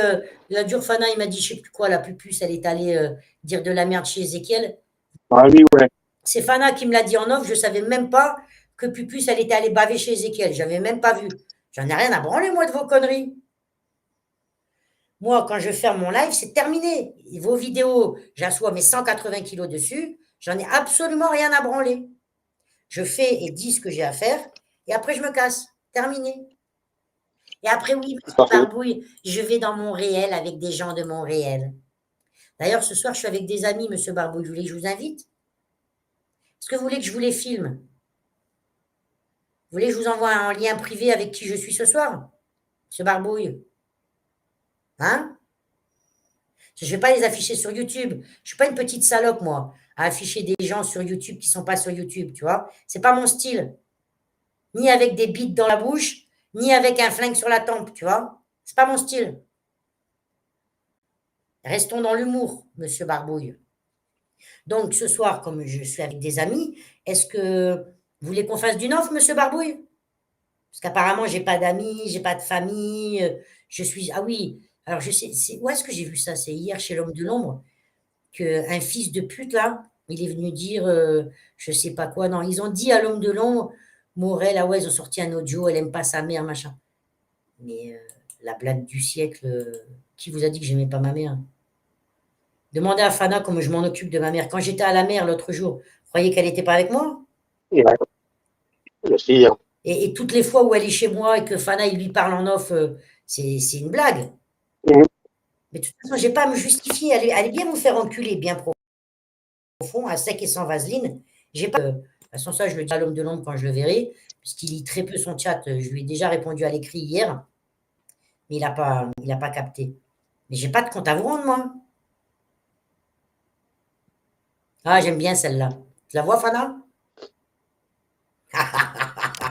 Speaker 1: la dure Fana, il m'a dit, je ne sais plus quoi, la pupuce, elle est allée dire de la merde chez Ezekiel.
Speaker 2: Ah oui, ouais.
Speaker 1: C'est Fana qui me l'a dit en off, je ne savais même pas que Pupuce, elle était allée baver chez Ezekiel. Je n'avais même pas vu. J'en ai rien à branler, moi, de vos conneries. Moi, quand je ferme mon live, c'est terminé. Et vos vidéos, j'assois mes 180 kilos dessus, j'en ai absolument rien à branler. Je fais et dis ce que j'ai à faire, et après, je me casse. Terminé. Et après, oui, monsieur
Speaker 2: Parfait.
Speaker 1: Barbouille, je vais dans mon réel avec des gens de mon réel. D'ailleurs, ce soir, je suis avec des amis, monsieur Barbouille. Vous voulez que je vous invite? Est-ce que vous voulez que je vous les filme? Vous voulez que je vous envoie un lien privé avec qui je suis ce soir? Monsieur Barbouille? Hein? Je ne vais pas les afficher sur YouTube. Je ne suis pas une petite salope, moi, à afficher des gens sur YouTube qui ne sont pas sur YouTube, tu vois. C'est pas mon style. Ni avec des bites dans la bouche, ni avec un flingue sur la tempe, tu vois. C'est pas mon style. Restons dans l'humour, monsieur Barbouille. Donc, ce soir, comme je suis avec des amis, est-ce que vous voulez qu'on fasse d'une offre, monsieur Barbouille? Parce qu'apparemment, j'ai pas d'amis, j'ai pas de famille. Je suis. Ah oui, alors je sais. Où est-ce que j'ai vu ça? C'est hier chez l'homme de l'ombre qu'un fils de pute, là, il est venu dire je sais pas quoi. Non, ils ont dit à l'homme de l'ombre, Morel, ah ouais, ils ont sorti un audio, elle aime pas sa mère, machin. Mais la blague du siècle, qui vous a dit que j'aimais pas ma mère? Demandez à Fana comment je m'en occupe de ma mère. Quand j'étais à la mer l'autre jour, vous croyez qu'elle n'était pas avec moi?
Speaker 2: Ouais, bien sûr.
Speaker 1: Et toutes les fois où elle est chez moi et que Fana, il lui parle en off, c'est une blague.
Speaker 2: Hum,
Speaker 1: Mais de toute façon, j'ai pas à me justifier. Allez bien vous faire enculer, bien profond, à sec et sans vaseline. J'ai pas. De toute façon, ça, je le dis à l'homme de l'ombre quand je le verrai, puisqu'il lit très peu son chat. Je lui ai déjà répondu à l'écrit hier, mais il a pas capté. Mais j'ai pas de compte à vous rendre, moi. Ah, j'aime bien celle-là. Tu la vois, Fana?